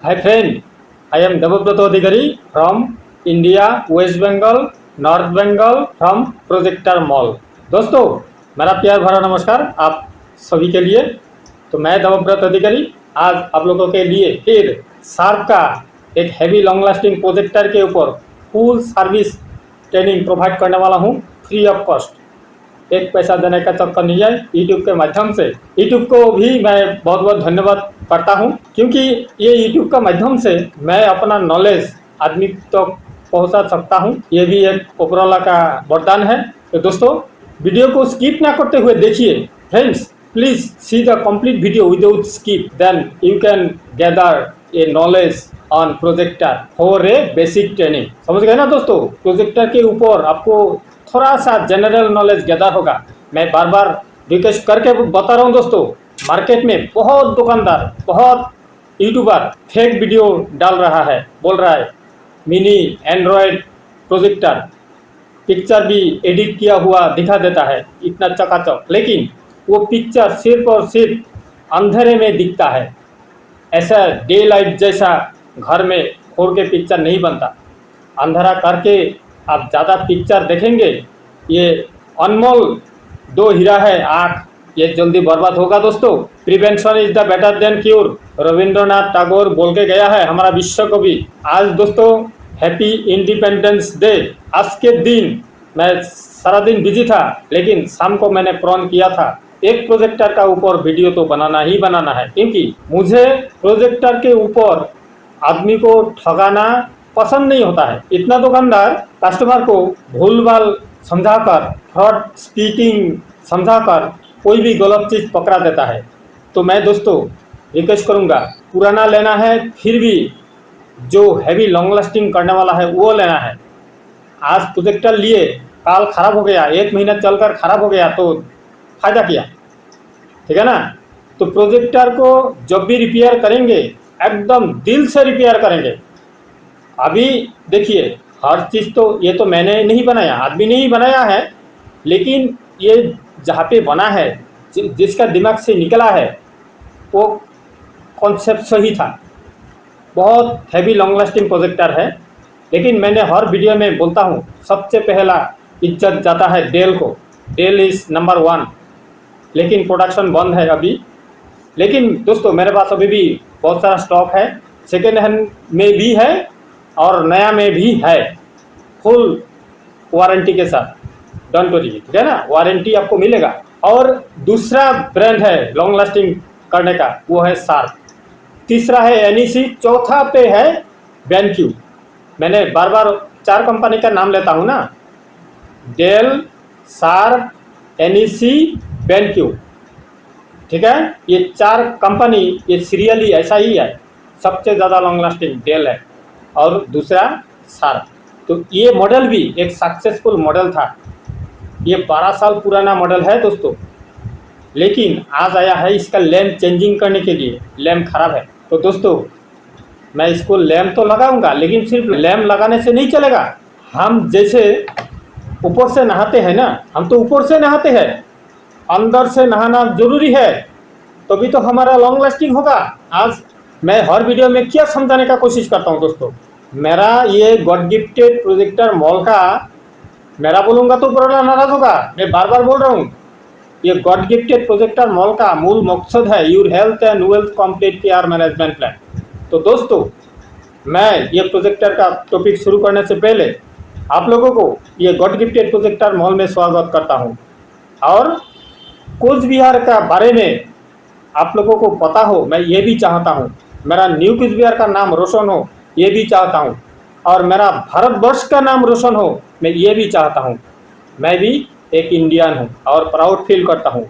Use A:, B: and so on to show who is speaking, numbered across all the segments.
A: Hi friend, I am Debabrata Adhikari from India, West Bengal, North Bengal from projector mall. दोस्तों, मेरा प्यार भरा नमस्कार आप सभी के लिए। तो मैं देवव्रत अधिकारी आज आप लोगों के लिए फिर शार्प का एक हैवी लॉन्ग लास्टिंग प्रोजेक्टर के ऊपर फुल सर्विस ट्रेनिंग प्रोवाइड करने वाला हूँ फ्री ऑफ कॉस्ट। एक पैसा देने का चक्कर नहीं है। यूट्यूब के माध्यम से यूट्यूब को भी मैं बहुत बहुत धन्यवाद करता हूं, क्योंकि ये यूट्यूब का माध्यम से मैं अपना नॉलेज आदमी तक तो पहुंचा सकता हूं। ये भी एक उपरवाला का वरदान है। तो दोस्तों, वीडियो को स्किप ना करते हुए देखिए। Friends, please see the complete video without skip, then you can gather a knowledge on projector for a basic training. समझ गए ना दोस्तों? प्रोजेक्टर के ऊपर आपको थोड़ा सा जनरल नॉलेज गैदर होगा। मैं बार बार रिक्वेस्ट करके बता रहा हूँ दोस्तों, मार्केट में बहुत दुकानदार, बहुत यूट्यूबर फेक वीडियो डाल रहा है, बोल रहा है मिनी एंड्रॉयड प्रोजेक्टर, पिक्चर भी एडिट किया हुआ दिखा देता है इतना चकाचक, लेकिन वो पिक्चर सिर्फ और सिर्फ अंधेरे में दिखता है। ऐसा डे लाइट जैसा घर में फोड़ के पिक्चर नहीं बनता। अंधेरा करके आप ज़्यादा पिक्चर देखेंगे, ये अनमोल दो हीरा है आँख, ये जल्दी बर्बाद होगा दोस्तों। Prevention is the better than cure, Rabindranath Tagore बोल के गया है, हमारा विश्व कवि। आज दोस्तों हैप्पी इंडिपेंडेंस डे। आज के दिन मैं सारा दिन बिजी था, लेकिन शाम को मैंने प्रण किया था एक प्रोजेक्टर का ऊपर वीडियो तो बनाना ही बनाना है, क्योंकि मुझे प्रोजेक्टर के ऊपर आदमी को ठगाना पसंद नहीं होता है। इतना दुकानदार कस्टमर को भूलभाल समझाकर, फ्रॉड स्पीकिंग समझाकर कोई भी गलत चीज़ पकड़ा देता है। तो मैं दोस्तों रिक्वेस्ट करूंगा, पुराना लेना है फिर भी जो हैवी लॉन्ग लास्टिंग करने वाला है वो लेना है। आज प्रोजेक्टर लिए, काल खराब हो गया, एक महीना चलकर खराब हो गया तो फायदा किया, ठीक है ना? तो प्रोजेक्टर को जब भी रिपेयर करेंगे एकदम दिल से रिपेयर करेंगे। अभी देखिए, हर चीज़ तो ये तो मैंने नहीं बनाया, आदमी ने ही बनाया है, लेकिन ये जहाँ पे बना है, जिसका दिमाग से निकला है, वो कॉन्सेप्ट सही था। बहुत हैवी लॉन्ग लास्टिंग प्रोजेक्टर है, लेकिन मैंने हर वीडियो में बोलता हूँ सबसे पहला इज्जत जाता है डेल को। डेल इज़ नंबर 1, लेकिन प्रोडक्शन बंद है अभी। लेकिन दोस्तों मेरे पास अभी भी बहुत सारा स्टॉक है, सेकेंड हैंड में भी है और नया में भी है, फुल वारंटी के साथ। डोंट वरी, ठीक है ना? वारंटी आपको मिलेगा। और दूसरा ब्रांड है लॉन्ग लास्टिंग करने का, वो है शार्प। तीसरा है एनईसी, चौथा पे है बेनक्यू। मैंने बार बार 4 कंपनी का नाम लेता हूँ ना, डेल, शार्प, एनईसी, बेनक्यू, ठीक है? ये 4 कंपनी, ये सीरियली ऐसा ही है। सबसे ज़्यादा लॉन्ग लास्टिंग डेल है और दूसरा शार्प। तो ये मॉडल भी एक सक्सेसफुल मॉडल था। ये 12 साल पुराना मॉडल है दोस्तों, लेकिन आज आया है इसका लैम्प चेंजिंग करने के लिए। लैम्प खराब है, तो दोस्तों मैं इसको लैम्प तो लगाऊंगा, लेकिन सिर्फ लैम्प लगाने से नहीं चलेगा। हम जैसे ऊपर से नहाते हैं ना, हम तो ऊपर से नहाते हैं, अंदर से नहाना जरूरी है, तभी तो हमारा लॉन्ग लास्टिंग होगा। आज मैं हर वीडियो में क्या समझाने का कोशिश करता हूं दोस्तों, मेरा ये गॉड गिफ्टेड प्रोजेक्टर मॉल का, मेरा बोलूँगा तो बड़ा नाराज होगा, मैं बार बार बोल रहा हूँ, ये गॉड गिफ्टेड प्रोजेक्टर मॉल का मूल मकसद है your health and wealth complete care management plan. तो दोस्तों, मैं ये प्रोजेक्टर का टॉपिक शुरू करने से पहले आप लोगों को ये गॉड गिफ्टेड प्रोजेक्टर मॉल में स्वागत करता हूँ। और कूच बिहार का बारे में आप लोगों को पता हो, मैं ये भी चाहता हूँ। मेरा न्यू कूच बिहार का नाम रोशन हो, ये भी चाहता हूँ। और मेरा भारतवर्ष का नाम रोशन हो, मैं ये भी चाहता हूँ। मैं भी एक इंडियन हूँ और प्राउड फील करता हूँ,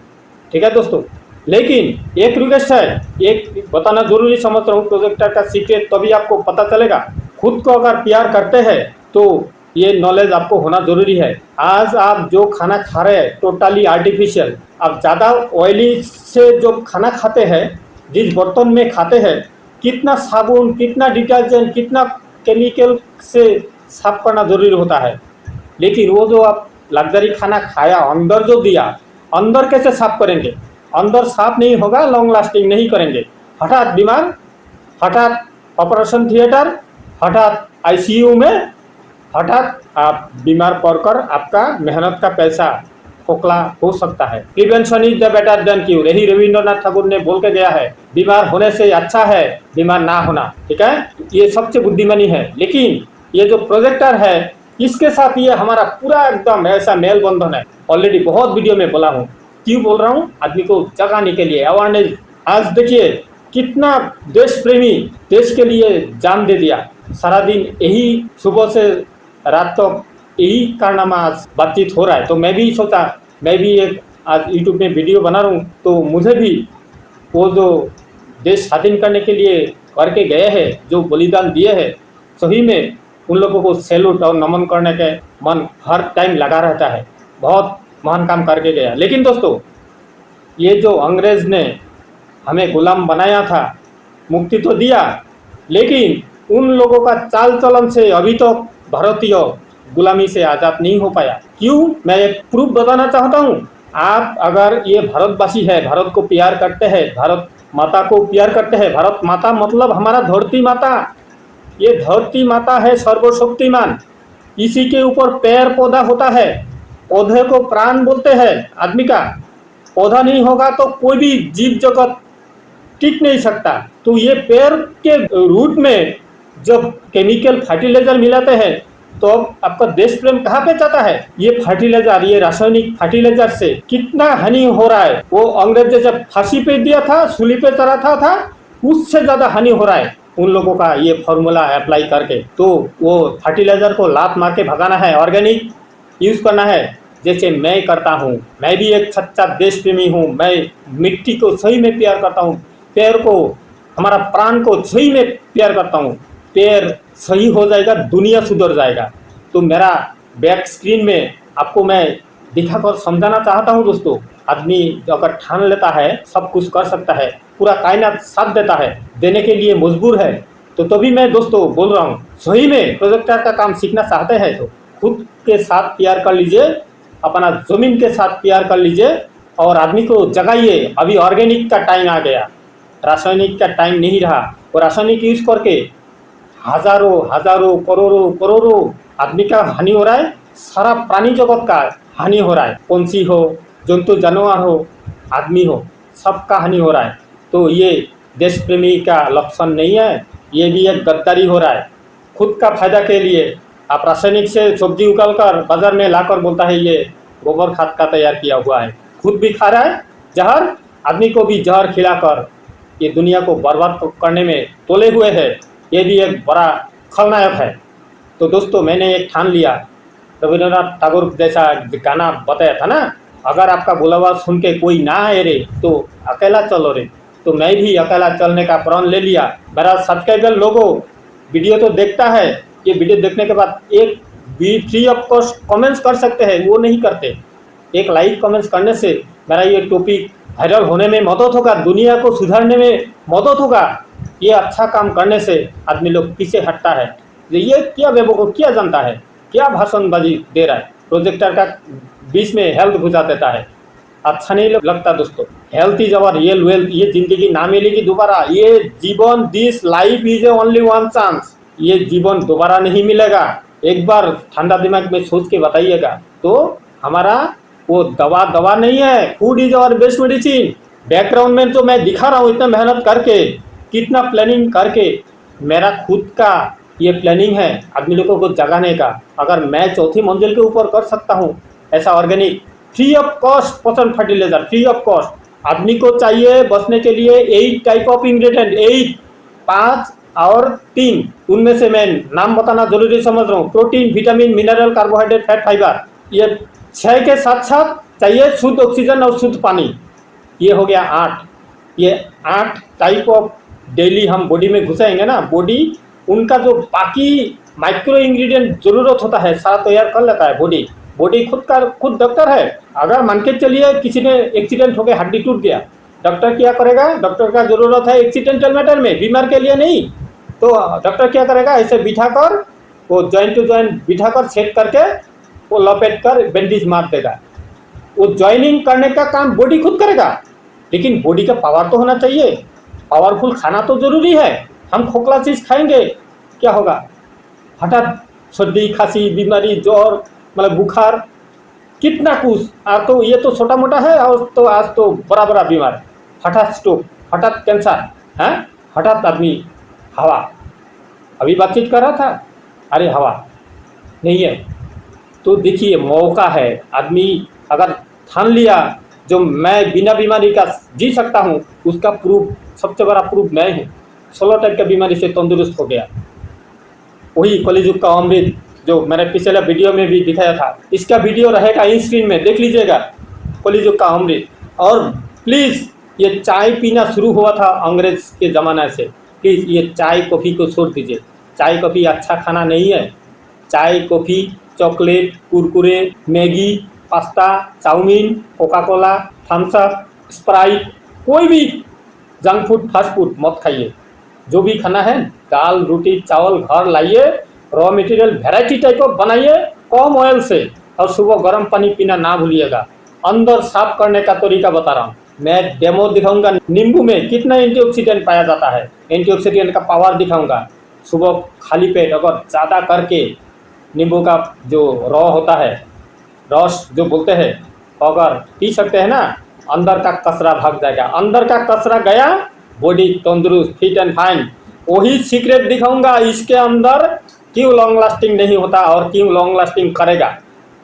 A: ठीक है दोस्तों? लेकिन एक रिक्वेस्ट है, एक बताना जरूरी समझ रहा हूँ, प्रोजेक्टर का सीक्रेट तभी आपको पता चलेगा। खुद को अगर प्यार करते हैं तो ये नॉलेज आपको होना जरूरी है। आज आप जो खाना खा रहे हैं टोटली आर्टिफिशियल, आप ज़्यादा ऑयली से जो खाना खाते हैं, जिस बर्तन में खाते हैं, कितना साबुन, कितना डिटर्जेंट, कितना केमिकल से साफ करना जरूरी होता है। लेकिन वो जो आप लग्जरी खाना खाया, अंदर जो दिया, अंदर कैसे साफ करेंगे? अंदर साफ नहीं होगा, लॉन्ग लास्टिंग नहीं करेंगे, हठात बीमार, हठात ऑपरेशन थिएटर, हठात आईसीयू में, हठात आप बीमार पड़कर आपका मेहनत का पैसा खोखला हो सकता है। Prevention is the better than cure, यही रविंद्रनाथ ठाकुर ने बोल के गया है। बीमार होने से अच्छा है बीमार ना होना, ठीक है। ये सबसे बुद्धिमानी है। लेकिन ये जो प्रोजेक्टर है इसके साथ ये हमारा पूरा एकदम ऐसा मेल बंधन है। ऑलरेडी बहुत वीडियो में बोला हूँ, क्यों बोल रहा हूँ, आदमी को जगाने के लिए, अवेयरनेस। आज देखिए कितना देश प्रेमी देश के लिए जान दे दिया। सारा दिन यही सुबह से रात तक यही कारनामा आज बातचीत हो रहा है। तो मैं भी सोचा मैं भी एक आज यूट्यूब में वीडियो बना रहा हूँ, तो मुझे भी वो जो देश स्वाधीन करने के लिए करके गए हैं, जो बलिदान दिए हैं, सही में उन लोगों को सैल्यूट और नमन करने के मन हर टाइम लगा रहता है। बहुत महान काम करके गया। लेकिन दोस्तों ये जो अंग्रेज़ ने हमें गुलाम बनाया था, मुक्ति तो दिया, लेकिन उन लोगों का चाल चलन से अभी तक तो भारतीय गुलामी से आज़ाद नहीं हो पाया। क्यों? मैं एक प्रूफ बताना चाहता हूँ। आप अगर ये भारतवासी है, भारत को प्यार करते हैं, भारत माता को प्यार करते हैं, भारत माता मतलब हमारा धरती माता, ये धरती माता है सर्वशक्तिमान, इसी के ऊपर पेड़ पौधा होता है। पौधे को प्राण बोलते हैं आदमी का, पौधा नहीं होगा तो कोई भी जीव जगत टिक नहीं सकता। तो ये पेड़ के रूट में जब केमिकल फर्टिलाइजर मिलाते हैं तो आपका देश प्रेम कहाँ पे जाता है? ये फर्टिलाइजर, ये रासायनिक फर्टिलाइजर से कितना हानि हो रहा है। वो अंग्रेज जब फांसी पे दिया था, सूली पे चढ़ाता था, उससे ज़्यादा हानि हो रहा है उन लोगों का ये फॉर्मूला अप्लाई करके। तो वो फर्टिलाइजर को लात मार के भगाना है, ऑर्गेनिक यूज़ करना है, जैसे मैं करता हूँ। मैं भी एक सच्चा देश प्रेमी हूँ। मैं मिट्टी को सही में प्यार करता हूँ, पेड़ को, हमारा प्राण को सही में प्यार करता हूँ। पेड़ सही हो जाएगा, दुनिया सुधर जाएगा। तो मेरा बैक स्क्रीन में आपको मैं दिखाकर समझाना चाहता हूँ दोस्तों। आदमी अगर ठान लेता है सब कुछ कर सकता है, पूरा कायनात साथ देता है, देने के लिए मजबूर है। तो तभी मैं दोस्तों बोल रहा हूँ, सही में प्रोजेक्टर का काम सीखना चाहते हैं तो खुद के साथ प्यार कर लीजिए, अपना ज़मीन के साथ प्यार कर लीजिए और आदमी को जगाइए। अभी ऑर्गेनिक का टाइम आ गया, रासायनिक का टाइम नहीं रहा। और रासायनिक यूज़ करके हजारों हजारों करोड़ों आदमी का हानि हो रहा है, सारा प्राणी जगत का हानि हो रहा है। पंछी हो, जंतु जानवर हो, आदमी हो, सबका हानि हो रहा है। तो ये देश प्रेमी का लक्षण नहीं है, ये भी एक गद्दारी हो रहा है। खुद का फायदा के लिए आप रासायनिक से सब्जी उगाल कर बाजार में लाकर बोलता है ये गोबर खाद का तैयार किया हुआ है, खुद भी खा रहा है जहर, आदमी को भी जहर खिलाकर ये दुनिया को बर्बाद करने में तोले हुए है। ये भी एक बड़ा खलनायक है। तो दोस्तों मैंने एक ठान लिया, रविंद्रनाथ टैगोर जैसा गाना बताया था ना, अगर आपका बुलावा सुन के कोई ना आए रे तो अकेला चलो रे। तो मैं भी अकेला चलने का प्रण ले लिया। मेरा सब्सक्राइबर लोगों वीडियो तो देखता है, ये वीडियो देखने के बाद एक भी फ्री ऑफ कॉस्ट कमेंट्स कर सकते हैं, वो नहीं करते। एक लाइक कमेंट्स करने से मेरा ये टॉपिक वायरल होने में मदद होगा, दुनिया को सुधारने में मदद होगा। ये अच्छा काम करने से आदमी लोग पीछे हटता है। ये क्या बेवकूफ़ क्या जानता है, क्या भाषणबाजी दे रहा है, प्रोजेक्टर का बीच में हेल्थ घुसा देता है। अच्छा नहीं लगता दोस्तों। Health is our real wealth, ये जिंदगी ना मिलेगी दोबारा। ये जीवन, this life is A only one chance, ये जीवन दोबारा नहीं मिलेगा। एक बार ठंडा दिमाग में सोच के बताइएगा। तो हमारा वो दवा नहीं है, food is our best medicine. Background में तो मैं दिखा रहा हूँ इतना मेहनत करके, कितना प्लानिंग करके, मेरा खुद का ये प्लानिंग है आदमी लोगों को जगाने का। अगर मैं चौथी मंजिल के ऊपर कर सकता हूँ ऐसा ऑर्गेनिक फ्री ऑफ कॉस्ट पसंद फर्टिलाइजर, फ्री ऑफ कॉस्ट। आदमी को चाहिए बचने के लिए 8 टाइप ऑफ इंग्रेडिएंट, 8, 5 और 3, उनमें से मैं नाम बताना जरूरी समझ रहा हूँ। Protein, vitamin, mineral, carbohydrate, fat, fibre. ये 6 के साथ साथ चाहिए शुद्ध ऑक्सीजन और शुद्ध पानी। ये हो गया 8। ये 8 टाइप ऑफ डेली हम बॉडी में घुसाएंगे ना, बॉडी उनका जो बाकी माइक्रो इंग्रेडिएंट ज़रूरत होता है सारा तैयार कर लेता है बॉडी। बॉडी खुद डॉक्टर है। अगर मान के चलिए किसी ने एक्सीडेंट हो गया, हड्डी टूट गया, डॉक्टर क्या करेगा? डॉक्टर का ज़रूरत है एक्सीडेंटल मैटर में, बीमार के लिए नहीं। तो डॉक्टर क्या करेगा? ऐसे बिठाकर वो जॉइंट टू जॉइंट बिठाकर सेट करके वो लपेट कर बैंडेज मार देगा। वो जॉइनिंग करने का काम बॉडी खुद करेगा। लेकिन बॉडी का पावर तो होना चाहिए, पावरफुल खाना तो ज़रूरी है। हम खोखला चीज़ खाएंगे क्या होगा, हठात सर्दी खांसी बीमारी ज्वर मतलब बुखार कितना कुछ। और तो ये तो छोटा मोटा है और तो आज तो बड़ा बड़ा बीमार, हठात स्ट्रोक, हठात कैंसर है, हठात आदमी हवा। अभी बातचीत कर रहा था, अरे हवा नहीं है। तो देखिए मौका है, आदमी अगर ठान लिया जो मैं बिना बीमारी का जी सकता हूँ, उसका प्रूफ सबसे बड़ा प्रूफ मैं हूँ। 16 टाइप का बीमारी से तंदुरुस्त हो गया, वही कलिजुग का अमृत जो मैंने पिछले वीडियो में भी दिखाया था। इसका वीडियो रहेगा इन स्क्रीन में, देख लीजिएगा, कलिजुग का अमृत। और प्लीज़ ये चाय पीना शुरू हुआ था अंग्रेज के ज़माने से, प्लीज़ ये चाय कॉफ़ी को छोड़ दीजिए। चाय कॉफ़ी अच्छा खाना नहीं है। चाय coffee chocolate Kurkure Maggi pasta chow mein Coca Cola Thums Up Sprite कोई भी जंक फूड फास्ट फूड मत खाइए। जो भी खाना है दाल रोटी चावल घर लाइए, raw material variety type of बनाइए कम ऑयल से, और सुबह गर्म पानी पीना ना भूलिएगा। अंदर साफ करने का तरीका बता रहा हूँ, मैं डेमो दिखाऊंगा। नींबू में कितना एंटीऑक्सीडेंट पाया जाता है, एंटीऑक्सीडेंट का पावर दिखाऊंगा। सुबह खाली पेट अगर ज़्यादा करके नींबू का जो रॉ होता है, रस जो बोलते हैं, अगर पी सकते हैं ना, अंदर का कचरा भाग जाएगा। अंदर का कचरा गया, बॉडी तंदुरुस्त फिट एंड फाइन। वही सीक्रेट दिखाऊंगा इसके अंदर क्यों लॉन्ग लास्टिंग नहीं होता और क्यों लॉन्ग लास्टिंग करेगा।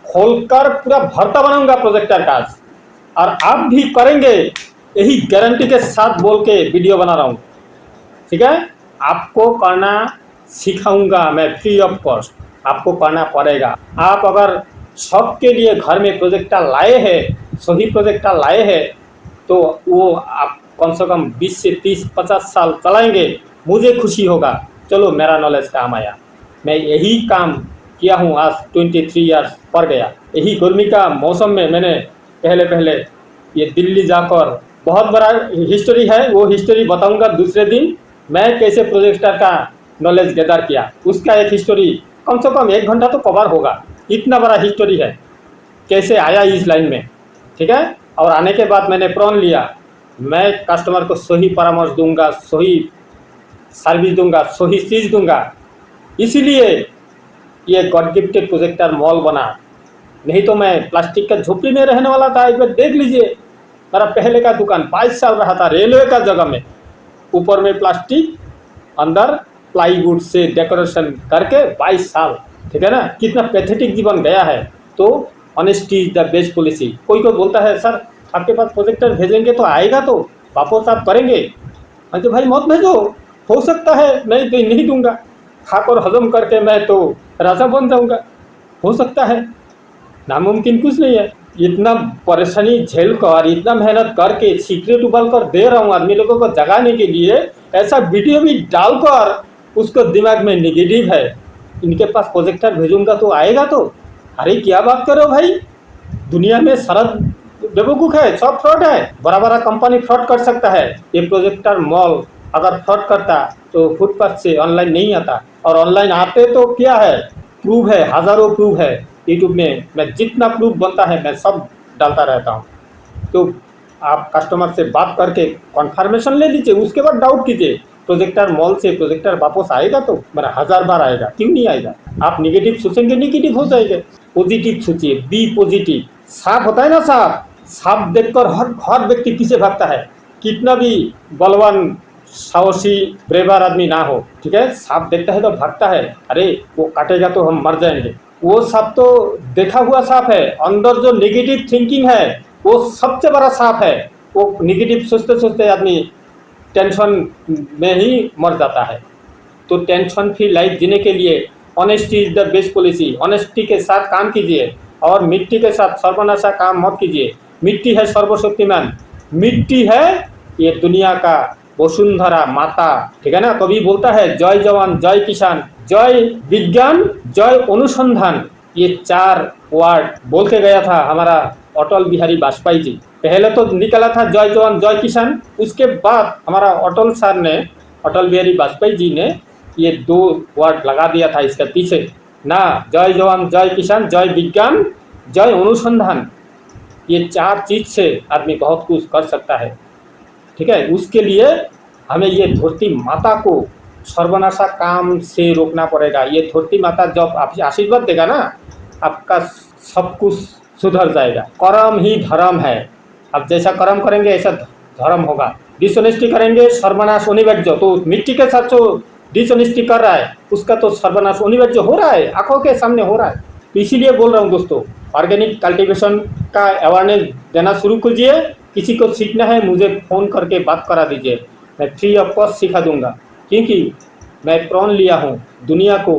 A: खोलकर पूरा भरता बनाऊंगा प्रोजेक्टर का, और आप भी करेंगे, यही गारंटी के साथ बोल के वीडियो बना रहा हूँ। ठीक है, आपको करना सिखाऊंगा मैं फ्री ऑफ कॉस्ट, आपको करना पड़ेगा। आप अगर शौक के लिए घर में प्रोजेक्टर लाए हैं, सही प्रोजेक्टर लाए हैं, तो वो आप कम से कम 20 से 30-50 साल चलाएंगे, मुझे खुशी होगा। चलो मेरा नॉलेज काम आया, मैं यही काम किया हूँ, आज 23 ईयर्स पर गया। यही गर्मी का मौसम में मैंने पहले ये दिल्ली जाकर, बहुत बड़ा हिस्ट्री है, वो हिस्ट्री बताऊंगा दूसरे दिन। मैं कैसे प्रोजेक्टर का नॉलेज गैदर किया, उसका एक हिस्ट्री कम से कम 1 घंटा तो कवर होगा, इतना बड़ा हिस्ट्री है कैसे आया इस लाइन में। ठीक है, और आने के बाद मैंने प्रण लिया, मैं कस्टमर को सही परामर्श दूंगा, सही सर्विस दूंगा, सही चीज़ दूंगा। इसीलिए ये गॉड गिफ्टेड प्रोजेक्टर मॉल बना, नहीं तो मैं प्लास्टिक का झोपड़ी में रहने वाला था। एक बार देख लीजिए, मेरा पहले का दुकान 22 साल रहा था रेलवे का जगह में, ऊपर में प्लास्टिक, अंदर प्लाईवुड से डेकोरेशन करके 22 साल। ठीक है ना, कितना पैथेटिक जीवन गया है। तो honesty is the best policy. कोई बोलता है सर आपके पास प्रोजेक्टर भेजेंगे तो आएगा, तो वापस आप करेंगे? हाँ तो भाई मत भेजो, हो सकता है मैं तो नहीं दूंगा, खाकर हजम करके मैं तो राजा बन जाऊंगा, हो सकता है, नामुमकिन कुछ नहीं है। इतना परेशानी झेल कर, इतना मेहनत करके सीक्रेट उबाल कर दे रहा हूँ आदमी लोगों को जगाने के लिए, ऐसा वीडियो भी डालकर उसको दिमाग में निगेटिव है, इनके पास प्रोजेक्टर भेजूंगा तो आएगा। तो अरे क्या बात करो भाई, दुनिया में सारा बेवकूफ़ है, सब फ्रॉड है। बड़ा बड़ा कंपनी फ्रॉड कर सकता है, ये प्रोजेक्टर मॉल अगर फ्रॉड करता तो फुटपाथ से ऑनलाइन नहीं आता, और ऑनलाइन आते तो क्या है, प्रूफ है, हज़ारों प्रूफ है यूट्यूब में, मैं जितना प्रूफ बनता है मैं सब डालता रहता हूँ। तो आप कस्टमर से बात करके कन्फर्मेशन ले लीजिए, उसके बाद डाउट कीजिए। प्रोजेक्टर मॉल से प्रोजेक्टर वापस आएगा तो मेरा 1000 बार आएगा, क्यों नहीं आएगा। आप निगेटिव सोचेंगे निगेटिव हो जाएंगे, पॉजिटिव सोचिए, बी पॉजिटिव। सांप होता है ना, सांप देखकर हर व्यक्ति पीछे भागता है, कितना भी बलवान साहसी ब्रेवर आदमी ना हो। ठीक है, सांप देखता है तो भागता है, अरे वो काटेगा तो हम मर जाएंगे। वो सांप तो देखा हुआ सांप है, अंदर जो नेगेटिव थिंकिंग है वो सबसे बड़ा सांप है। वो नेगेटिव सोचते सोचते आदमी टेंशन में ही मर जाता है। तो टेंशन फ्री लाइफ जीने के लिए honesty is the best policy. Honesty के साथ काम कीजिए, और मिट्टी के साथ सर्वनाशा काम मत कीजिए। मिट्टी है सर्वशक्तिमान, मिट्टी है ये दुनिया का वसुंधरा माता। ठीक है ना, कभी बोलता है जय जवान जय किसान, जय विज्ञान, जय अनुसंधान, ये 4 वर्ड बोल के गया था हमारा अटल बिहारी वाजपेयी जी। पहले तो निकला था जय जवान जय किसान, उसके बाद हमारा अटल सर ने, अटल बिहारी वाजपेयी जी ने ये 2 वर्ड लगा दिया था इसके पीछे ना, जय जवान जय किसान, जय विज्ञान, जय अनुसंधान। ये 4 चीज से आदमी बहुत कुछ कर सकता है। ठीक है, उसके लिए हमें ये धरती माता को सर्वनाशा काम से रोकना पड़ेगा। ये धरती माता जब आप आशीर्वाद देगा ना, आपका सब कुछ सुधर जाएगा। कर्म ही धर्म है। आप जैसा कर्म करेंगे ऐसा धर्म होगा। डिसऑनेस्टी करेंगे, सर्वनाश अनिवार्य। तो मिट्टी के साथ जो डिसऑनेस्टी कर रहा है उसका तो सर्वनाश अनिवार्य हो रहा है, आंखों के सामने हो रहा है। तो इसीलिए बोल रहा हूँ दोस्तों, ऑर्गेनिक कल्टीवेशन का अवेयरनेस देना शुरू कीजिए। किसी को सीखना है मुझे फ़ोन करके बात करा दीजिए, मैं फ्री ऑफ कॉस्ट सिखा दूंगा। क्योंकि मैं प्रण लिया हूँ दुनिया को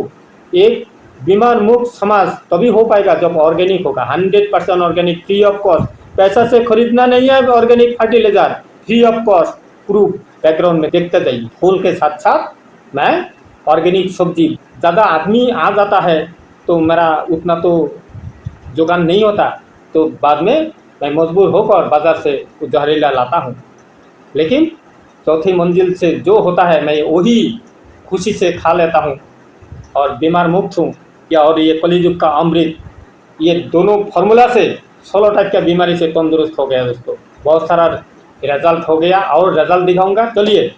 A: एक बीमार मुक्त समाज तभी हो पाएगा जब ऑर्गेनिक होगा। 100% ऑर्गेनिक, फ्री ऑफ कॉस्ट। पैसा से खरीदना नहीं है organic fertiliser, free of cost. Proof background में देखते जाइए। फूल के साथ साथ मैं ऑर्गेनिक सब्जी, ज़्यादा आदमी आ जाता है तो मेरा उतना तो जुगान नहीं होता, तो बाद में मैं मजबूर होकर बाज़ार से जहरीला लाता हूँ। लेकिन चौथी मंजिल से जो होता है मैं वही खुशी से खा लेता हूँ और बीमार मुक्त हूँ। या और ये कलियुग का अमृत, ये दोनों फार्मूला से 16 टाइप की बीमारी से तंदुरुस्त हो गया दोस्तों। बहुत सारा रिजल्ट हो गया और रिजल्ट दिखाऊंगा। चलिए,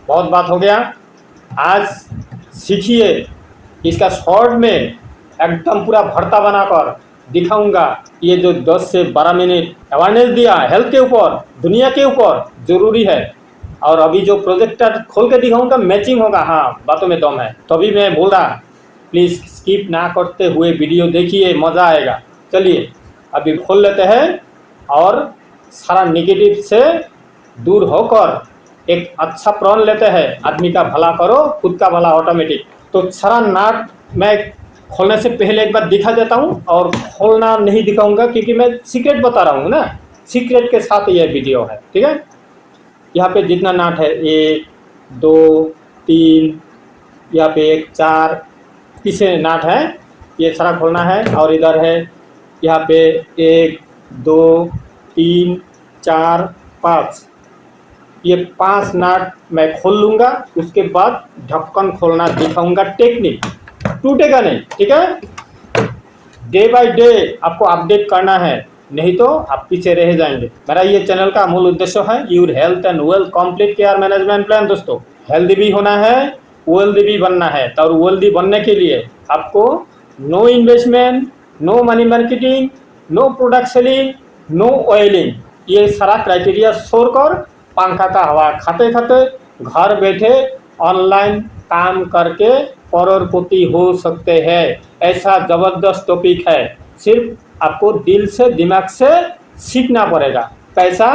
A: बहुत बात हो गया, आज सीखिए। इसका शॉर्ट में एकदम पूरा भरता बनाकर दिखाऊंगा। ये जो 10 से 12 मिनट अवेयरनेस दिया हेल्थ के ऊपर, दुनिया के ऊपर, ज़रूरी है। और अभी जो प्रोजेक्टर खोल के दिखाऊंगा मैचिंग होगा। हाँ, बातों में दम है, तभी मैं बोल रहा। प्लीज़ स्किप ना करते हुए वीडियो देखिए, मज़ा आएगा। चलिए अभी खोल लेते हैं और सारा नेगेटिव से दूर होकर एक अच्छा प्रण लेते हैं। आदमी का भला करो, खुद का भला ऑटोमेटिक। तो सारा नाट मैं खोलने से पहले एक बार दिखा देता हूँ, और खोलना नहीं दिखाऊंगा क्योंकि मैं सीक्रेट बता रहा हूँ ना। सीक्रेट के साथ ये वीडियो है, ठीक है। यहाँ पे जितना नाट है 1 2 3, यहाँ पे 1 4 पीछे नाट है, ये सारा खोलना है। और इधर है यहाँ पे 1 2 3 4 5, ये 5 नाट मैं खोल लूँगा। उसके बाद ढक्कन खोलना दिखाऊंगा। टेक्निक टूटेगा नहीं, ठीक है। डे बाय डे आपको अपडेट करना है, नहीं तो आप पीछे रह जाएंगे। मेरा ये चैनल का मूल उद्देश्य है your health and wealth complete care management plan. दोस्तों, हेल्दी भी होना है, वेल्दी भी बनना है। तो वेल्दी बनने के लिए आपको no investment, no money marketing, no product selling, no oiling, ये सारा क्राइटेरिया छोड़कर पंखा का हवा खाते खाते घर बैठे ऑनलाइन काम करके करोड़पति हो सकते हैं। ऐसा ज़बरदस्त टॉपिक है। सिर्फ आपको दिल से दिमाग से सीखना पड़ेगा। पैसा,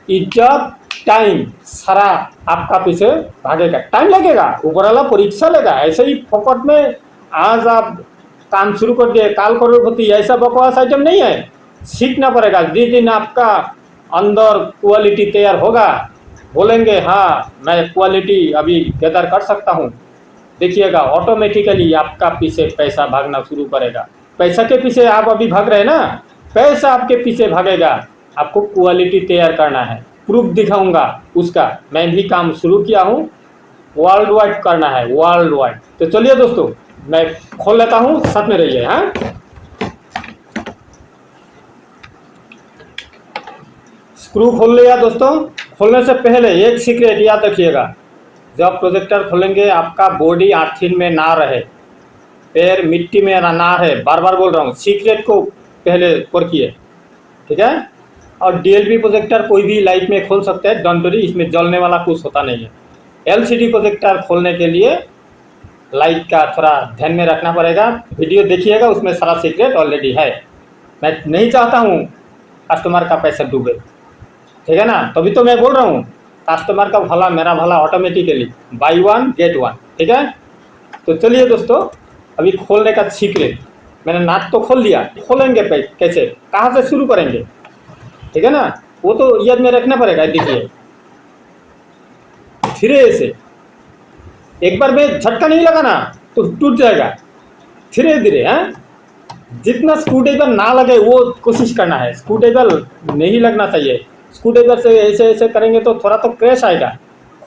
A: इज्जत, टाइम सारा आपका पीछे भागेगा। टाइम लगेगा, ऊपर वाला परीक्षा लेगा। ऐसे ही फोकट में आज आप काम शुरू कर दिए काल करोड़पति, ऐसा बकवास आइटम नहीं है। सीखना पड़ेगा। जिस दिन आपका अंदर क्वालिटी तैयार होगा, बोलेंगे हाँ मैं क्वालिटी अभी गैदर कर सकता हूँ, देखिएगा ऑटोमेटिकली आपका पीछे पैसा भागना शुरू करेगा। पैसा के पीछे आप अभी भाग रहे हैं ना, पैसा आपके पीछे भागेगा। आपको क्वालिटी तैयार करना है, प्रूफ दिखाऊंगा उसका। मैं भी काम शुरू किया हूँ, वर्ल्ड वाइड करना है, वर्ल्ड वाइड। तो चलिए दोस्तों, मैं खोल लेता हूँ, साथ में रहिए। हाँ, स्क्रू खोल लिया दोस्तों। खोलने से पहले एक सीक्रेट याद रखिएगा, जब प्रोजेक्टर खोलेंगे आपका बॉडी आर्थिन में ना रहे, पैर मिट्टी में ना रहे। बार बार बोल रहा हूँ, सीक्रेट को पहले परखिए, ठीक है। और डीएलबी प्रोजेक्टर कोई भी लाइट में खोल सकते हैं, डोंट वरी, इसमें जलने वाला कुछ होता नहीं है। एलसीडी प्रोजेक्टर खोलने के लिए लाइट का थोड़ा ध्यान में रखना पड़ेगा। वीडियो देखिएगा, उसमें सारा सीक्रेट ऑलरेडी है। मैं नहीं चाहता हूँ कस्टमर का पैसा डूबे, ठीक है ना। तभी तो मैं बोल रहा हूँ कस्टमर का भला मेरा भला ऑटोमेटिकली, बाई 1 गेट 1, ठीक है। तो चलिए दोस्तों, अभी खोलने का सीक्रेट। मैंने नाट तो खोल दिया, खोलेंगे कैसे, कहाँ से शुरू करेंगे, ठीक है ना, वो तो याद में रखना पड़ेगा। देखिए धीरे से, एक बार में झटका नहीं लगाना तो टूट जाएगा। धीरे धीरे, हैं, जितना स्क्रूड्राइवर ना लगे वो कोशिश करना है। स्क्रूड्राइवर नहीं लगना चाहिए। स्क्रूड्राइवर से ऐसे ऐसे करेंगे तो थोड़ा तो क्रैश आएगा।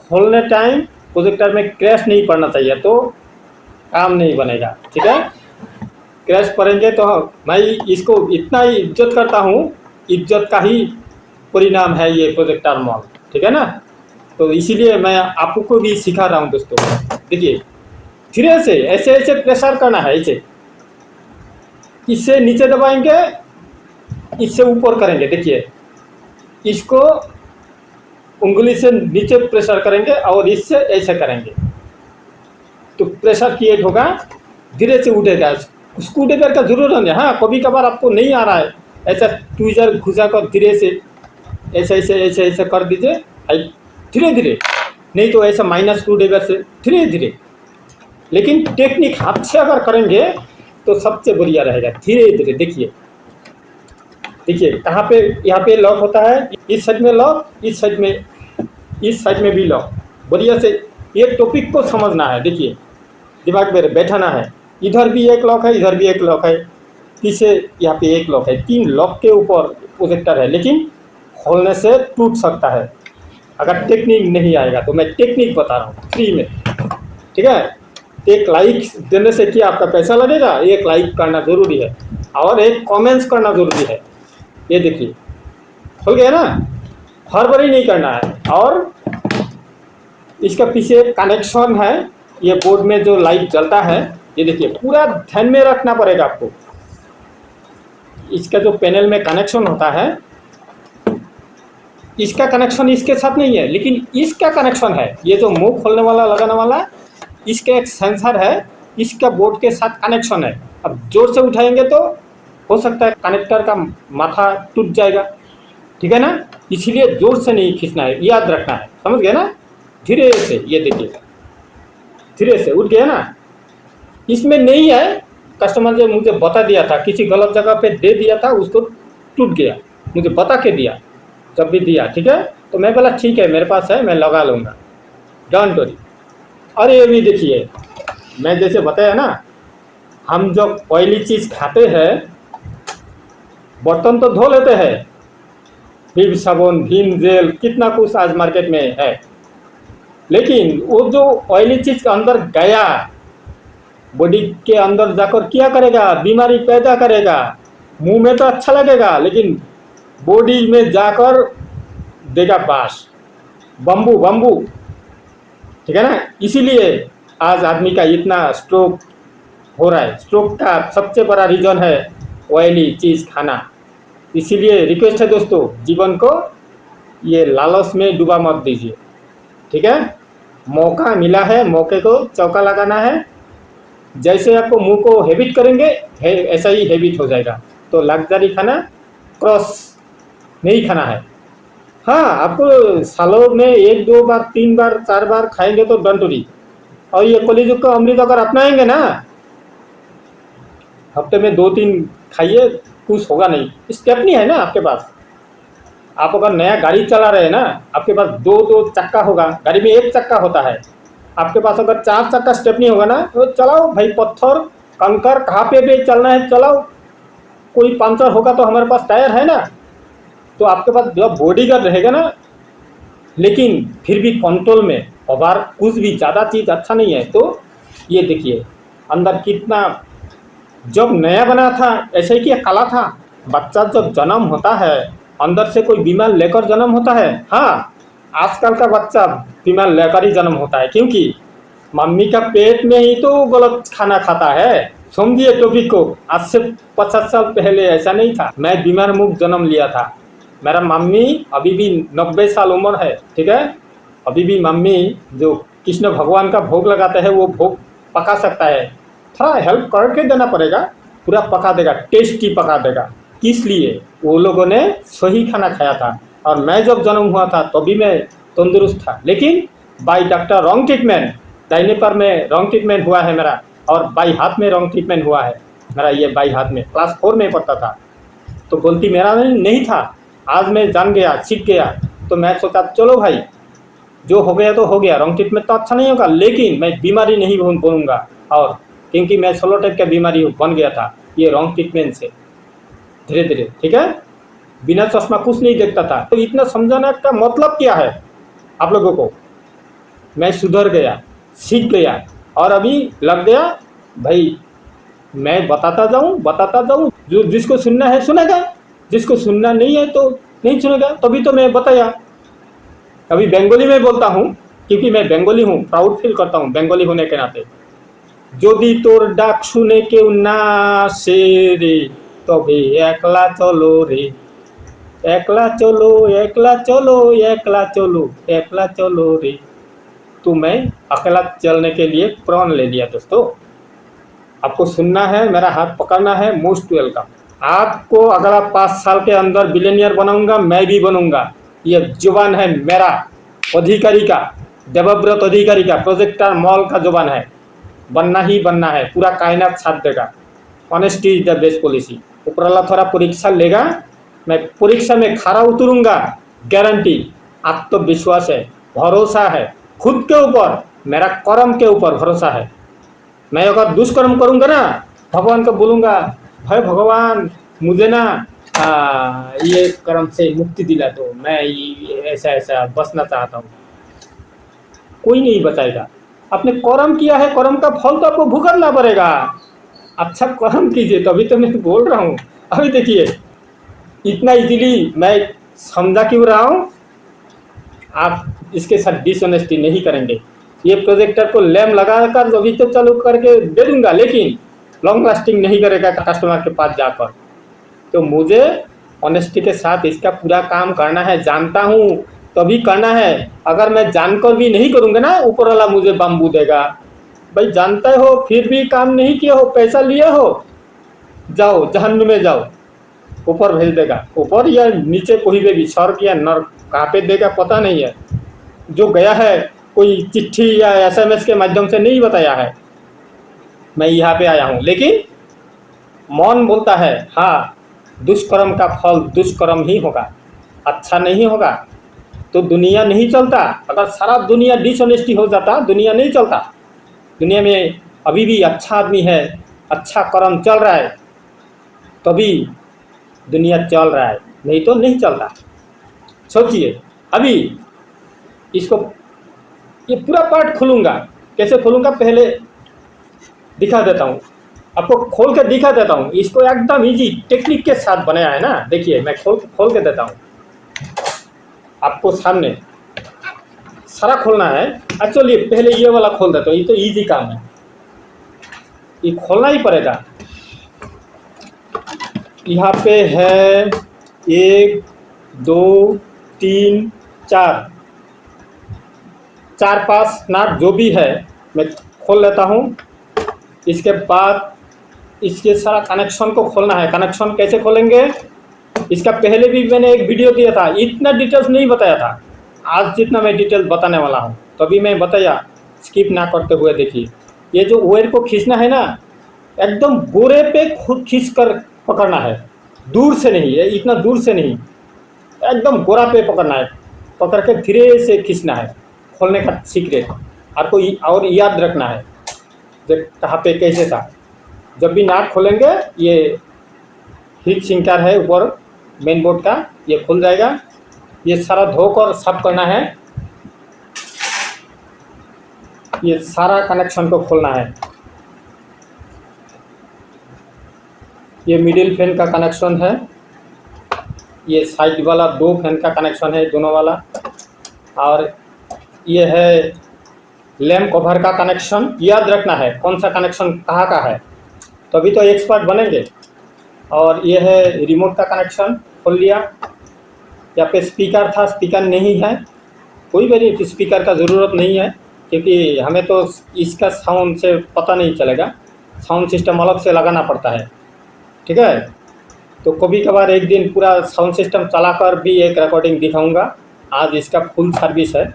A: खोलने टाइम प्रोजेक्टर में क्रैश नहीं पड़ना चाहिए, तो काम नहीं बनेगा, ठीक है। क्रैश पड़ेंगे तो मैं इसको इतना ही इज्जत करता हूँ, इज्जत का ही परिणाम है ये प्रोजेक्टर मॉल, ठीक है ना। तो इसीलिए मैं आपको भी सिखा रहा हूँ दोस्तों। देखिए धीरे से ऐसे ऐसे प्रेशर करना है, ऐसे इससे नीचे दबाएंगे, इससे ऊपर करेंगे। देखिए इसको उंगली से नीचे प्रेशर करेंगे और इससे ऐसे करेंगे तो प्रेशर क्रिएट होगा, धीरे से उठेगा। स्क्रू ड्राइवर का जरूरत नहीं है। हाँ कभी कभार आपको नहीं आ रहा है, ऐसा ट्विजर घुसा कर धीरे से ऐसे ऐसे ऐसे ऐसे कर दीजिए धीरे धीरे, नहीं तो ऐसा माइनस स्क्रू ड्राइवर से धीरे धीरे। लेकिन टेक्निक हाथ से अगर करेंगे तो सबसे बढ़िया रहेगा, धीरे धीरे। देखिए देखिए कहाँ पे, यहाँ पे लॉक होता है, इस साइड में लॉक, इस साइड में भी लॉक। बढ़िया से ये टॉपिक को समझना है। देखिए दिमाग में बैठाना है, इधर भी एक लॉक है, इधर भी एक लॉक है, पीछे यहाँ पे एक लॉक है। 3 लॉक के ऊपर प्रोजेक्टर है, लेकिन खोलने से टूट सकता है अगर टेक्निक नहीं आएगा। तो मैं टेक्निक बता रहा हूँ फ्री में, ठीक है। एक लाइक देने से क्या आपका पैसा लगेगा? एक लाइक करना जरूरी है और एक कमेंट्स करना जरूरी है। ये देखिए हो गया ना, हड़बड़ी नहीं करना है। और इसका पीछे कनेक्शन है, ये बोर्ड में जो लाइट जलता है, ये देखिए पूरा ध्यान में रखना पड़ेगा आपको। इसका जो पैनल में कनेक्शन होता है, इसका कनेक्शन इसके साथ नहीं है, लेकिन इसका कनेक्शन है। ये जो मुंह खोलने वाला लगाने वाला, इसका एक सेंसर है, इसका बोर्ड के साथ कनेक्शन है। अब जोर से उठाएंगे तो हो सकता है कनेक्टर का माथा टूट जाएगा, ठीक है ना। इसीलिए जोर से नहीं खींचना है, याद रखना है, समझ गए ना। धीरे से, ये देखिए धीरे से उठ गया ना। इसमें नहीं है, कस्टमर ने मुझे बता दिया था, किसी गलत जगह पे दे दिया था, उसको टूट गया, मुझे बता के दिया जब भी दिया, ठीक है। तो मैं बोला ठीक है मेरे पास है, मैं लगा लूँगा, डोंट वरी। अरे ये भी देखिए, मैं जैसे बताया ना, हम जब ऑयली चीज़ खाते हैं, बर्तन तो धो लेते हैं, विम साबुन, भीम जेल, कितना कुछ आज मार्केट में है, लेकिन वो जो ऑयली चीज़ के अंदर गया, बॉडी के अंदर जाकर क्या करेगा? बीमारी पैदा करेगा। मुंह में तो अच्छा लगेगा, लेकिन बॉडी में जाकर देगा बास, बम्बू बम्बू, ठीक है ना। इसीलिए आज आदमी का इतना स्ट्रोक हो रहा है। स्ट्रोक का सबसे बड़ा रीज़न है ऑयली चीज़ खाना। इसीलिए रिक्वेस्ट है दोस्तों, जीवन को ये लालच में डूबा मत दीजिए, ठीक है। मौका मिला है, मौके को चौका लगाना है। जैसे आपको मुंह को हैबिट करेंगे, ऐसा ही हैबिट हो जाएगा। तो लग्जरी खाना क्रॉस नहीं खाना है। हाँ आपको सालों में 1, 2 बार, 3 बार, 4 बार खाएंगे तो डोंट वरी। और ये कलिजुग का अमृत अगर अपनाएंगे ना, हफ्ते में 2-3 खाइए, कुछ होगा नहीं। स्टेपनी है ना आपके पास, आप अगर नया गाड़ी चला रहे हैं ना, आपके पास 2 चक्का होगा, गाड़ी में 1 चक्का होता है। आपके पास अगर 4 चक्का स्टेपनी होगा ना, तो चलाओ भाई, पत्थर कंकर कहाँ पे भी चलना है चलाओ। कोई पंचर होगा तो हमारे पास टायर है ना। तो आपके पास जब बॉडीगार्ड रहेगा ना, लेकिन फिर भी कंट्रोल में, और कुछ भी ज़्यादा चीज़ अच्छा नहीं है। तो ये देखिए अंदर कितना, जब नया बना था ऐसे ही क्या काला था। बच्चा जब जन्म होता है, अंदर से कोई बीमार लेकर जन्म होता है। हाँ आजकल का बच्चा बीमार लेकर ही जन्म होता है, क्योंकि मम्मी का पेट में ही तो गलत खाना खाता है। समझिए टॉपिक को। आज से 50 साल पहले ऐसा नहीं था, मैं बीमार मुक्त जन्म लिया था। मेरा मम्मी अभी भी 90 साल उम्र है, ठीक है। अभी भी मम्मी जो कृष्ण भगवान का भोग लगाते हैं, वो भोग पका सकता है। थोड़ा हेल्प करके देना पड़ेगा, पूरा पका देगा, टेस्टी पका देगा। किस लिए? वो लोगों ने सही खाना खाया था। और मैं जब जन्म हुआ था तभी मैं तंदुरुस्त था, लेकिन बाई डॉक्टर रॉन्ग ट्रीटमेंट, दाहिने पर में रॉन्ग ट्रीटमेंट हुआ है मेरा, और बाई हाथ में रॉन्ग ट्रीटमेंट हुआ है मेरा। ये बाई हाथ में क्लास 4 में पढ़ता था, तो गलती मेरा नहीं था। आज मैं जान गया, सीख गया, तो मैं सोचा चलो भाई जो हो गया तो हो गया, रॉन्ग ट्रीटमेंट तो अच्छा नहीं होगा, लेकिन मैं बीमारी नहीं बनूंगा। और क्योंकि मैं सोलो टाइप का बीमारी बन गया था ये रॉन्ग ट्रीटमेंट से, धीरे धीरे, ठीक है। बिना चश्मा कुछ नहीं देखता था। तो इतना समझाने का मतलब क्या है आप लोगों को? मैं सुधर गया, सीख गया, और अभी लग गया भाई। मैं बताता जाऊँ, जो जिसको सुनना है सुनेगा, जिसको सुनना नहीं है तो नहीं सुनेगा। तभी तो मैं बताया, अभी बंगाली में बोलता हूँ क्योंकि मैं बंगाली हूँ, प्राउड फील करता हूँ बंगाली होने के नाते। যদি তোর ডাক শুনে কেউ না আসে রে, তবে একলা চলো রে, একলা चलो একলা चलो একলা चलो একলা चलो रे। तो मैं अकेला चलने के लिए प्रण ले लिया दोस्तों। आपको सुनना है, मेरा हाथ पकड़ना है, मोस्ट वेलकम। आपको अगला 5 साल के अंदर बिलियनियर बनाऊंगा, मैं भी बनूंगा। ये जुबान है मेरा, अधिकारी का, देवव्रत अधिकारी का, प्रोजेक्टर मॉल का जुबान है। बनना ही बनना है, पूरा कायनात साथ देगा। Honesty is the best policy. ऊपर वाला थोड़ा परीक्षा लेगा, मैं परीक्षा में खरा उतरूंगा, गारंटी। आत्मविश्वास है, भरोसा है खुद के ऊपर, मेरा कर्म के ऊपर भरोसा है। मैं अगर दुष्कर्म करूंगा ना, भगवान को बोलूंगा, भाई भगवान मुझे ना ये कर्म से मुक्ति दिला दो, मैं ऐसा ऐसा बचना चाहता हूँ। कोई नहीं बचाएगा। आपने कर्म किया है, कर्म का फल तो आपको भुगतना पड़ेगा। अच्छा कर्म कीजिए, तभी तो मैं बोल रहा हूँ। अभी देखिए इतना इजीली मैं समझा क्यों रहा हूँ, आप इसके साथ डिसऑनेस्टी नहीं करेंगे। ये प्रोजेक्टर को लैम्प लगाकर अभी तो चालू करके दे दूंगा, लेकिन लॉन्ग लास्टिंग नहीं करेगा कस्टमर के पास जाकर। तो मुझे ऑनेस्टी के साथ इसका पूरा काम करना है, जानता हूँ तभी करना है। अगर मैं जानकर भी नहीं करूँगा ना, ऊपर वाला मुझे बम्बू देगा, भाई जानते हो फिर भी काम नहीं किए हो, पैसा लिए हो, जाओ जहन्नुम में जाओ, ऊपर भेज देगा। ऊपर या नीचे कोई भी स्वर्ग या नर्क कहाँ पे देगा पता नहीं है। जो गया है कोई चिट्ठी या SMS के माध्यम से नहीं बताया है, मैं यहाँ पे आया हूँ। लेकिन मौन बोलता है हाँ, दुष्कर्म का फल दुष्कर्म ही होगा, अच्छा नहीं होगा तो दुनिया नहीं चलता। अगर सारा दुनिया डिसऑनेस्टी हो जाता, दुनिया नहीं चलता। दुनिया में अभी भी अच्छा आदमी है, अच्छा कर्म चल रहा है, तभी दुनिया चल रहा है, नहीं तो नहीं चलता। सोचिए अभी इसको, ये पूरा पार्ट खोलूँगा। कैसे खोलूँगा पहले दिखा देता हूँ, आपको खोल के दिखा देता हूँ। इसको एकदम इजी टेक्निक के साथ बनाया है ना। देखिए मैं खोल के देता हूँ आपको सामने। सारा खोलना है। एक्चुअली पहले ये वाला खोल देता हूँ, ये तो इजी काम है, ये खोलना ही पड़ेगा। यहाँ पे है 1 2 3 4 5 नाट जो भी है मैं खोल लेता हूँ। इसके बाद इसके सारा कनेक्शन को खोलना है। कनेक्शन कैसे खोलेंगे, इसका पहले भी मैंने एक वीडियो दिया था, इतना डिटेल्स नहीं बताया था। आज जितना मैं डिटेल्स बताने वाला हूँ तभी मैं बताया, स्किप ना करते हुए देखिए। ये जो वायर को खींचना है ना, एकदम गोरे पे खुद खींच कर पकड़ना है, दूर से नहीं है, इतना दूर से नहीं, एकदम गोरा पे पकड़ना है। पकड़ के धीरे से खींचना है, खोलने का सीक्रेट आपको और याद रखना है जब कहाँ पे कैसे था। जब भी नाट खोलेंगे, ये हीट सिंकर है ऊपर मेन बोर्ड का, ये खुल जाएगा। ये सारा धोकर साफ करना है, ये सारा कनेक्शन को खोलना है। ये मिडिल फैन का कनेक्शन है, ये साइड वाला 2 फैन का कनेक्शन है दोनों वाला, और ये है लैम्प कवर का कनेक्शन। याद रखना है कौन सा कनेक्शन कहाँ का है, तभी तो एक्सपर्ट बनेंगे। और ये है रिमोट का कनेक्शन, खोल लिया। यहाँ पे स्पीकर था, स्पीकर नहीं है, कोई भी स्पीकर का ज़रूरत नहीं है, क्योंकि हमें तो इसका साउंड से पता नहीं चलेगा, साउंड सिस्टम अलग से लगाना पड़ता है। ठीक है, तो कभी कभार एक दिन पूरा साउंड सिस्टम चलाकर भी एक रिकॉर्डिंग दिखाऊंगा। आज इसका फुल सर्विस है।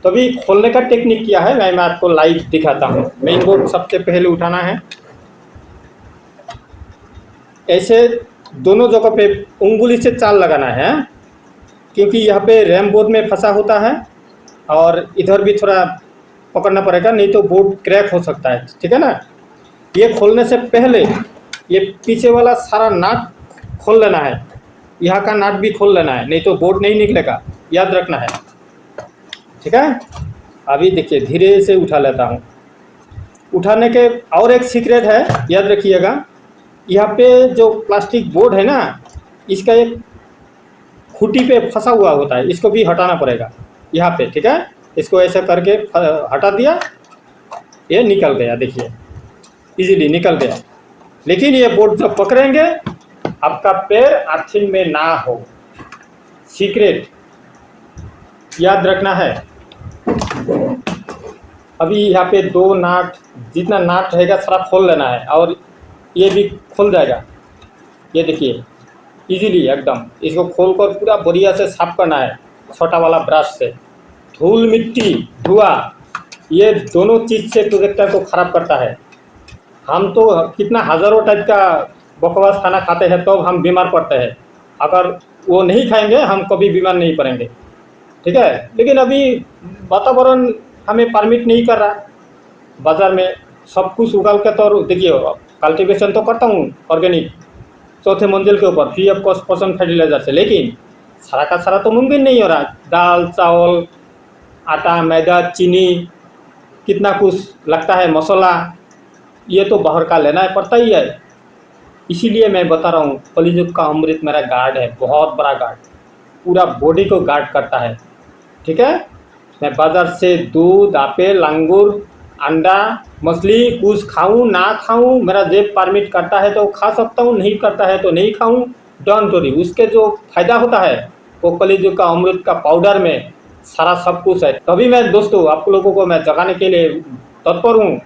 A: तभी खोलने का टेक्निक क्या है मैं आपको लाइव दिखाता हूँ। मेन बोर्ड सबसे पहले उठाना है, ऐसे दोनों जगह पे उंगली से चाल लगाना है, क्योंकि यहाँ पे रैम बोर्ड में फंसा होता है और इधर भी थोड़ा पकड़ना पड़ेगा, नहीं तो बोर्ड क्रैक हो सकता है। ठीक है ना। ये खोलने से पहले ये पीछे वाला सारा नाट खोल लेना है, यहाँ का नाट भी खोल लेना है, नहीं तो बोर्ड नहीं निकलेगा, याद रखना है। ठीक है, अभी देखिए धीरे से उठा लेता हूँ। उठाने के और एक सीक्रेट है, याद रखिएगा। यहाँ पे जो प्लास्टिक बोर्ड है ना, इसका एक खूंटी पे फंसा हुआ होता है, इसको भी हटाना पड़ेगा। यहाँ पे, ठीक है। इसको ऐसे करके हटा दिया, ये निकल गया, देखिए इजीली निकल गया। लेकिन ये बोल्ट जब पकड़ेंगे आपका पैर अर्थिंग में ना हो, सीक्रेट याद रखना है। अभी यहाँ पे 2 नाट, जितना नाट रहेगा सारा खोल लेना है और ये भी खुल जाएगा। ये देखिए इजीली एकदम इसको खोलकर पूरा बढ़िया से साफ करना है छोटा वाला ब्रश से। धूल मिट्टी धुआं ये दोनों चीज़ से प्रोजेक्टर को ख़राब करता है। हम तो कितना हज़ारों टाइप का बकवास खाना खाते हैं तो हम बीमार पड़ते हैं, अगर वो नहीं खाएंगे हम कभी बीमार नहीं पड़ेंगे, ठीक है। लेकिन अभी वातावरण हमें परमिट नहीं कर रहा। बाज़ार में सब कुछ उगाल के, तो देखिए कल्टीवेशन तो करता हूँ ऑर्गेनिक 4थे मंजिल के ऊपर फ्री ऑफ कॉस्ट पसंद फर्टिलाइजर से, लेकिन सारा का सारा तो मुमकिन नहीं हो रहा। दाल चावल आटा मैदा चीनी कितना कुछ लगता है, मसाला, ये तो बाहर का लेना पड़ता ही है। इसीलिए मैं बता रहा हूँ कलिजुग का अमृत मेरा गार्ड है, बहुत बड़ा गार्ड, पूरा बॉडी को गार्ड करता है, ठीक है। मैं बाज़ार से दूध एप्पल अंगूर अंडा मछली कुछ खाऊं ना खाऊं, मेरा जेब परमिट करता है तो खा सकता हूं, नहीं करता है तो नहीं खाऊं, डोंट वरी। उसके जो फायदा होता है वो कलिजुग का अमृत का पाउडर में सारा सब कुछ है। तभी मैं दोस्तों आप लोगों को मैं जगाने के लिए तत्पर हूँ।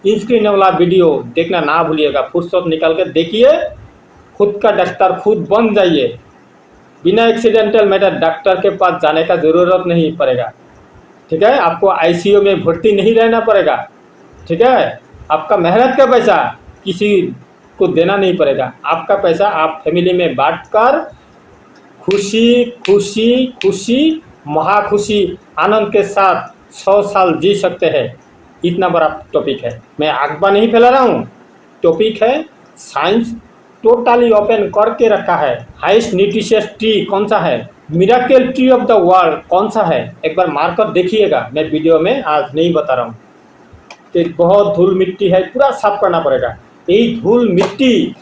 A: स्क्रीन वाला वीडियो देखना ना भूलिएगा, फुर्सत निकाल कर देखिए, खुद का डॉक्टर खुद बन जाइए। बिना एक्सीडेंटल मैटर डॉक्टर के पास जाने का ज़रूरत नहीं पड़ेगा, ठीक है। आपको आईसीयू में भर्ती नहीं रहना पड़ेगा, ठीक है। आपका मेहनत का पैसा किसी को देना नहीं पड़ेगा, आपका पैसा आप फैमिली में बांटकर खुशी खुशी खुशी महाखुशी आनंद के साथ 100 साल जी सकते हैं। इतना बड़ा टॉपिक है, मैं अखबार नहीं फैला रहा हूँ। टॉपिक है साइंस टोटली ओपन करके रखा है। हाईएस्ट न्यूट्रिशियस ट्री कौन सा है, miracle tree of the world कौन सा है, एक बार मारकर देखिएगा। मैं वीडियो में आज नहीं बता रहा हूँ। तो बहुत धूल मिट्टी है, पूरा साफ करना पड़ेगा। यही धूल मिट्टी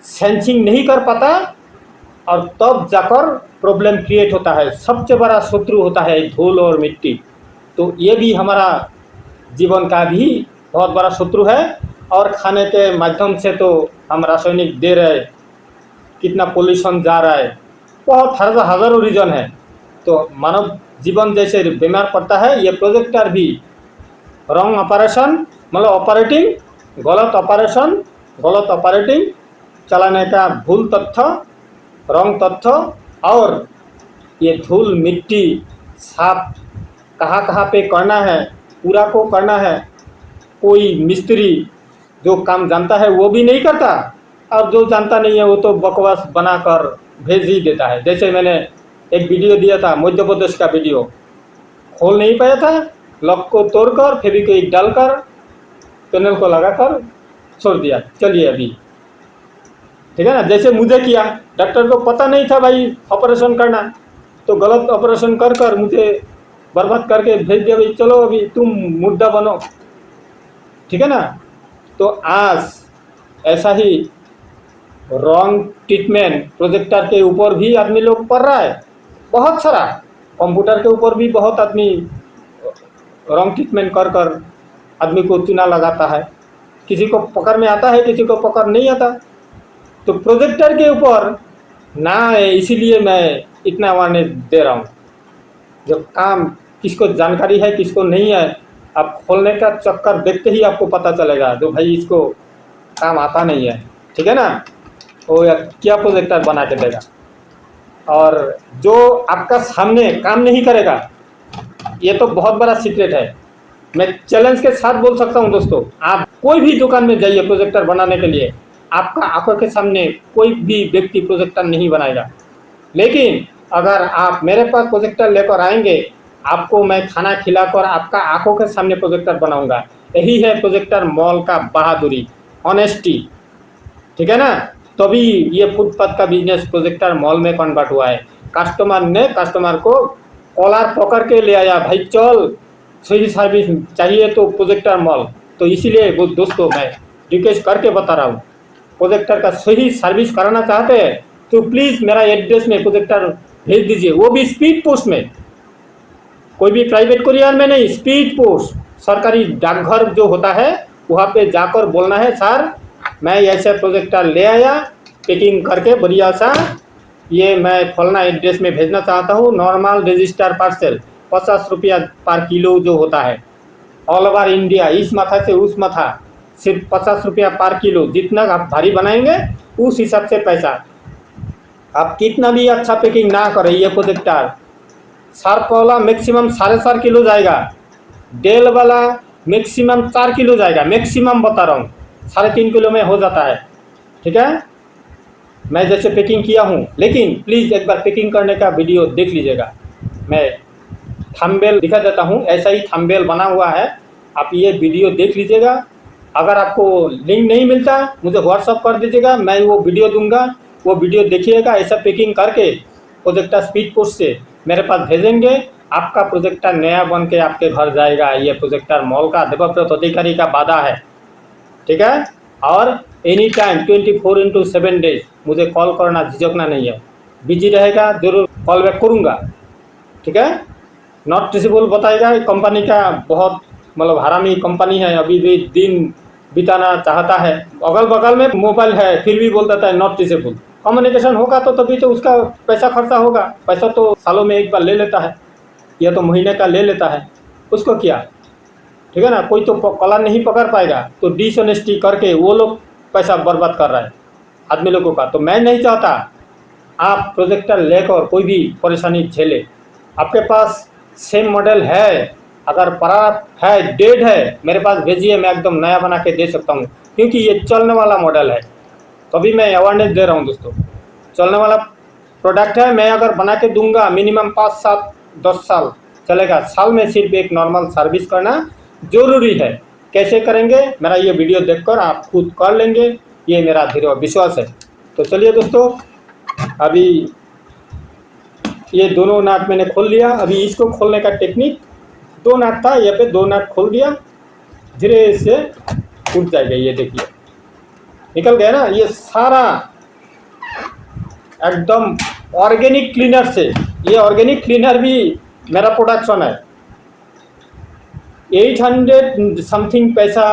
A: सेंसिंग नहीं कर पाता और तब जाकर प्रॉब्लम क्रिएट होता है। सबसे बड़ा शत्रु होता है धूल और मिट्टी। तो ये भी हमारा जीवन का भी बहुत बड़ा शत्रु है। और खाने के माध्यम से तो हम रासायनिक दे रहे, कितना पोल्यूशन जा रहा है, बहुत हज़ारों रीज़न है। तो मानव जीवन जैसे बीमार पड़ता है, ये प्रोजेक्टर भी रॉन्ग ऑपरेशन मतलब ऑपरेटिंग गलत ऑपरेटिंग चलाने का भूल तथ्य रॉन्ग तथ्य, और ये धूल मिट्टी साफ कहाँ पे करना है पूरा को करना है। कोई मिस्त्री जो काम जानता है वो भी नहीं करता, और जो जानता नहीं है वो तो बकवास बनाकर भेज ही देता है। जैसे मैंने एक वीडियो दिया था मध्य प्रदेश का वीडियो, खोल नहीं पाया था, लॉक को तोड़कर फेविक्विक डालकर पैनल को लगाकर छोड़ दिया, चलिए अभी, ठीक है ना। जैसे मुझे किया, डॉक्टर को पता नहीं था भाई ऑपरेशन करना, तो गलत ऑपरेशन कर मुझे बर्बाद करके भेज दिया, भाई चलो अभी तुम मुद्दा बनो, ठीक है ना। तो आज ऐसा ही रॉन्ग ट्रीटमेंट प्रोजेक्टर के ऊपर भी आदमी लोग पढ़ रहा है, बहुत सारा कंप्यूटर के ऊपर भी बहुत आदमी रॉन्ग ट्रीटमेंट कर आदमी को चूना लगाता है। किसी को पकड़ में आता है, किसी को पकड़ नहीं आता। तो प्रोजेक्टर के ऊपर ना है, इसीलिए मैं इतना वार्निंग दे रहा हूँ। जो काम किसको जानकारी है किसको नहीं है, आप खोलने का चक्कर देखते ही आपको पता चलेगा जो भाई इसको काम आता नहीं है, ठीक है ना, वो क्या प्रोजेक्टर बना के देगा। और जो आपका सामने काम नहीं करेगा, ये तो बहुत बड़ा सीक्रेट है। मैं चैलेंज के साथ बोल सकता हूँ दोस्तों, आप कोई भी दुकान में जाइए प्रोजेक्टर बनाने के लिए, आपका आंखों के सामने कोई भी व्यक्ति प्रोजेक्टर नहीं बनाएगा। लेकिन अगर आप मेरे पास प्रोजेक्टर लेकर आएंगे, आपको मैं खाना खिलाकर आपका आंखों के सामने प्रोजेक्टर बनाऊंगा। यही है प्रोजेक्टर मॉल का बहादुरी, ऑनेस्टी, ठीक है ना। तभी ये फुटपाथ का बिजनेस प्रोजेक्टर मॉल में कन्वर्ट हुआ है। कस्टमर को कॉलर पकड़ के ले आया, भाई चल सही सर्विस चाहिए तो प्रोजेक्टर मॉल। तो इसीलिए वो दोस्तों मैं रिक्वेस्ट करके बता रहा हूँ, प्रोजेक्टर का सही सर्विस कराना चाहते हैं तो प्लीज़ मेरा एड्रेस में प्रोजेक्टर भेज दीजिए, वो भी स्पीड पोस्ट में। कोई भी प्राइवेट कुरियर में नहीं, स्पीड पोस्ट सरकारी डाकघर जो होता है वहाँ पे जाकर बोलना है, सर मैं ऐसे प्रोजेक्टर ले आया पैकिंग करके बढ़िया सा, ये मैं फलना एड्रेस में भेजना चाहता हूँ, नॉर्मल रजिस्टर पार्सल 50 रुपया पर किलो जो होता है ऑल ओवर इंडिया, इस माथा से उस माथा सिर्फ 50 रुपया पर किलो, जितना आप भारी बनाएंगे उस हिसाब से पैसा। आप कितना भी अच्छा पैकिंग ना करें, ये प्रोजेक्टर शार्प वाला मैक्सिमम 4.5 किलो जाएगा, डेल वाला मैक्सिमम 4 किलो जाएगा, मैक्सिमम बता रहा हूँ, 3.5 किलो में हो जाता है। ठीक है, मैं जैसे पैकिंग किया हूँ, लेकिन प्लीज़ एक बार पैकिंग करने का वीडियो देख लीजिएगा। मैं थंबनेल दिखा देता हूँ, ऐसा ही थंबनेल बना हुआ है, आप ये वीडियो देख लीजिएगा। अगर आपको लिंक नहीं मिलता मुझे व्हाट्सअप कर दीजिएगा, मैं वो वीडियो दूंगा, वो वीडियो देखिएगा। ऐसा पैकिंग करके प्रोजेक्टर स्पीड पोस्ट से मेरे पास भेजेंगे, आपका प्रोजेक्टर नया बन के आपके घर जाएगा। ये प्रोजेक्टर मॉल का देवव्रत अधिकारी का वादा है। ठीक है, और एनी टाइम 24/7 डेज मुझे कॉल करना, झिझकना नहीं है। बिजी रहेगा जरूर कॉल बैक करूँगा। ठीक है, नॉट रिचेबल बताएगा, कंपनी का बहुत मतलब हरामी कंपनी है, अभी भी दिन बिताना चाहता है। अगल बगल में मोबाइल है फिर भी बोल देता है नॉट रिचेबल। कम्युनिकेशन होगा तो तभी तो उसका पैसा खर्चा होगा, पैसा तो सालों में एक बार ले लेता है या तो महीने का ले लेता है, उसको क्या। ठीक है ना, कोई तो कला नहीं पकड़ पाएगा, तो डिसऑनेस्टी करके वो लोग पैसा बर्बाद कर रहा है आदमी लोगों का। तो मैं नहीं चाहता आप प्रोजेक्टर लेकर कोई भी परेशानी झेले। आपके पास सेम मॉडल है, अगर पड़ा है डेड है मेरे पास भेजिए, मैं एकदम नया बना के दे सकता हूँ, क्योंकि ये चलने वाला मॉडल है। तभी मैं अवेयरनेस दे रहा हूँ दोस्तों, चलने वाला प्रोडक्ट है। मैं अगर बना के दूंगा मिनिमम 5, 7, 10 साल चलेगा। साल में सिर्फ एक नॉर्मल सर्विस करना जरूरी है। कैसे करेंगे मेरा ये वीडियो देखकर आप खुद कर लेंगे, ये मेरा दृढ़ विश्वास है। तो चलिए दोस्तों, अभी ये दोनों नाट मैंने खोल लिया। अभी इसको खोलने का टेक्निक, 2 नाट था, यहाँ पे 2 नाट खोल दिया, धीरे से उठ जाएगा। ये देखिए निकल गया ना, ये सारा एकदम ऑर्गेनिक क्लीनर से। ये ऑर्गेनिक क्लीनर भी मेरा प्रोडक्शन है। 800 समथिंग पैसा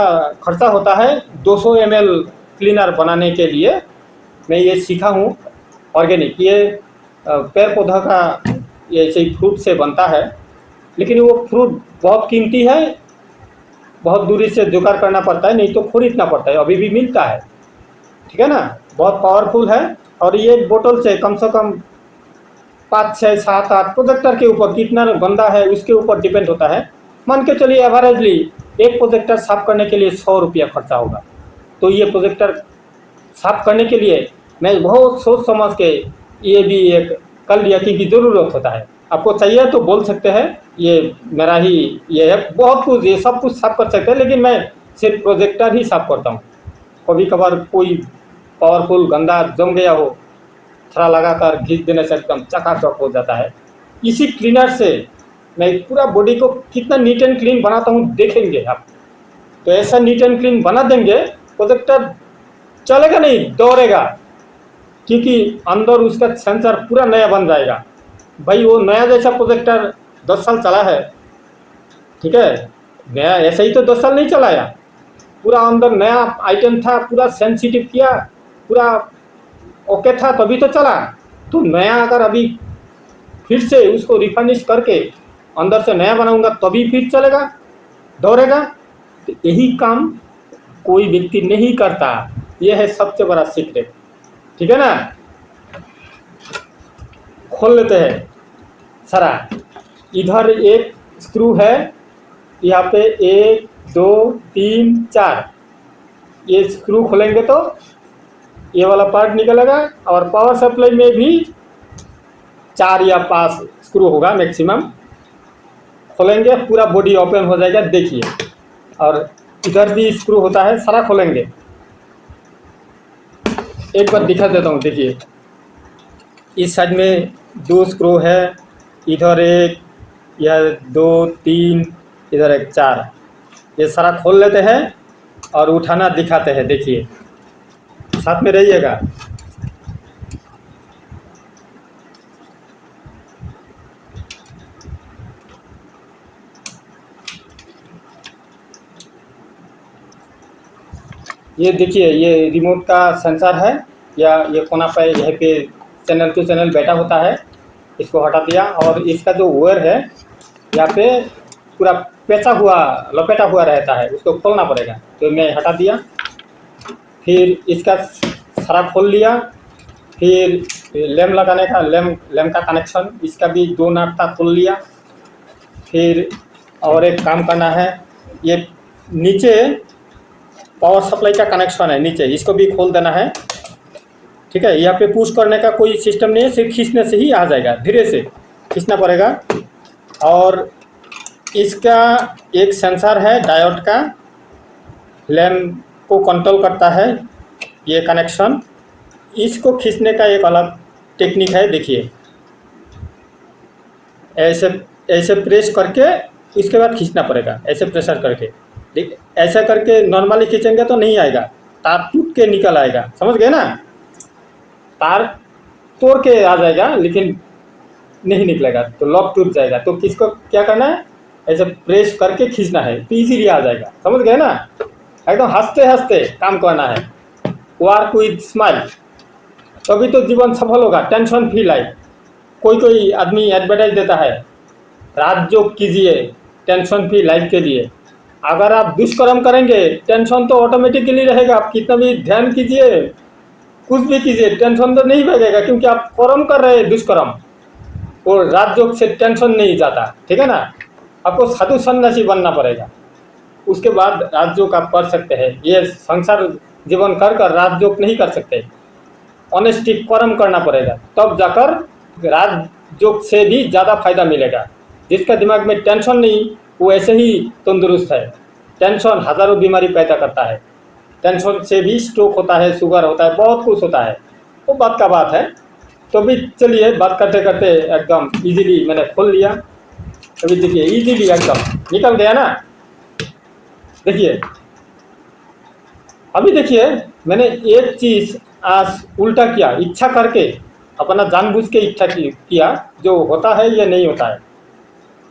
A: खर्चा होता है 200 ml क्लीनर बनाने के लिए। मैं ये सीखा हूँ ऑर्गेनिक, ये पेड़ पौधा का ये ऐसे ही फ्रूट से बनता है, लेकिन वो फ्रूट बहुत कीमती है, बहुत दूरी से जुगाड़ करना पड़ता है, नहीं तो खरीदना पड़ता है। अभी भी मिलता है, ठीक है ना, बहुत पावरफुल है। और ये बोतल से कम 5, 6, 7, 8 प्रोजेक्टर के ऊपर कितना गंदा है उसके ऊपर डिपेंड होता है। मान के चलिए एवरेजली एक प्रोजेक्टर साफ करने के लिए 100 रुपया खर्चा होगा। तो ये प्रोजेक्टर साफ करने के लिए मैं बहुत सोच समझ के ये भी एक कर लिया, क्योंकि ज़रूरत होता है। आपको चाहिए तो बोल सकते हैं, ये मेरा ही ये है। बहुत कुछ ये सब कुछ साफ कर सकते हैं, लेकिन मैं सिर्फ प्रोजेक्टर ही साफ करता हूँ। कभी कभार कोई पावरफुल गंदा जम गया हो, थोड़ा लगा कर घिस देने से एकदम चकाचक हो जाता है। इसी क्लीनर से मैं पूरा बॉडी को कितना नीट एंड क्लीन बनाता हूँ देखेंगे आप। तो ऐसा नीट एंड क्लीन बना देंगे, प्रोजेक्टर चलेगा नहीं, दौड़ेगा, क्योंकि अंदर उसका सेंसर पूरा नया बन जाएगा। भाई वो नया जैसा प्रोजेक्टर 10 साल चला है, ठीक है, नया ऐसा ही तो 10 साल नहीं चलाया, पूरा अंदर नया आइटम था, पूरा सेंसिटिव किया, पूरा ओके था, तभी तो चला। तो नया अगर अभी फिर से उसको रिफर्निश करके अंदर से नया बनाऊंगा तभी फिर चलेगा, दौड़ेगा। तो यही काम कोई व्यक्ति नहीं करता, यह है सबसे बड़ा सीक्रेट। ठीक है ना, खोल लेते हैं सारा। इधर एक स्क्रू है, यहाँ पे 1, 2, 3, 4, ये स्क्रू खोलेंगे तो ये वाला पार्ट निकलेगा। और पावर सप्लाई में भी 4 या 5 स्क्रू होगा मैक्सिमम। खोलेंगे पूरा बॉडी ओपन हो जाएगा, देखिए। और इधर भी स्क्रू होता है, सारा खोलेंगे। एक बार दिखा देता हूँ, देखिए इस साइड में 2 स्क्रू है, इधर 1, या 2, 3, इधर 1, 4। ये सारा खोल लेते हैं और उठाना दिखाते हैं, देखिए साथ में रहिएगा। ये देखिए, ये रिमोट का सेंसर है, या ये कोना पे यहीं पे चैनल टू चैनल बैठा होता है। इसको हटा दिया, और इसका जो वायर है यहाँ पे पूरा पेंचा हुआ लपेटा हुआ रहता है, उसको खोलना पड़ेगा। तो मैं हटा दिया, फिर इसका सारा खोल लिया। फिर लैम्प लगाने का लैम्प का कनेक्शन, इसका भी 2 नट था, खोल लिया। फिर और एक काम करना है, ये नीचे पावर सप्लाई का कनेक्शन है नीचे, इसको भी खोल देना है। ठीक है, यहाँ पे पुश करने का कोई सिस्टम नहीं है, सिर्फ खींचने से ही आ जाएगा, धीरे से खींचना पड़ेगा। और इसका एक सेंसर है डायोड का, लैम्प को कंट्रोल करता है ये कनेक्शन। इसको खींचने का एक अलग टेक्निक है, देखिए ऐसे ऐसे प्रेस करके इसके बाद खींचना पड़ेगा, ऐसे प्रेशर करके। देख, ऐसा करके नॉर्मली खींचेंगे तो नहीं आएगा, तार टूट के निकल आएगा, समझ गए ना। तार तोड़ के आ जाएगा लेकिन नहीं निकलेगा, तो लॉक टूट जाएगा। तो किसको क्या करना है, ऐसे प्रेस करके खींचना है, तो इजीली आ जाएगा, समझ गए ना। एकदम हंसते हंसते काम करना है, वर्क विद स्माइल, तभी तो जीवन सफल होगा। Tension free life. कोई आदमी एडवर्टाइज देता है, राजयोग कीजिए टेंशन फ्री लाइफ के लिए। अगर आप दुष्कर्म करेंगे, टेंशन तो ऑटोमेटिकली रहेगा। आप कितना भी ध्यान कीजिए, कुछ भी कीजिए, टेंशन तो नहीं भागेगा, क्योंकि आप कर्म कर रहे हैं दुष्कर्म। और राजयोग से टेंशन नहीं जाता, ठीक है ना। आपको साधु सन्यासी बनना पड़ेगा, उसके बाद राजयोग आप कर सकते हैं। ये संसार जीवन कर कर राजयोग नहीं कर सकते, ऑनेस्टी कर्म करना पड़ेगा, तब जाकर राजयोग से भी ज़्यादा फायदा मिलेगा। जिसका दिमाग में टेंशन नहीं, वो ऐसे ही तंदुरुस्त है। टेंशन हजारों बीमारी पैदा करता है, टेंशन से भी स्ट्रोक होता है, शुगर होता है, बहुत कुछ होता है, वो बात का बात है। तो भी चलिए, बात करते करते एकदम इजीली मैंने खोल लिया। अभी देखिए इजीली एकदम निकल गया ना। देखिए अभी देखिए, मैंने एक चीज़ आज उल्टा किया, इच्छा करके, अपना जानबूझ के इच्छा किया। जो होता है ये नहीं होता है,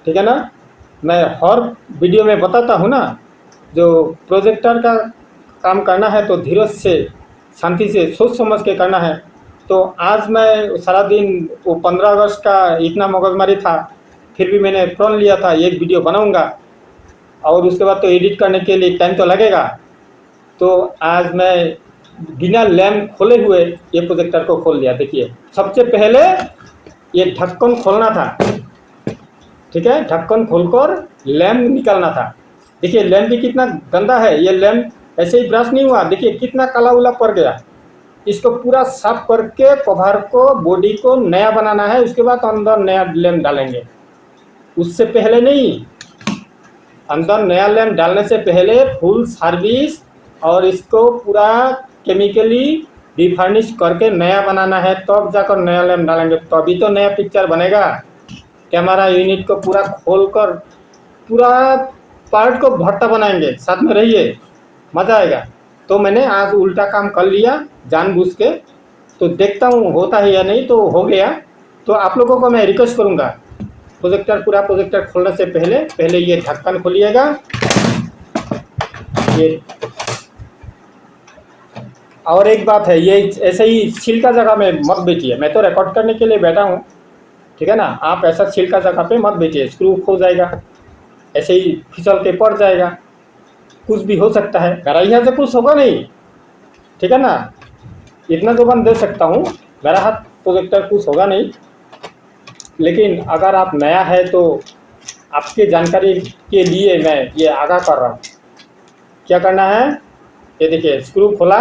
A: ठीक है ना। मैं हर वीडियो में बताता हूँ ना, जो प्रोजेक्टर का काम करना है तो धीरज से, शांति से, सोच समझ के करना है। तो आज मैं सारा दिन, वो 15 अगस्त का इतना मगजमारी था, फिर भी मैंने प्रण लिया था एक वीडियो बनाऊंगा, और उसके बाद तो एडिट करने के लिए टाइम तो लगेगा। तो आज मैं बिना लैम्प खोले हुए ये प्रोजेक्टर को खोल लिया। देखिए सबसे पहले ये ढक्कन खोलना था, ठीक है, ढक्कन खोलकर लैम्प निकालना था। देखिए लैम्प भी कितना गंदा है, ये लैम्प ऐसे ही ब्रश नहीं हुआ, देखिए कितना काला उला पड़ गया। इसको पूरा साफ करके कवर को, बॉडी को नया बनाना है, उसके बाद अंदर नया लैम्प डालेंगे। उससे पहले नहीं, अंदर नया लैम्प डालने से पहले फुल सर्विस और इसको पूरा केमिकली डिफर्निश करके नया बनाना है, तब जाकर नया लैम्प डालेंगे, तभी तो नया पिक्चर बनेगा। कैमरा यूनिट को पूरा खोलकर पूरा पार्ट को भट्टा बनाएंगे, साथ में रहिए, मज़ा आएगा। तो मैंने आज उल्टा काम कर लिया जानबूझ के, तो देखता हूँ होता है या नहीं। तो हो गया। तो आप लोगों को मैं रिक्वेस्ट करूँगा, पूरा प्रोजेक्टर खोलने से पहले ये ढक्कन खोलिएगा। ये और एक बात है, ये ऐसे ही छिलका जगह में मत बैठिए। मैं तो रिकॉर्ड करने के लिए बैठा हूँ, ठीक है ना। आप ऐसा छिलका जगह पे मत बैठिए, स्क्रू खो जाएगा, ऐसे ही फिसल के पड़ जाएगा, कुछ भी हो सकता है। गराइया से कुछ होगा नहीं, ठीक है ना। इतना जुबान दे सकता हूँ, मेरा हाथ प्रोजेक्टर कुछ होगा नहीं। लेकिन अगर आप नया है तो आपके जानकारी के लिए मैं ये आगाह कर रहा हूँ। क्या करना है, ये देखिए स्क्रू खोला,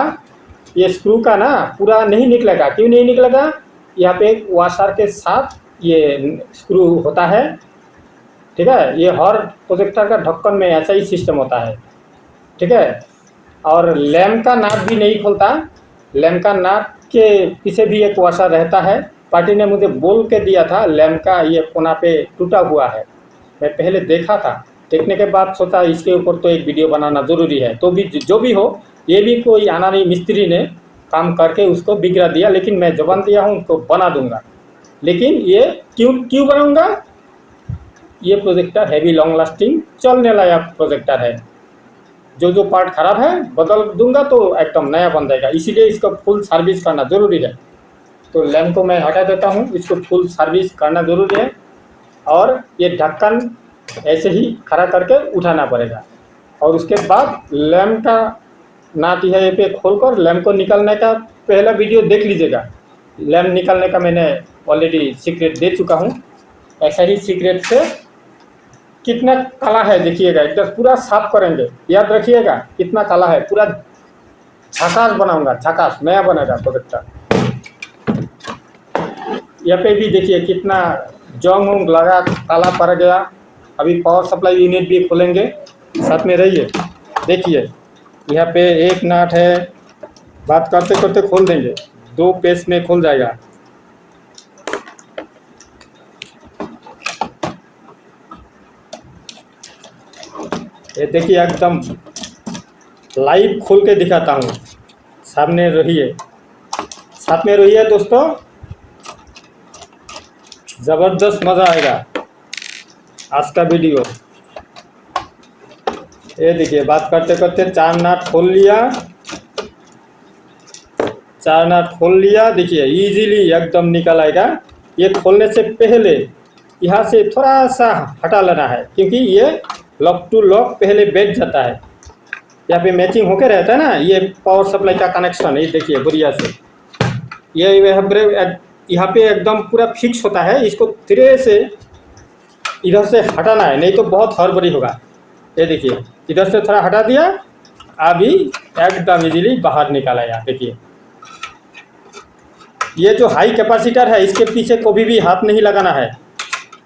A: ये स्क्रू का ना पूरा नहीं निकलेगा। क्यों नहीं निकलेगा, यहाँ पे एक वाशर के साथ ये स्क्रू होता है, ठीक है। ये हर प्रोजेक्टर का ढक्कन में ऐसा ही सिस्टम होता है, ठीक है। और लैम्प का नाट भी नहीं खोलता, लैम्प का नाट के पीछे भी एक वाशर रहता है। पार्टी ने मुझे बोल के दिया था, लैम्प का ये कोना पे टूटा हुआ है। मैं पहले देखा था, देखने के बाद सोचा इसके ऊपर तो एक वीडियो बनाना ज़रूरी है। तो भी जो भी हो, ये भी कोई आना नहीं, मिस्त्री ने काम करके उसको बिगड़ा दिया, लेकिन मैं जबान दिया हूँ तो बना दूंगा। लेकिन ये क्यों बनाऊंगा, ये प्रोजेक्टर हैवी लॉन्ग लास्टिंग चलने लायक प्रोजेक्टर है। जो पार्ट खराब है बदल दूंगा तो एकदम नया बन जाएगा। इसीलिए इसको फुल सर्विस करना ज़रूरी है। तो लैम्प को मैं हटा देता हूँ, इसको फुल सर्विस करना ज़रूरी है। और ये ढक्कन ऐसे ही खड़ा करके उठाना पड़ेगा। और उसके बाद लैम्प का नाट ये पे खोलकर लैम्प को निकालने का पहला वीडियो देख लीजिएगा। लैम्प निकालने का मैंने ऑलरेडी सीक्रेट दे चुका हूँ। ऐसा ही सीक्रेट से कितना काला है देखिएगा, एकदम पूरा साफ करेंगे। याद रखिएगा कितना काला है, पूरा झकास बनाऊंगा, झकास नया बनेगा प्रोजेक्टर। यहाँ पे भी देखिए कितना जंग वंग लगा, काला पड़ गया। अभी पावर सप्लाई यूनिट भी खोलेंगे, साथ में रहिए। देखिए यहाँ पे एक नाट है, बात करते करते खोल देंगे, 2 पेज में खुल जाएगा। ये देखिए एकदम लाइव खोल के दिखाता हूँ, सामने रहिए, साथ में रहिए दोस्तों, ज़बरदस्त मज़ा आएगा आज का वीडियो। ये देखिए बात करते करते 4 नाट खोल लिया, 4 नाट खोल लिया। देखिए इजीली एकदम निकल आएगा। ये खोलने से पहले यहाँ से थोड़ा सा हटा लेना है, क्योंकि ये लॉक टू लॉक पहले बैठ जाता है। यहाँ पे मैचिंग होके रहता है ना, ये पावर सप्लाई का कनेक्शन। ये देखिए बढ़िया से ये यहाँ पे एकदम पूरा फिक्स होता है। इसको धीरे से इधर से हटाना है, नहीं तो बहुत हड़बड़ी होगा। ये देखिए इधर से थोड़ा हटा दिया, अभी एकदम इजीली बाहर निकाला। यहाँ देखिए ये जो हाई कैपेसिटर है इसके पीछे कभी भी हाथ नहीं लगाना है,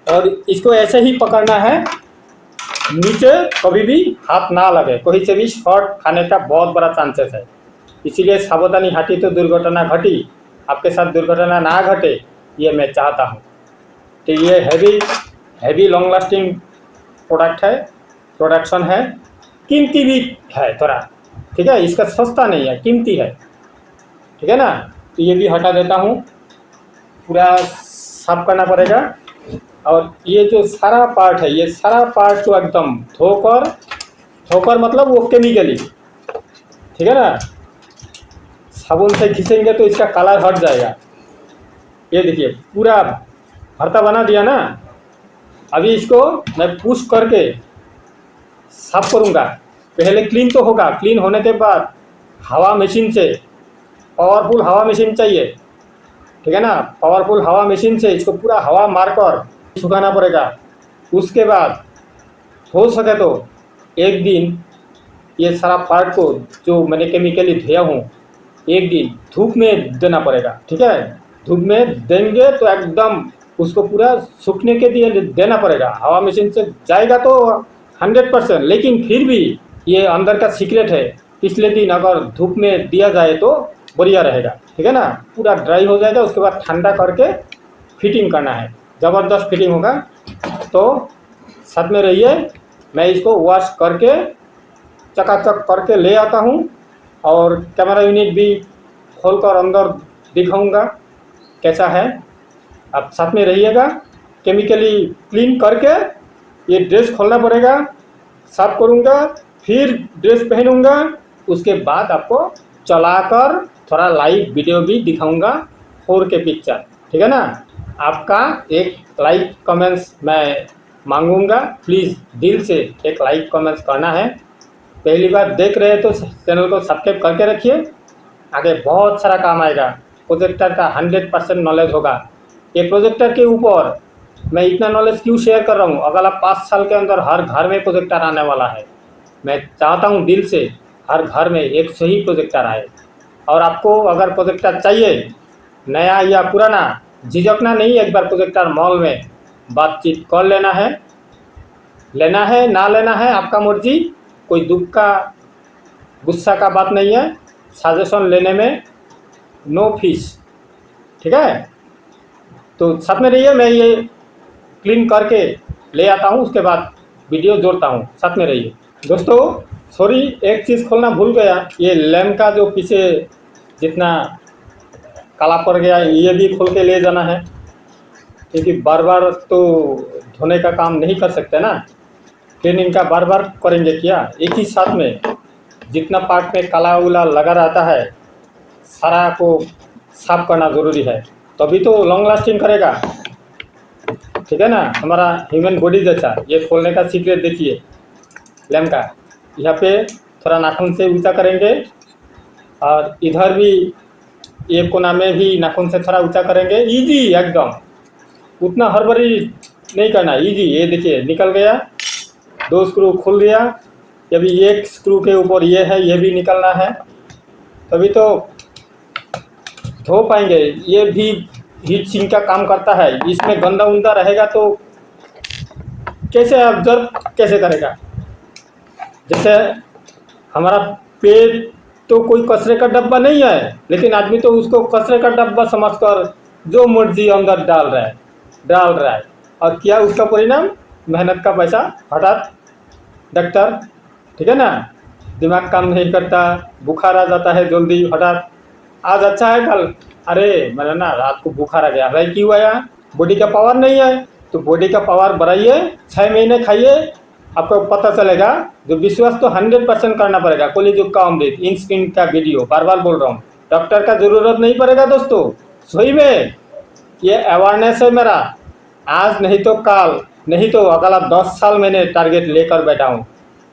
A: और इसको ऐसे ही पकड़ना है, नीचे कभी भी हाथ ना लगे। कोई से भी शॉर्ट खाने का बहुत बड़ा चांसेस है, इसीलिए सावधानी हटी तो दुर्घटना घटी। आपके साथ दुर्घटना ना घटे ये मैं चाहता हूँ। तो ये हैवी लॉन्ग लास्टिंग प्रोडक्शन है, कीमती भी है थोड़ा, ठीक है। इसका सस्ता नहीं है, कीमती है, ठीक है ना। तो ये भी हटा देता हूँ, पूरा साफ करना पड़ेगा। और ये जो सारा पार्ट है, ये सारा पार्ट को एकदम धोकर मतलब वो केमिकली, ठीक है ना, साबुन से घिसेंगे तो इसका कलर हट जाएगा। ये देखिए पूरा भरता बना दिया ना। अभी इसको मैं पुश करके साफ करूँगा। पहले क्लीन तो होगा, क्लीन होने के बाद हवा मशीन से, पावरफुल हवा मशीन चाहिए, ठीक है ना। पावरफुल हवा मशीन से इसको पूरा हवा मारकर सुखाना पड़ेगा। उसके बाद हो सके तो एक दिन ये सारा पार्ट को जो मैंने केमिकली धोया हूँ, एक दिन धूप में देना पड़ेगा, ठीक है। धूप में देंगे तो एकदम उसको पूरा सूखने के लिए देना पड़ेगा। हवा मशीन से जाएगा तो 100%, लेकिन फिर भी ये अंदर का सीक्रेट है। पिछले दिन अगर धूप में दिया जाए तो बढ़िया रहेगा, ठीक है ना। पूरा ड्राई हो जाएगा, उसके बाद ठंडा करके फिटिंग करना है, ज़बरदस्त फिटिंग होगा। तो साथ में रहिए, मैं इसको वॉश करके चकाचक करके ले आता हूँ, और कैमरा यूनिट भी खोलकर अंदर दिखाऊंगा कैसा है। आप साथ में रहिएगा। केमिकली क्लीन करके ये ड्रेस खोलना पड़ेगा, साफ करूंगा, फिर ड्रेस पहनूंगा। उसके बाद आपको चलाकर थोड़ा लाइव वीडियो भी दिखाऊंगा 4K पिक्चर, ठीक है ना। आपका एक लाइक कमेंट्स मैं मांगूंगा, प्लीज़ दिल से एक लाइक कमेंट्स करना है। पहली बार देख रहे हैं तो चैनल को सब्सक्राइब करके रखिए, आगे बहुत सारा काम आएगा। प्रोजेक्टर का 100% नॉलेज होगा। ये प्रोजेक्टर के ऊपर मैं इतना नॉलेज क्यों शेयर कर रहा हूँ, अगला 5 साल के अंदर हर घर में प्रोजेक्टर आने वाला है। मैं चाहता हूँ दिल से हर घर में एक सही प्रोजेक्टर आए। और आपको अगर प्रोजेक्टर चाहिए नया या पुराना, झिझकना नहीं, एक बार प्रोजेक्टर मॉल में बातचीत कर लेना है ना लेना है आपका मर्जी। कोई दुख का गुस्सा का बात नहीं है, सजेशन लेने में नो फीस, ठीक है। तो साथ में रहिए, मैं ये क्लीन करके ले आता हूँ, उसके बाद वीडियो जोड़ता हूँ, साथ में रहिए दोस्तों। सॉरी, एक चीज़ खोलना भूल गया, ये लैम्प का जो पीछे जितना काला पड़ गया ये भी खोल के ले जाना है, क्योंकि बार बार तो धोने का काम नहीं कर सकते ना। क्लीनिंग का बार बार करेंगे क्या एक ही साथ में। जितना पार्ट में काला उला लगा रहता है सारा को साफ करना ज़रूरी है, तभी तो लॉन्ग लास्टिंग करेगा। ठीक है ना, हमारा ह्यूमन बॉडी जैसा। ये खोलने का सीक्रेट देखिए लैम्प का, यहाँ पे थोड़ा नाखून से ऊंचा करेंगे और इधर भी एक कोना में भी नाखून से थोड़ा ऊंचा करेंगे। इजी एकदम, उतना हड़बड़ी नहीं करना, इजी। ये देखिए निकल गया, 2 स्क्रू खुल गया। अभी एक स्क्रू के ऊपर ये है, ये भी निकलना है, तभी तो धो पाएंगे। ये भी हीट सिंक का काम करता है। इसमें गंदा उंदा रहेगा तो कैसे ऑब्जर्व कैसे करेगा। जैसे हमारा पेट तो कोई कचरे का डब्बा नहीं है, लेकिन आदमी तो उसको कचरे का डब्बा समझकर जो मर्जी अंदर डाल रहा है। और क्या उसका परिणाम, मेहनत का पैसा हठात डॉक्टर। ठीक है ना, दिमाग काम नहीं करता, बुखार आ जाता है जल्दी हठात। आज अच्छा है कल, अरे मेरा ना रात को बुखार आ गया, भाई क्यों आया, बॉडी का पावर नहीं है। तो बॉडी का पावर बढ़ाइए, 6 महीने खाइए, आपको पता चलेगा। जो विश्वास तो 100% करना पड़ेगा। कलिजुग का अमृत, इन स्क्रीन का वीडियो बार बार बोल रहा हूँ, डॉक्टर का जरूरत नहीं पड़ेगा दोस्तों। सही में ये अवेयरनेस है मेरा, आज नहीं तो कल, नहीं तो अगला 10 साल मैंने टारगेट लेकर बैठा हूँ।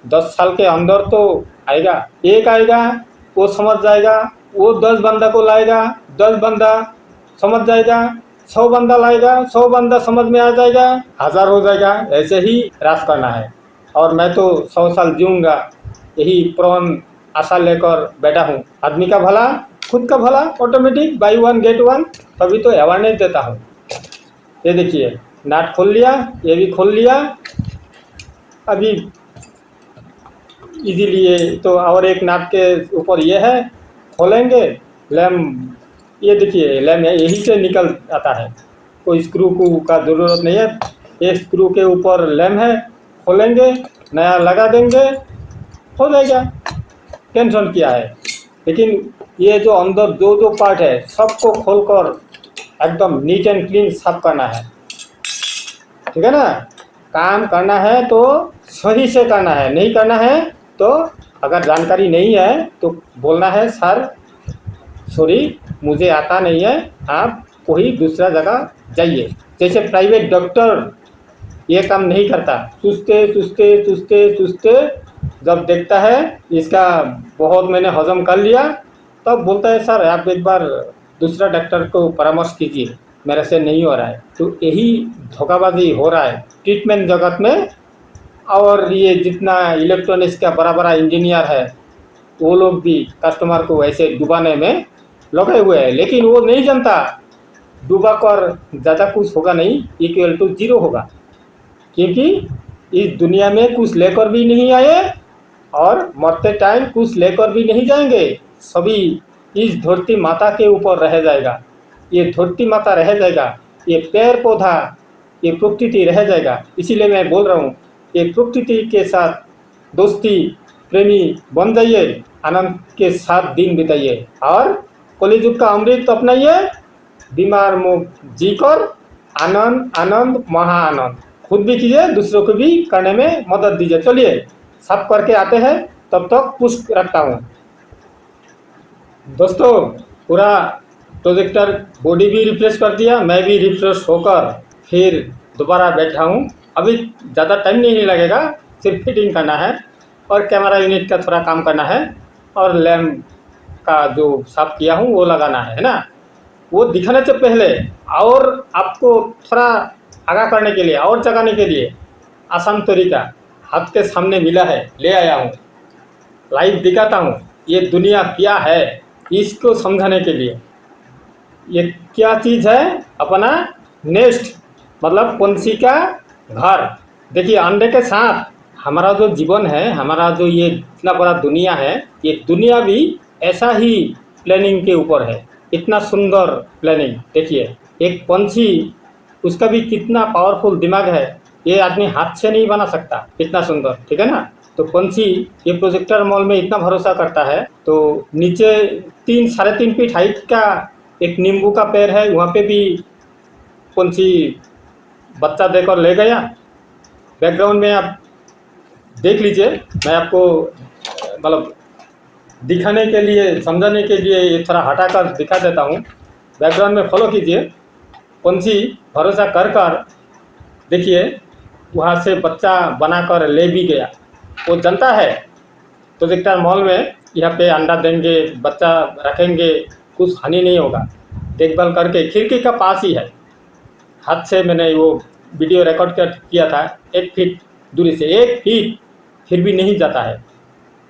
A: 10 साल के अंदर तो आएगा, एक आएगा वो समझ जाएगा, वो 10 बंदा को लाएगा, 10 बंदा समझ जाएगा, 100 बंदा लाएगा, 100 बंदा समझ में आ जाएगा, 1000 हो जाएगा। ऐसे ही रास करना है। और मैं तो 100 साल जीऊँगा, यही प्रण आशा लेकर बैठा हूँ। आदमी का भला, खुद का भला ऑटोमेटिक, बाई 1 गेट 1, तभी तो अवेयरनेस देता हूँ। ये देखिए नाट खोल लिया, ये भी खोल लिया। अभी इजीली ये तो, और एक नाट के ऊपर ये है, खोलेंगे लैम्प। ये देखिए लैम्प यही से निकल आता है, कोई स्क्रू का ज़रूरत नहीं है। एक स्क्रू के ऊपर लैम्प है, खोलेंगे नया लगा देंगे, हो जाएगा, टेंशन क्या है। लेकिन ये जो अंदर जो पार्ट है सबको खोलकर एकदम नीट एंड क्लीन साफ करना है। ठीक है ना, काम करना है तो सही से करना है, नहीं करना है तो अगर जानकारी नहीं है तो बोलना है सर सॉरी मुझे आता नहीं है, आप कोई दूसरा जगह जाइए। जैसे प्राइवेट डॉक्टर ये काम नहीं करता, चुसते जब देखता है इसका बहुत मैंने हजम कर लिया, तब बोलता है सर आप एक बार दूसरा डॉक्टर को परामर्श कीजिए, मेरे से नहीं हो रहा है। तो यही धोखाबाजी हो रहा है ट्रीटमेंट जगत में। और ये जितना इलेक्ट्रॉनिक्स का बड़ा बड़ा इंजीनियर है वो लोग भी कस्टमर को ऐसे डुबाने में लगे हुए हैं, लेकिन वो नहीं जानता डूबा कर ज़्यादा कुछ होगा नहीं, इक्वल टू 0 होगा। क्योंकि इस दुनिया में कुछ लेकर भी नहीं आए और मरते टाइम कुछ लेकर भी नहीं जाएंगे। सभी इस धरती माता के ऊपर रह जाएगा, ये धरती माता रह जाएगा, ये पेड़ पौधा, ये प्रकृति रह जाएगा। इसीलिए मैं बोल रहा हूँ, ये प्रकृति के साथ दोस्ती प्रेमी बन जाइए, आनंद के साथ दिन बिताइए और कलिजुग का अमृत अपनाइए। बीमार मुक्त जीकर आनंद आनंद महा आनंद खुद भी कीजिए, दूसरों को भी करने में मदद दीजिए। चलिए सब करके आते हैं, तब तक पुष्प रखता हूँ दोस्तों। पूरा प्रोजेक्टर बॉडी भी रिफ्रेश कर दिया, मैं भी रिफ्रेश होकर फिर दोबारा बैठा हूँ। अभी ज़्यादा टाइम नहीं लगेगा, सिर्फ फिटिंग करना है और कैमरा यूनिट का थोड़ा काम करना है और लैम्प का जो साफ किया हूँ वो लगाना है ना। वो दिखाने से पहले और आपको थोड़ा आगा करने के लिए और जगाने के लिए आसान तरीका हाथ के सामने मिला है, ले आया हूँ, लाइव दिखाता हूँ। ये दुनिया क्या है इसको समझाने के लिए। ये क्या चीज़ है, अपना नेस्ट मतलब पंछी का घर। देखिए अंडे के साथ हमारा जो जीवन है, हमारा जो ये इतना बड़ा दुनिया है, ये दुनिया भी ऐसा ही प्लानिंग के ऊपर है। इतना सुंदर प्लानिंग देखिए, एक पंछी, उसका भी कितना पावरफुल दिमाग है, ये आदमी हाथ से नहीं बना सकता इतना सुंदर। ठीक है ना, तो पंछी ये प्रोजेक्टर मॉल में इतना भरोसा करता है। तो नीचे 3-3.5 फीट हाइट का एक नींबू का पेड़ है, वहाँ पे भी पंछी बच्चा देकर ले गया। बैकग्राउंड में आप देख लीजिए, मैं आपको मतलब दिखाने के लिए, समझाने के लिए ये थोड़ा हटाकर दिखा देता हूँ। बैकग्राउंड में फॉलो कीजिए। पंछी भरोसा कर कर देखिए वहाँ से बच्चा बनाकर ले भी गया। वो जनता है प्रोजेक्टर मॉल में यहाँ पे अंडा देंगे, बच्चा रखेंगे, कुछ हानि नहीं होगा। देखभाल करके खिड़की का पास ही है, हाथ से मैंने वो वीडियो रिकॉर्ड किया था। 1 फीट दूरी से, 1 फीट फिर भी नहीं जाता है,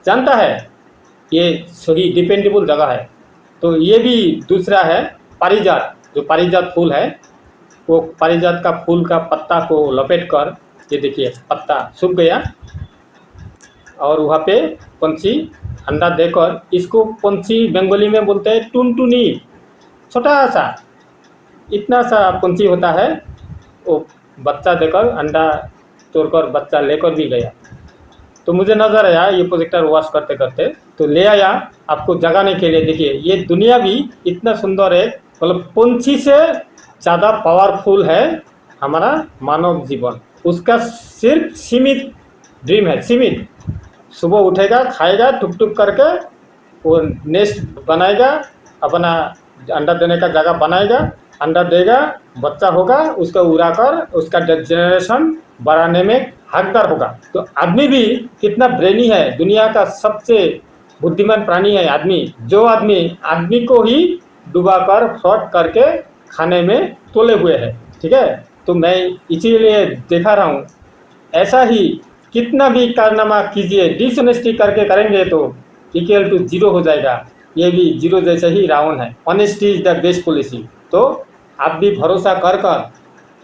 A: जानता है ये सही डिपेंडेबल जगह है। तो ये भी दूसरा है पारिजात, जो पारिजात फूल है, वो पारिजात का फूल का पत्ता को लपेट कर, ये देखिए पत्ता सूख गया और वहाँ पे पंछी अंडा देकर, इसको पंछी बंगाली में बोलते हैं टुनटुनी। छोटा सा, इतना सा पंछी होता है, वो बच्चा देकर अंडा तोड़कर बच्चा लेकर भी गया। तो मुझे नज़र आया ये प्रोजेक्टर वॉश करते करते, तो ले आया आपको जगाने के लिए। देखिए ये दुनिया भी इतना सुंदर है, मतलब पंछी से ज़्यादा पावरफुल है हमारा मानव जीवन। उसका सिर्फ सीमित ड्रीम है, सीमित। सुबह उठेगा, खाएगा, टुक टुक करके वो नेस्ट बनाएगा, अपना अंडा देने का जगह बनाएगा, अंडा देगा, बच्चा होगा, उसका उड़ाकर उसका जनरेशन बढ़ाने में हकदार होगा। तो आदमी भी कितना ब्रेनी है, दुनिया का सबसे बुद्धिमान प्राणी है आदमी। जो आदमी को ही डुबाकर फ्रॉड करके खाने में तोले हुए है। ठीक है, तो मैं इसीलिए दिखा रहा हूँ। ऐसा ही कितना भी कारनामा कीजिए, डिसऑनेस्टी करके करेंगे तो इक्वल टू 0 हो जाएगा। ये भी 0 जैसे ही रावण है। Honesty is the best policy. तो आप भी भरोसा कर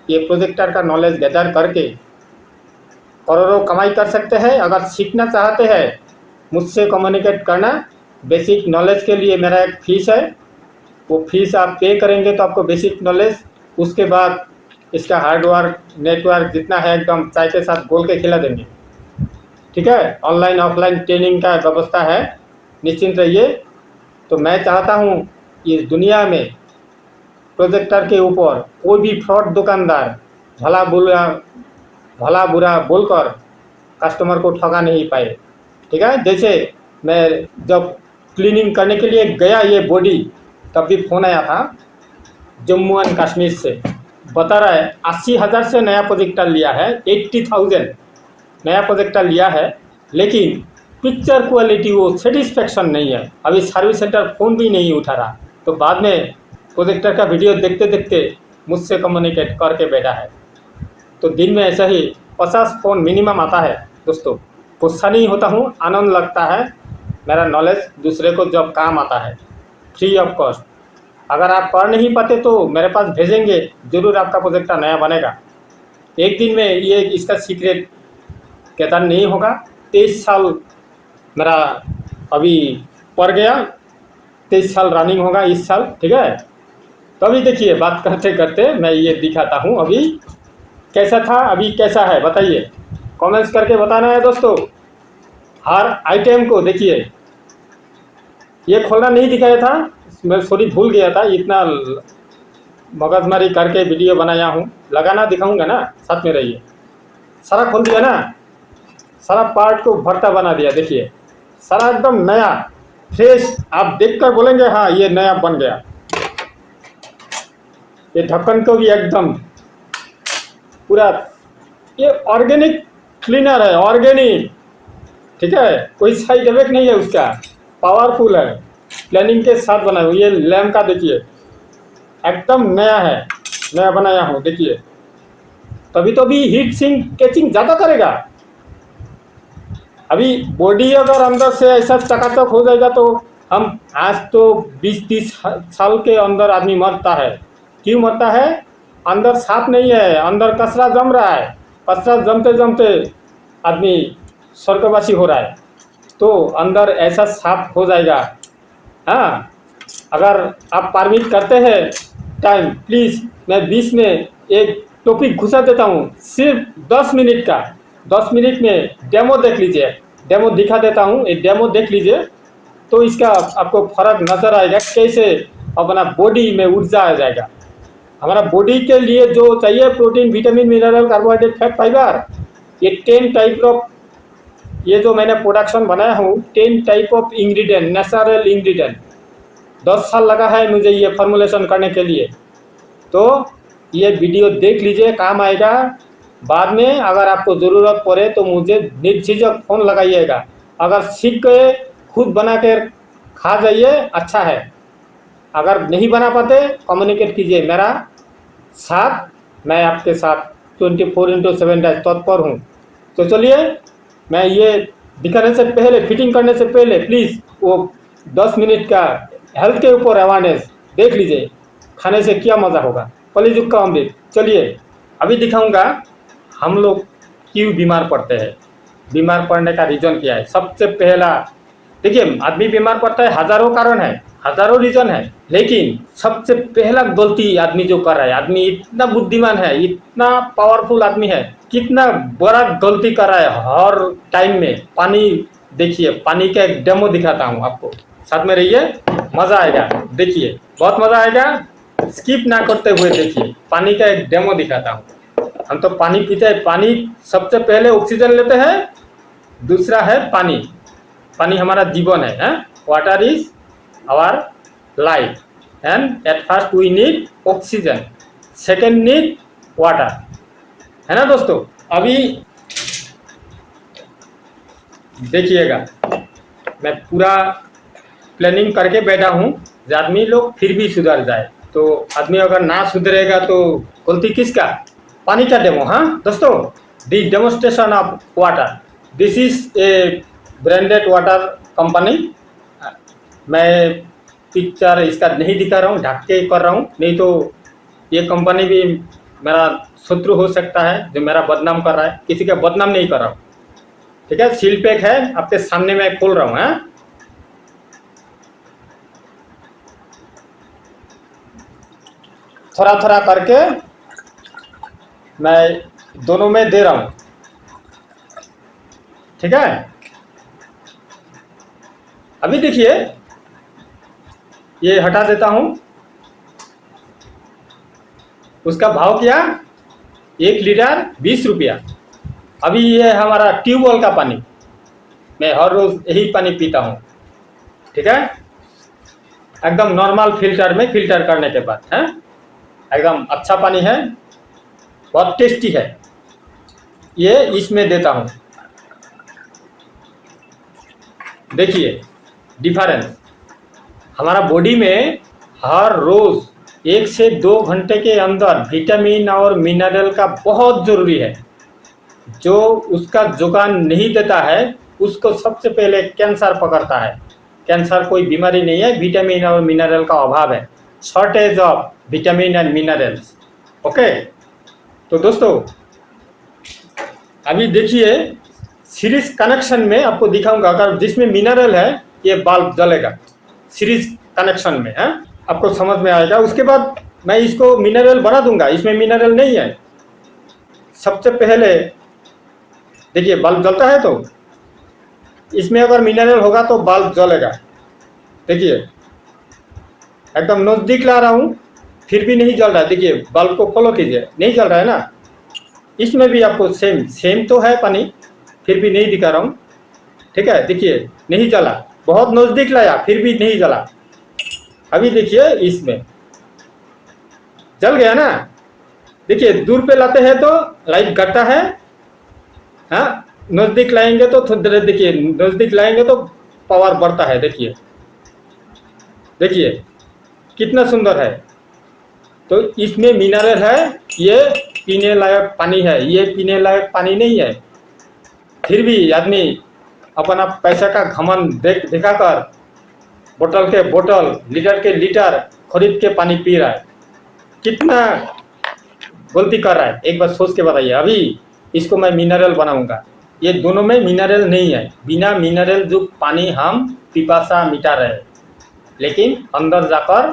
A: ये प्रोजेक्टर का नॉलेज गैदर करके करोड़ों कमाई कर सकते हैं। अगर सीखना चाहते हैं मुझसे कम्युनिकेट करना। बेसिक नॉलेज के लिए मेरा एक फीस है, वो फीस आप पे करेंगे तो आपको बेसिक नॉलेज, उसके बाद इसका हार्डवर्क नेटवर्क जितना है एकदम चाय के साथ गोल के खिला देंगे। ठीक है, ऑनलाइन ऑफलाइन ट्रेनिंग का व्यवस्था है, निश्चिंत रहिए। तो मैं चाहता हूँ इस दुनिया में प्रोजेक्टर के ऊपर कोई भी फ्रॉड दुकानदार भला बुरा बोलकर कस्टमर को ठगा नहीं पाए। ठीक है, जैसे मैं जब क्लीनिंग करने के लिए गया ये बॉडी, तब भी फ़ोन आया था जम्मू एंड कश्मीर से, बता रहा है 80,000 से नया प्रोजेक्टर लिया है, 80,000 नया प्रोजेक्टर लिया है, लेकिन पिक्चर क्वालिटी वो सेटिस्फेक्शन नहीं है। अभी सर्विस सेंटर फ़ोन भी नहीं उठा रहा। तो बाद में प्रोजेक्टर का वीडियो देखते देखते मुझसे कम्युनिकेट करके बैठा है। तो दिन में ऐसा ही 50 फ़ोन मिनिमम आता है दोस्तों। गुस्सा नहीं होता हूँ, आनंद लगता है मेरा नॉलेज दूसरे को जब काम आता है, फ्री ऑफ कॉस्ट। अगर आप पढ़ नहीं पाते तो मेरे पास भेजेंगे, ज़रूर आपका प्रोजेक्टर नया बनेगा। एक दिन में ये इसका सीक्रेट कहता नहीं होगा। 23 साल मेरा अभी पड़ गया, 23 साल रनिंग होगा इस साल। ठीक है, तो अभी देखिए बात करते करते मैं ये दिखाता हूँ अभी कैसा था, अभी कैसा है बताइए, कमेंट्स करके बताना है दोस्तों। हर आइटम को देखिए, ये खोलना नहीं दिखाया था, मैं सॉरी भूल गया था, इतना मगजमारी करके वीडियो बनाया हूँ। लगाना दिखाऊंगा ना, साथ में रहिए। सारा खोल दिया ना, सारा पार्ट को भरता बना दिया। देखिए सारा एकदम नया फ्रेश, आप देखकर बोलेंगे हाँ ये नया बन गया। ये ढक्कन को भी एकदम पूरा, ये ऑर्गेनिक क्लीनर है, ऑर्गेनिक। ठीक है, कोई साइड इफेक्ट नहीं है उसका, पावरफुल है, प्लानिंग के साथ बना हुआ। ये लैम्प का देखिए एकदम नया है, नया बनाया हूँ। देखिए तभी तो भी हीट सिंक कैचिंग ज़्यादा करेगा। अभी बॉडी अगर अंदर से ऐसा चकाचक हो जाएगा तो हम आज तो 20-30 साल के अंदर आदमी मरता है। क्यों मरता है? अंदर साफ नहीं है, अंदर कचरा जम रहा है। कचरा जमते जमते आदमी स्वर्गवासी हो रहा है। तो अंदर ऐसा साफ हो जाएगा। हाँ, अगर आप परमिट करते हैं टाइम, प्लीज़ मैं बीच में एक टॉपिक घुसा देता हूँ, सिर्फ 10 मिनट का। 10 मिनट में डेमो देख लीजिए, डेमो दिखा देता हूँ। एक डेमो देख लीजिए तो इसका आपको फर्क नज़र आएगा, कैसे अपना बॉडी में ऊर्जा आ जाएगा। हमारा बॉडी के लिए जो चाहिए protein, vitamin, mineral, carbohydrate, fat, fibre, ये 10 टाइप ऑफ ये जो मैंने प्रोडक्शन बनाया हूँ 10 type of ingredient, natural ingredient, 10 साल लगा है मुझे ये फॉर्मुलेशन करने के लिए। तो ये वीडियो देख लीजिए, काम आएगा। बाद में अगर आपको ज़रूरत पड़े तो मुझे निर्झिझक फ़ोन लगाइएगा। अगर सीख गए खुद बना कर खा जाइए, अच्छा है। अगर नहीं बना पाते कम्युनिकेट कीजिए मेरा साथ, मैं आपके साथ 24/7 तत्पर हूँ। तो चलिए, मैं ये दिखाने से पहले, फिटिंग करने से पहले प्लीज़ वो 10 मिनट का हेल्थ के ऊपर अवेयरनेस देख लीजिए, खाने से क्या मज़ा होगा। कलिजुग का अमृत। चलिए अभी दिखाऊंगा हम लोग क्यों बीमार पड़ते हैं, बीमार पड़ने का रीज़न क्या है। सबसे पहला देखिए, आदमी बीमार पड़ता है, हज़ारों कारण है, हज़ारों रीज़न है, लेकिन सबसे पहला गलती आदमी जो कर रहा है, आदमी इतना बुद्धिमान है, इतना पावरफुल आदमी है, कितना बड़ा गलती कर रहा है हर टाइम में। पानी देखिए, पानी का एक डेमो दिखाता हूँ आपको, साथ में रहिए, मज़ा आएगा। देखिए बहुत मज़ा आएगा, स्किप ना करते हुए देखिए। पानी का एक डेमो दिखाता हूँ। हम तो पानी पीते हैं, पानी सबसे पहले ऑक्सीजन लेते हैं, दूसरा है पानी। पानी हमारा जीवन है, water is our life and at first we need oxygen, second need water, है ना दोस्तों। अभी देखिएगा, मैं पूरा प्लानिंग करके बैठा हूँ, आदमी लोग फिर भी सुधर जाए। तो आदमी अगर ना सुधरेगा तो गलती किसका? पानी का डेमो। हाँ दोस्तों, the demonstration of water, this is a branded water company. मैं पिक्चर इसका नहीं दिखा रहा हूँ, ढक के कर रहा हूँ, नहीं तो ये कंपनी भी मेरा शत्रु हो सकता है जो मेरा बदनाम कर रहा है। किसी का बदनाम नहीं कर रहा हूँ, ठीक है। सील पैक है, आपके सामने मैं खोल रहा हूँ। हाँ, थोड़ा थोड़ा करके मैं दोनों में दे रहा हूँ, ठीक है। अभी देखिए, ये हटा देता हूँ। उसका भाव क्या? 1 लीटर 20 रुपया। अभी ये हमारा ट्यूबवेल का पानी, मैं हर रोज यही पानी पीता हूँ, ठीक है। एकदम नॉर्मल फिल्टर में फिल्टर करने के बाद है, एकदम अच्छा पानी है, बहुत टेस्टी है। ये इसमें देता हूँ, देखिए डिफरेंस। हमारा बॉडी में हर रोज 1 से 2 घंटे के अंदर विटामिन और मिनरल का बहुत जरूरी है। जो उसका जुगान नहीं देता है उसको सबसे पहले कैंसर पकड़ता है। कैंसर कोई बीमारी नहीं है, विटामिन और मिनरल का अभाव है, shortage of vitamin and minerals. Okay, तो दोस्तों अभी देखिए, सीरीज कनेक्शन में आपको दिखाऊंगा। अगर जिसमें मिनरल है ये बल्ब जलेगा, सीरीज कनेक्शन में है, आपको समझ में आएगा। उसके बाद मैं इसको मिनरल बना दूंगा, इसमें मिनरल नहीं है। सबसे पहले देखिए, बल्ब जलता है तो इसमें अगर मिनरल होगा तो बल्ब जलेगा। देखिए एकदम नजदीक ला रहा हूँ, फिर भी नहीं जल रहा है। देखिए बल्ब को फॉलो कीजिए, नहीं जल रहा है ना। इसमें भी आपको सेम तो है पानी, फिर भी नहीं दिखा रहा हूँ, ठीक है। देखिए नहीं जला, बहुत नजदीक लाया फिर भी नहीं जला। अभी देखिए इसमें जल गया ना। देखिए दूर पे लाते हैं तो लाइट घटता है, हाँ, नजदीक लाएंगे तो थोड़ा, देखिए नजदीक लाएंगे तो पावर बढ़ता है। देखिए देखिए कितना सुंदर है। तो इसमें मिनरल है, ये पीने लायक पानी है, ये पीने लायक पानी नहीं है। फिर भी आदमी अपना पैसा का घमंड दिखाकर बोतल के बोतल, लीटर के लीटर खरीद के पानी पी रहा है। कितना गलती कर रहा है, एक बार सोच के बताइए। अभी इसको मैं मिनरल बनाऊंगा, ये दोनों में मिनरल नहीं है। बिना मिनरल जो पानी हम पिपासा मिटा रहे हैं, लेकिन अंदर जाकर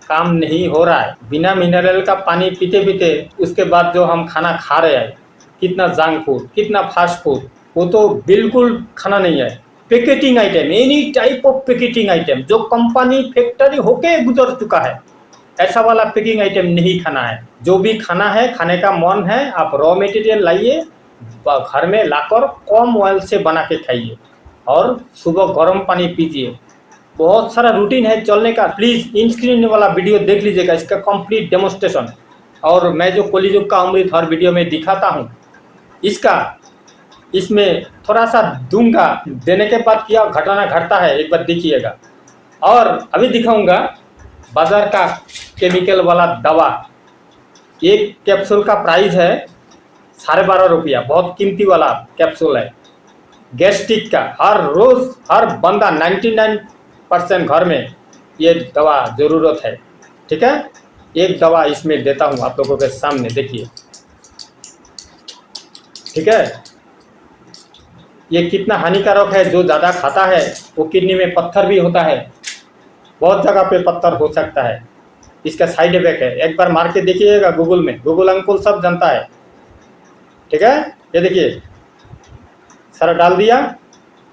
A: काम नहीं हो रहा है। बिना मिनरल का पानी पीते पीते उसके बाद जो हम खाना खा रहे हैं, कितना जंक फूड, कितना फास्ट फूड, वो तो बिल्कुल खाना नहीं है। Packeting item, any type of packeting item जो कंपनी फैक्ट्री होके गुजर चुका है, ऐसा वाला पैकिंग आइटम नहीं खाना है। जो भी खाना है, खाने का मन है, आप रॉ मटेरियल लाइए, घर में लाकर कम ऑयल से बना के खाइए और सुबह गर्म पानी पीजिए। बहुत सारा रूटीन है चलने का, प्लीज़ इन स्क्रीन वाला वीडियो देख लीजिएगा, इसका कंप्लीट डेमोस्ट्रेशन। और मैं जो कलिजुग का अमृत हर वीडियो में दिखाता हूँ इसमें थोड़ा सा दूंगा, देने के बाद क्या घटना घटता है एक बार देखिएगा। और अभी दिखाऊंगा बाजार का केमिकल वाला दवा। एक कैप्सूल का प्राइस है 12.5 रुपया, बहुत कीमती वाला कैप्सूल है गैस्ट्रिक का। हर रोज़ हर बंदा 99% घर में ये दवा ज़रूरत है, ठीक है। एक दवा इसमें देता हूँ आप लोगों के सामने, देखिए, ठीक है। ये कितना हानिकारक है, जो ज़्यादा खाता है वो किडनी में पत्थर भी होता है, बहुत जगह पे पत्थर हो सकता है। इसका साइड इफेक्ट है, एक बार मार के देखिएगा गूगल में, गूगल अंकुल सब जानता है, ठीक है। ये देखिए सारा डाल दिया।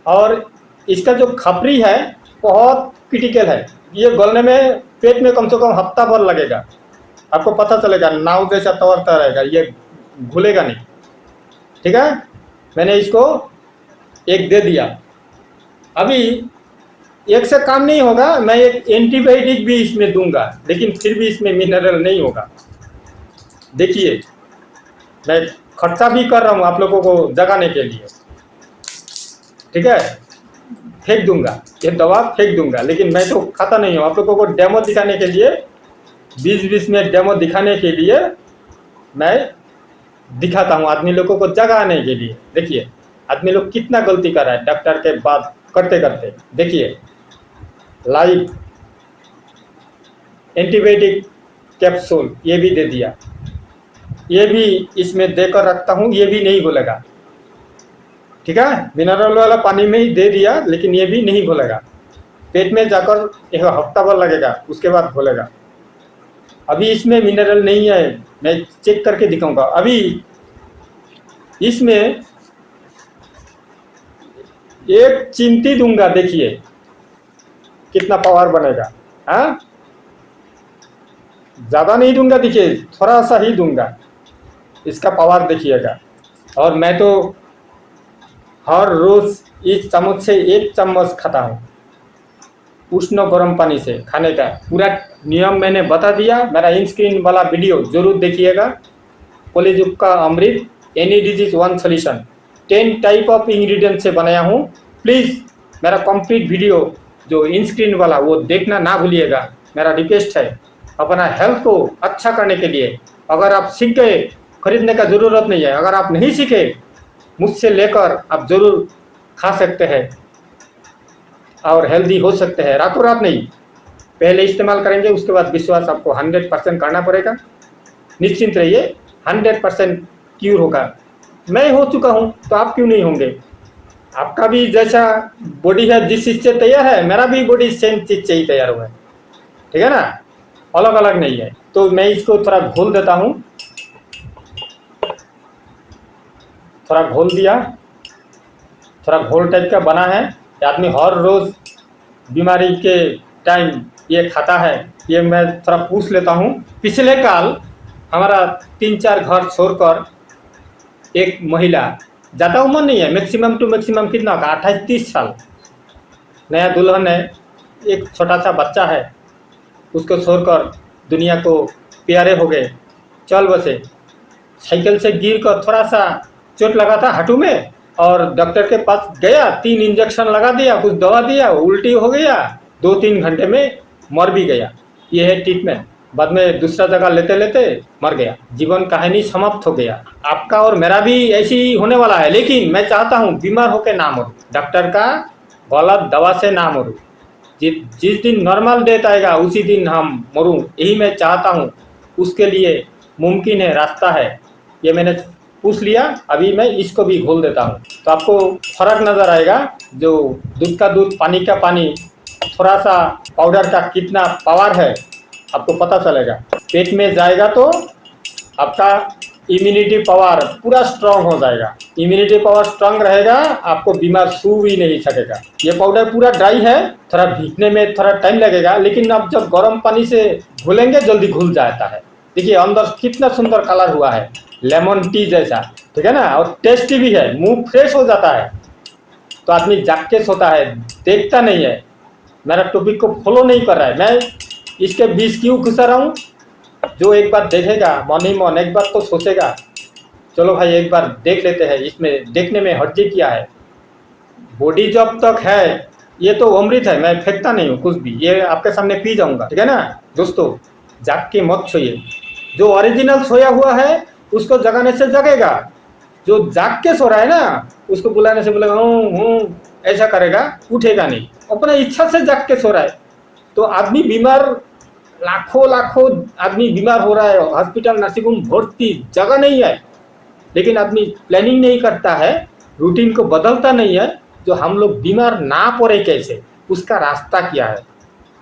A: और इसका जो खपरी है बहुत क्रिटिकल है, ये गलने में पेट में कम से कम हफ्ता भर लगेगा, आपको पता चलेगा नाव जैसा तैरता रहेगा, ये घुलेगा नहीं, ठीक है। मैंने इसको एक दे दिया। अभी एक से काम नहीं होगा, मैं एक एंटीबायोटिक भी इसमें दूंगा, लेकिन फिर भी इसमें मिनरल नहीं होगा। देखिए मैं खर्चा भी कर रहा हूँ आप लोगों को जगाने के लिए, ठीक है। फेंक दूंगा, ये दवा फेंक दूंगा, लेकिन मैं तो खाता नहीं हूँ। आप लोगों को डेमो दिखाने के लिए, 20-20 में डेमो दिखाने के लिए मैं दिखाता हूँ, आदमी लोगों को जगाने के लिए। देखिए आदमी लोग कितना गलती कर रहा है डॉक्टर के बात करते करते। देखिए लाइव एंटीबायोटिक कैप्सूल ये भी दे दिया, ये भी इसमें देकर रखता हूँ, ये भी नहीं घुलेगा, ठीक है। मिनरल वाला पानी में ही दे दिया, लेकिन ये भी नहीं घुलेगा, पेट में जाकर एक हफ्ता भर लगेगा, उसके बाद घुलेगा। अभी इसमें मिनरल नहीं है, मैं चेक करके दिखाऊंगा। अभी इसमें एक चिमटी दूंगा, देखिए कितना पावर बनेगा। हाँ, ज़्यादा नहीं दूंगा, देखिए थोड़ा सा ही दूंगा, इसका पावर देखिएगा। और मैं तो हर रोज़ इस चम्मच से 1 चम्मच खाता हूँ, उष्ण गर्म पानी से खाने का पूरा नियम मैंने बता दिया। मेरा इन स्क्रीन वाला वीडियो जरूर देखिएगा, कलिजुग का अमृत any disease one solution, 10 type of ingredient से बनाया हूँ। प्लीज़ मेरा कंप्लीट वीडियो जो इन स्क्रीन वाला वो देखना ना भूलिएगा, मेरा रिक्वेस्ट है। अपना हेल्थ को अच्छा करने के लिए अगर आप सीख गए, खरीदने का ज़रूरत नहीं है। अगर आप नहीं सीखे, मुझसे लेकर आप ज़रूर खा सकते हैं और हेल्दी हो सकते हैं, रातों रात नहीं। पहले इस्तेमाल करेंगे, उसके बाद विश्वास आपको 100% करना पड़ेगा। निश्चिंत रहिए, 100% क्यूर होगा। मैं हो चुका हूँ तो आप क्यों नहीं होंगे? आपका भी जैसा बॉडी है, जिस चीज़ से तैयार है, मेरा भी बॉडी सेम चीज़ से ही तैयार हुआ है, ठीक है ना, अलग अलग नहीं है। तो मैं इसको थोड़ा घोल देता हूँ, थोड़ा घोल दिया, थोड़ा घोल टाइप का बना है। आदमी हर रोज़ बीमारी के टाइम ये खाता है। ये मैं थोड़ा पूछ लेता हूँ। पिछले काल हमारा 3-4 घर छोड़कर एक महिला, ज़्यादा उम्र नहीं है, मैक्सिमम टू मैक्सिमम कितना होगा, 28-30 साल, नया दुल्हन है, एक छोटा सा बच्चा है, उसको छोड़कर दुनिया को प्यारे हो गए, चल बसे। साइकिल से गिर कर थोड़ा सा चोट लगा था हाथों में, और डॉक्टर के पास गया, 3 इंजेक्शन लगा दिया, कुछ दवा दिया, उल्टी हो गया, 2-3 घंटे में मर भी गया। ये है ट्रीटमेंट। बाद में दूसरा जगह लेते लेते मर गया, जीवन कहानी समाप्त हो गया। आपका और मेरा भी ऐसी ही होने वाला है, लेकिन मैं चाहता हूँ बीमार होकर ना मरूँ, डॉक्टर का गलत दवा से ना मरूँ। जिस दिन नॉर्मल डेथ आएगा उसी दिन हम मरूँ, यही मैं चाहता हूँ। उसके लिए मुमकिन है, रास्ता है। ये मैंने पूछ लिया, अभी मैं इसको भी घोल देता हूँ, तो आपको फर्क नज़र आएगा। जो दूध का दूध, पानी का पानी, थोड़ा सा पाउडर का कितना पावर है आपको पता चलेगा। पेट में जाएगा तो आपका इम्यूनिटी पावर पूरा स्ट्रांग हो जाएगा। इम्यूनिटी पावर स्ट्रांग रहेगा, आपको बीमार छू भी नहीं सकेगा। ये पाउडर पूरा ड्राई है, थोड़ा भीगने में थोड़ा टाइम लगेगा, लेकिन आप जब गर्म पानी से घुलेंगे जल्दी घुल जाता है। देखिए अंदर कितना सुंदर कलर हुआ है, लेमन टी जैसा, ठीक है ना, और टेस्टी भी है, मुंह फ्रेश हो जाता है। तो आदमी जाग के सोता है, देखता नहीं है, मेरा टॉपिक को फॉलो नहीं कर रहा है। मैं इसके बीच क्यों घुसा रहा हूँ? जो एक बार देखेगा मन ही मन एक बार तो सोचेगा चलो भाई एक बार देख लेते हैं, इसमें देखने में हर्जी क्या है। बॉडी जब तक है ये तो अमृत है, मैं फेंकता नहीं हूँ कुछ भी, ये आपके सामने पी जाऊंगा, ठीक है ना। दोस्तों जाग के मत सोइए, जो ओरिजिनल सोया हुआ है उसको जगाने से जगेगा, जो जाग के सो रहा है ना उसको बुलाने से बोलेगा ऐसा करेगा, उठेगा नहीं, अपने इच्छा से जाग के सो रहा है। तो आदमी बीमार, लाखों लाखों आदमी बीमार हो रहा है, हॉस्पिटल नर्सिंग होम भर्ती, जगह नहीं है, लेकिन आदमी प्लानिंग नहीं करता है, रूटीन को बदलता नहीं है। जो हम लोग बीमार ना पड़े कैसे, उसका रास्ता क्या है?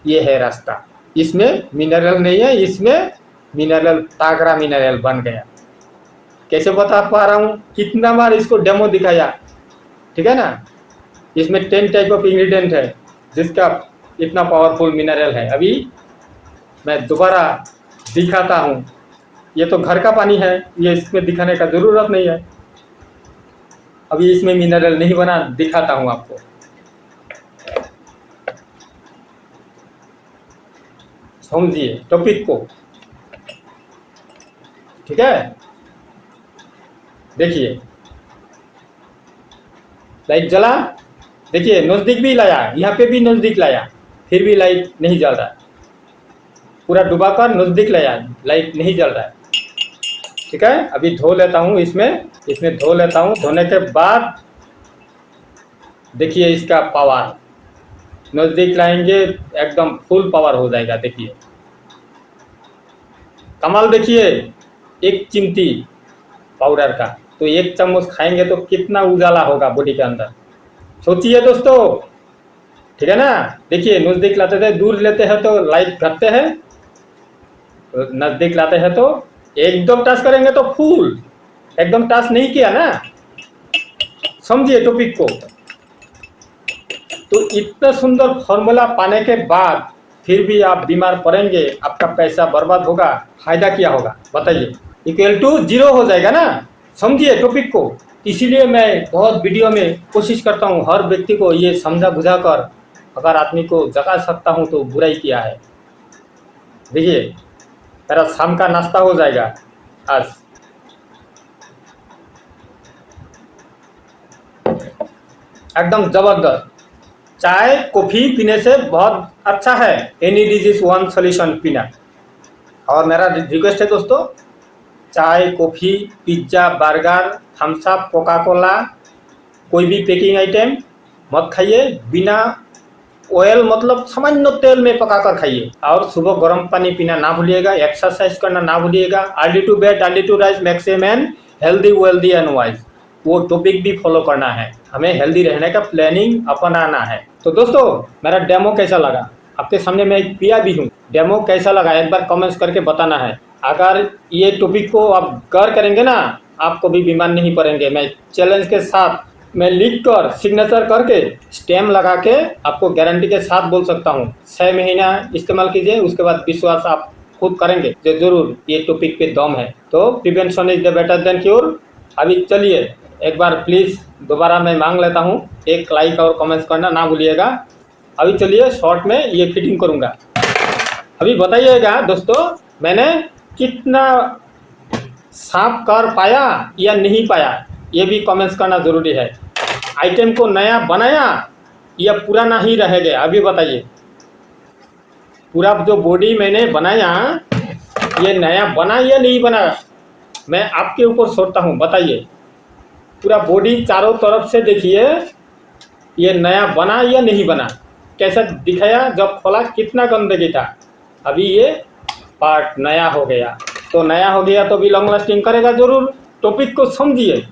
A: ये है रास्ता। इसमें मिनरल नहीं है, इसमें मिनरल तागड़ा मिनरल बन गया। कैसे बता पा रहा हूँ, कितना बार इसको डेमो दिखाया, ठीक है ना। इसमें 10 टाइप ऑफ इंग्रेडिएंट है जिसका इतना पावरफुल मिनरल है। अभी मैं दोबारा दिखाता हूँ, ये तो घर का पानी है, ये इसमें दिखाने का जरूरत नहीं है। अभी इसमें मिनरल नहीं बना, दिखाता हूँ आपको। समझिए टॉपिक को, ठीक है। देखिए लाइट जला, देखिए नजदीक भी लाया, यहाँ पे भी नजदीक लाया, फिर भी लाइट नहीं जल रहा। पूरा डुबाकर नजदीक लाया, लाइट नहीं जल रहा है, ठीक है। अभी धो लेता हूँ, इसमें धो लेता हूँ। धोने के बाद देखिए इसका पावर, नजदीक लाएंगे एकदम फुल पावर हो जाएगा। देखिए कमाल, देखिए एक चिमटी पाउडर का, तो 1 चम्मच खाएंगे तो कितना उजाला होगा बॉडी के अंदर, सोचिए दोस्तों, ठीक है ना। देखिए नजदीक लाते थे, दूर लेते हैं तो लाइट घटते हैं, नजदीक लाते हैं तो एकदम टच करेंगे तो फुल, एकदम टच नहीं किया ना। समझिए टॉपिक को। तो इतना सुंदर फॉर्मूला पाने के बाद फिर भी आप बीमार पड़ेंगे, आपका पैसा बर्बाद होगा, फायदा क्या होगा बताइए? इक्वल टू 0 हो जाएगा ना। समझिए टॉपिक को। इसीलिए मैं बहुत वीडियो में कोशिश करता हूँ हर व्यक्ति को ये समझा बुझा कर, अगर आदमी को जगा सकता हूँ तो बुराई किया है। देखिए मेरा शाम का नाश्ता हो जाएगा आज। एकदम जबरदस्त। चाय कॉफी पीने से बहुत अच्छा है, एनी डिजीज वन सोल्यूशन पीना। और मेरा रिक्वेस्ट है दोस्तों, चाय coffee pizza burger Thums Up Coca Cola कोई भी पैकिंग आइटम मत खाइए, बिना ऑयल मतलब सामान्य तेल में पकाकर खाइए। और सुबह गर्म पानी पीना ना भूलिएगा, एक्सरसाइज करना ना भूलिएगा। Early to bed early to rise makes a man healthy wealthy and wise, वो टॉपिक भी फॉलो करना है, हमें हेल्दी रहने का प्लानिंग अपनाना है। तो दोस्तों मेरा डेमो कैसा लगा, आपके सामने मैं पिया भी हूँ, डेमो कैसा लगा एक बार कमेंट्स करके बताना है। अगर ये टॉपिक को आप गौर करेंगे ना, आप कभी बीमार नहीं पड़ेंगे। मैं चैलेंज के साथ, मैं लिख कर सिग्नेचर करके स्टैम्प लगा के आपको गारंटी के साथ बोल सकता हूँ, 6 महीना इस्तेमाल कीजिए, उसके बाद विश्वास आप खुद करेंगे जो जरूर ये टॉपिक पे दम है। तो prevention is the better than cure. अभी चलिए एक बार प्लीज़ दोबारा मैं मांग लेता हूँ, एक लाइक और कमेंट्स करना ना भूलिएगा। अभी चलिए शॉर्ट में ये फिटिंग करूँगा। अभी बताइएगा दोस्तों मैंने कितना साफ कर पाया या नहीं पाया, ये भी कमेंट्स करना ज़रूरी है। आइटम को नया बनाया या पुराना ही रह गया, अभी बताइए। पूरा जो बॉडी मैंने बनाया ये नया बना या नहीं बना, मैं आपके ऊपर छोड़ता हूँ, बताइए। पूरा बॉडी चारों तरफ से देखिए, ये नया बना या नहीं बना, कैसा दिखाया, जब खोला कितना गंदगी था, अभी ये पार्ट नया हो गया। तो नया हो गया तो भी लॉन्ग लास्टिंग करेगा जरूर। टॉपिक को समझिए।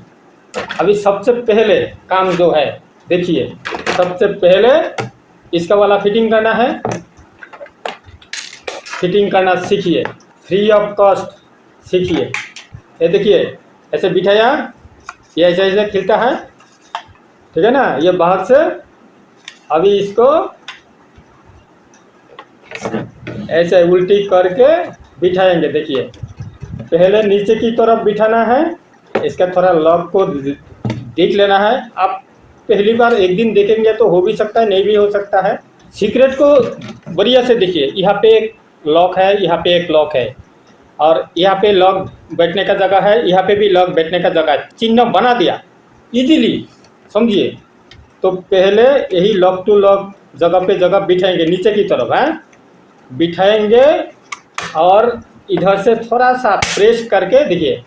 A: अभी सबसे पहले काम जो है देखिए, सबसे पहले इसका वाला फिटिंग करना है, फिटिंग करना सीखिए, फ्री ऑफ कॉस्ट सीखिए। ये देखिए ऐसे बिठाया, ये ऐसे ऐसे खिलता है, ठीक है ना, ये बाहर से। अभी इसको ऐसे उल्टी करके बिठाएंगे, देखिए पहले नीचे की तरफ बिठाना है, इसका थोड़ा लॉक को देख लेना है। आप पहली बार एक दिन देखेंगे तो हो भी सकता है, नहीं भी हो सकता है। सीक्रेट को बढ़िया से देखिए, यहाँ पे एक लॉक है, यहाँ पे एक लॉक है, और यहाँ पे लॉक बैठने का जगह है, यहाँ पे भी लॉक बैठने का जगह है। चिन्ह बना दिया इजीली, समझिए। तो पहले यही लॉक टू लॉक जगह पे जगह बिठाएंगे, नीचे की तरफ है बिठाएंगे, और इधर से थोड़ा सा प्रेस करके देखिए,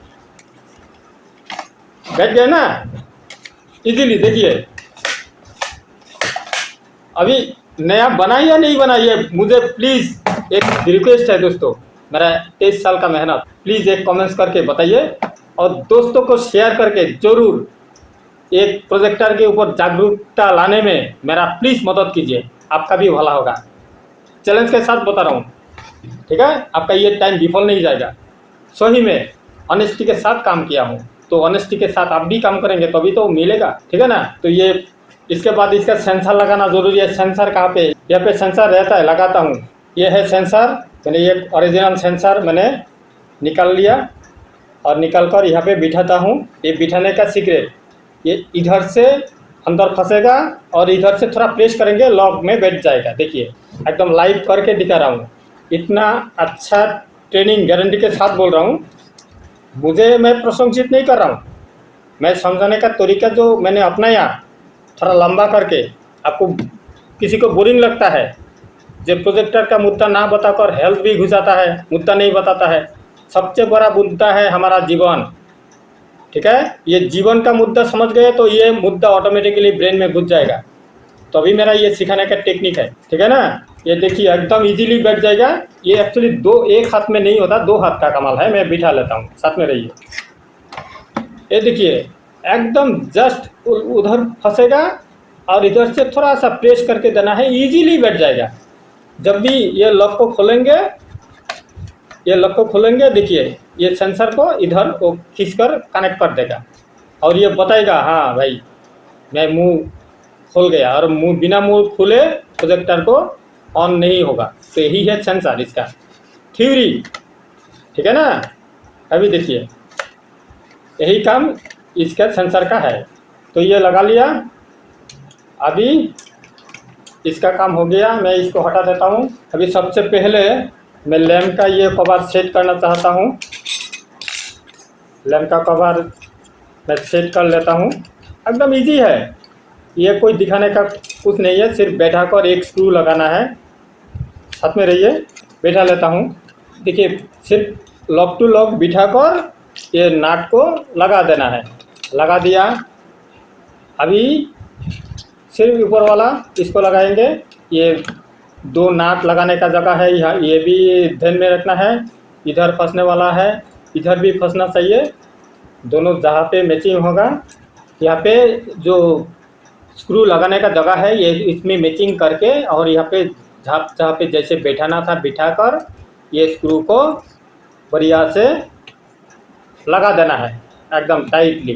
A: बैठ गए ना इजीली। देखिए अभी नया बनाई या नहीं बनाई है, मुझे प्लीज़ एक रिक्वेस्ट है दोस्तों, मेरा 23 साल का मेहनत, प्लीज़ एक कमेंट्स करके बताइए, और दोस्तों को शेयर करके ज़रूर एक प्रोजेक्टर के ऊपर जागरूकता लाने में मेरा प्लीज़ मदद कीजिए, आपका भी भला होगा। चैलेंज के साथ बता रहा हूँ, ठीक है। आपका ये टाइम विफल नहीं जाएगा। सही में ऑनेस्टी के साथ काम किया हूँ, तो ऑनेस्टी के साथ आप भी काम करेंगे तभी तो मिलेगा, ठीक है ना। तो ये इसके बाद इसका सेंसर लगाना ज़रूरी है। सेंसर कहाँ पे, यहाँ पे सेंसर रहता है, लगाता हूँ। ये है सेंसर, मैंने ये ओरिजिनल सेंसर मैंने निकाल लिया, और निकाल कर यहाँ पे बिठाता हूँ। ये बिठाने का सीक्रेट, ये इधर से अंदर फंसेगा और इधर से थोड़ा प्रेस करेंगे, लॉक में बैठ जाएगा। देखिए एकदम लाइव करके दिखा रहा हूँ, इतना अच्छा ट्रेनिंग गारंटी के साथ बोल रहा हूँ। मुझे, मैं प्रशंसित नहीं कर रहा हूँ, मैं समझाने का तरीका जो मैंने अपनाया थोड़ा लंबा करके, आपको किसी को बोरिंग लगता है, जब प्रोजेक्टर का मुद्दा ना बताकर हेल्थ भी घुसाता है, मुद्दा नहीं बताता है। सबसे बड़ा मुद्दा है हमारा जीवन, ठीक है। ये जीवन का मुद्दा समझ गए तो ये मुद्दा ऑटोमेटिकली ब्रेन में घुस जाएगा। तो अभी मेरा ये सिखाने का टेक्निक है, ठीक है ना। ये देखिए एकदम इजीली बैठ जाएगा। ये एक्चुअली एक हाथ में नहीं होता, 2 हाथ का कमाल है। मैं बिठा लेता हूँ, साथ में रहिए। ये देखिए एकदम जस्ट उधर फंसेगा और इधर से थोड़ा सा प्रेस करके देना है, इजीली बैठ जाएगा। जब भी ये लॉक को खोलेंगे, ये लॉक को खोलेंगे, देखिए ये सेंसर को इधर वो खींचकर कनेक्ट कर देगा, और ये बताएगा हाँ भाई मैं मुंह खोल गया, और मुंह बिना मुंह खोले प्रोजेक्टर को ऑन नहीं होगा। तो यही है सेंसर इसका थ्योरी, ठीक है ना। अभी देखिए यही काम इसका सेंसर का है। तो ये लगा लिया, अभी इसका काम हो गया। मैं इसको हटा देता हूँ। अभी सबसे पहले मैं लैंप का ये कवर सेट करना चाहता हूँ। लैंप का कवर मैं सेट कर लेता हूँ। एकदम इजी है, ये कोई दिखाने का कुछ नहीं है, सिर्फ बैठा कर एक स्क्रू लगाना है। साथ में रहिए, बैठा लेता हूँ। देखिए सिर्फ लॉक टू लॉक बिठा कर ये नाट को लगा देना है। लगा दिया, अभी सिर्फ ऊपर वाला इसको लगाएंगे। ये 2 नाट लगाने का जगह है, यहाँ ये भी ध्यान में रखना है। इधर फंसने वाला है, इधर भी फंसना चाहिए, दोनों जहाँ पे मैचिंग होगा। यहाँ पे जो स्क्रू लगाने का जगह है ये इसमें मैचिंग करके, और यहाँ पे जहाँ पे जैसे बैठाना था बिठाकर ये स्क्रू को बढ़िया से लगा देना है एकदम टाइटली,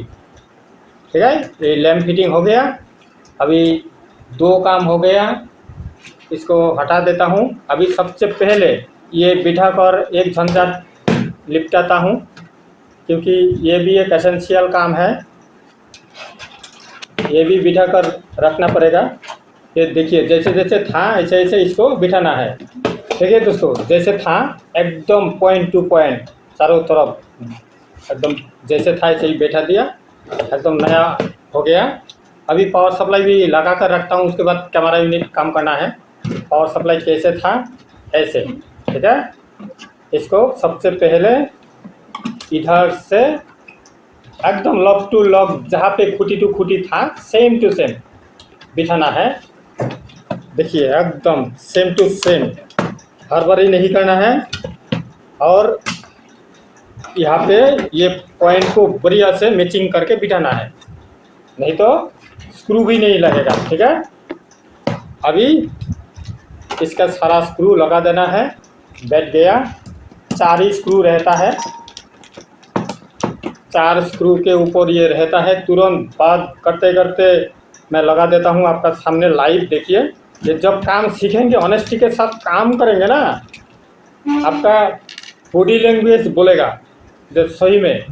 A: ठीक है। ये लैंप फिटिंग हो गया। अभी 2 काम हो गया, इसको हटा देता हूँ। अभी सबसे पहले ये बिठाकर एक झंझट लिपटाता हूँ, क्योंकि ये भी एक एसेंशियल काम है, ये भी बिठा कर रखना पड़ेगा। ये देखिए जैसे जैसे था ऐसे ऐसे इसको बिठाना है, ठीक है दोस्तों। जैसे था एकदम पॉइंट टू पॉइंट चारों तरफ एकदम जैसे था ऐसे ही बैठा दिया, एकदम नया हो गया। अभी पावर सप्लाई भी लगा कर रखता हूँ, उसके बाद कैमरा यूनिट काम करना है। पावर सप्लाई कैसे था ऐसे, ठीक है। इसको सबसे पहले इधर से एकदम लॉक टू लॉक जहाँ पे खूटी टू खूटी था सेम टू सेम बिठाना है। देखिए एकदम सेम टू सेम, हड़बड़ी नहीं करना है। और यहाँ पे ये पॉइंट को बढ़िया से मैचिंग करके बिठाना है, नहीं तो स्क्रू भी नहीं लगेगा, ठीक है। अभी इसका सारा स्क्रू लगा देना है। बैठ गया। 4 ही स्क्रू रहता है, 4 स्क्रू के ऊपर ये रहता है। तुरंत बात करते करते मैं लगा देता हूँ आपका सामने लाइव। देखिए ये जब काम सीखेंगे, ऑनेस्टी के साथ काम करेंगे ना, आपका बॉडी लैंग्वेज बोलेगा जो सही में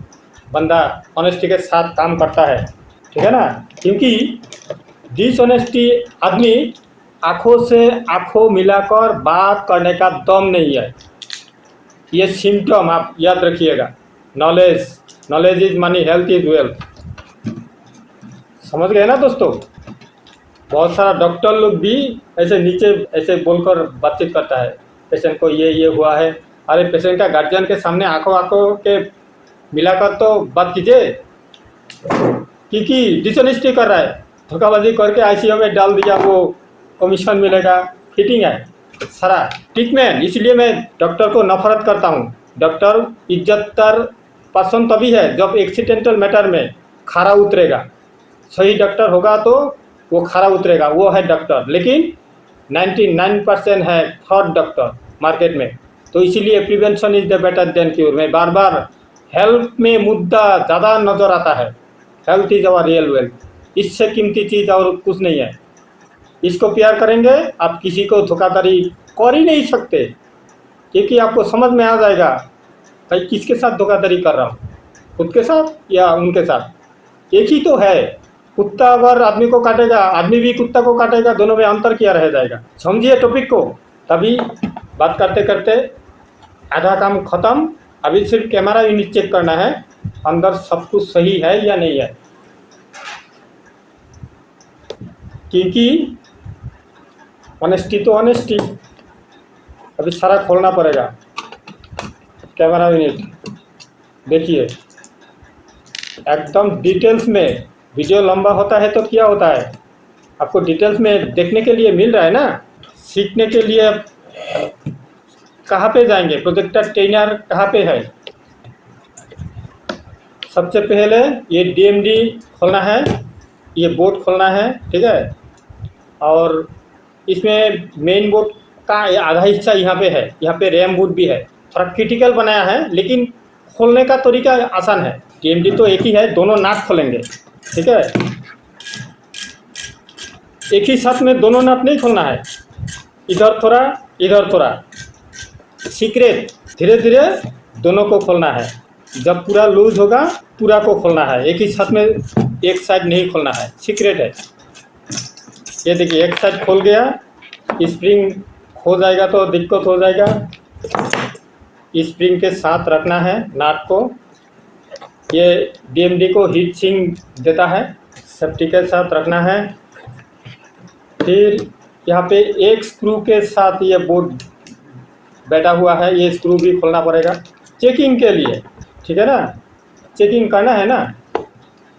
A: बंदा ऑनेस्टी के साथ काम करता है, ठीक है ना। क्योंकि डिसऑनेस्टी आदमी आंखों से आंखों मिलाकर बात करने का दम नहीं है। ये सिम्टम आप याद रखिएगा। Knowledge is money, health is wealth. समझ गए ना दोस्तों। बहुत सारा डॉक्टर लोग भी ऐसे नीचे ऐसे बोलकर बातचीत करता है, पेशेंट को ये हुआ है। अरे पेशेंट का गार्जियन के सामने आंखों के मिलाकर तो बात कीजिए। क्योंकि डिसऑनेस्टी कर रहा है, धोखाबाजी करके आईसीयू में डाल दिया, वो कमीशन मिलेगा, फिटिंग है सारा ट्रीटमेंट। इसलिए मैं डॉक्टर को नफरत करता हूँ। डॉक्टर इज्जतदार पर्सन तभी है जब एक्सीडेंटल मैटर में खरा उतरेगा। सही डॉक्टर होगा तो वो खरा उतरेगा, वो है डॉक्टर। लेकिन 99% है फ्रॉड डॉक्टर मार्केट में। तो इसीलिए prevention is the better than cure. मैं बार बार हेल्थ में मुद्दा ज़्यादा नज़र आता है। Health is our real wealth, इससे कीमती चीज़ और कुछ नहीं है। इसको प्यार करेंगे, आप किसी को धोखाधड़ी कर ही नहीं सकते, क्योंकि आपको समझ में आ जाएगा भाई किसके साथ धोखाधड़ी कर रहा हूँ, खुद के साथ या उनके साथ। एक ही तो है। कुत्ता अगर आदमी को काटेगा, आदमी भी कुत्ता को काटेगा, दोनों में अंतर क्या रह जाएगा। समझिए टॉपिक को। तभी बात करते करते आधा काम खत्म। अभी सिर्फ कैमरा यूनिट चेक करना है, अंदर सब कुछ सही है या नहीं है। क्योंकि ऑनेस्टी तो ऑनेस्टी। अभी सारा खोलना पड़ेगा। कैमरा यूनिट देखिए एकदम डिटेल्स में। वीडियो लंबा होता है तो क्या होता है, आपको डिटेल्स में देखने के लिए मिल रहा है ना। सीखने के लिए कहाँ पे जाएंगे, प्रोजेक्टर ट्रेनर कहाँ पे है। सबसे पहले ये डीएमडी खोलना है, ये बोर्ड खोलना है, ठीक है। और इसमें मेन बोर्ड का आधा हिस्सा यहाँ पे है, यहाँ पे रैम बोर्ड भी है। थोड़ा क्रिटिकल बनाया है, लेकिन खोलने का तरीका आसान है। डीएमडी तो एक ही है, दोनों नाट खोलेंगे, ठीक है। एक ही साथ में दोनों नाट नहीं खोलना है, इधर थोड़ा इधर थोड़ा। सीक्रेट धीरे धीरे दोनों को खोलना है। जब पूरा लूज होगा पूरा को खोलना है, एक ही साथ में एक साइड नहीं खोलना है, सीक्रेट है। ये देखिए एक साइड खोल गया, स्प्रिंग खो जाएगा तो दिक्कत हो जाएगा। स्प्रिंग के साथ रखना है नाट को। ये डीएमडी को हीट सिंक देता है, सेफ्टी के साथ रखना है। फिर यहाँ पे एक स्क्रू के साथ ये बोर्ड बैठा हुआ है, ये स्क्रू भी खोलना पड़ेगा चेकिंग के लिए, ठीक है ना। चेकिंग करना है ना,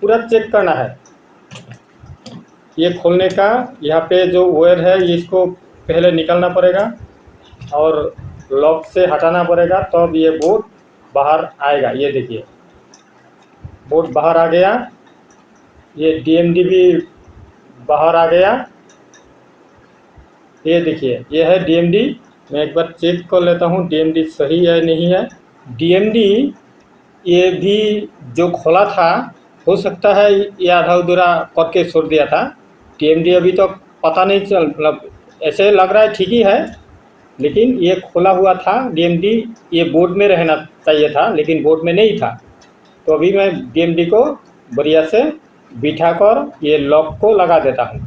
A: पूरा चेक करना है। ये खोलने का यहाँ पे जो वायर है इसको पहले निकालना पड़ेगा और लॉक से हटाना पड़ेगा, तब ये बोर्ड बाहर आएगा। ये देखिए बोर्ड बाहर आ गया, ये डीएमडी भी बाहर आ गया। ये देखिए ये है डीएमडी। मैं एक बार चेक कर लेता हूँ डीएमडी सही है नहीं है। डीएमडी ये भी जो खोला था, हो सकता है ये आधा अधूरा करके छोड़ दिया था। डीएमडी अभी तो पता नहीं चल, मतलब ऐसे लग रहा है ठीक ही है, लेकिन ये खोला हुआ था डीएमडी। ये बोर्ड में रहना चाहिए था, लेकिन बोर्ड में नहीं था। तो अभी मैं डीएमडी को बढ़िया से बिठाकर ये लॉक को लगा देता हूँ।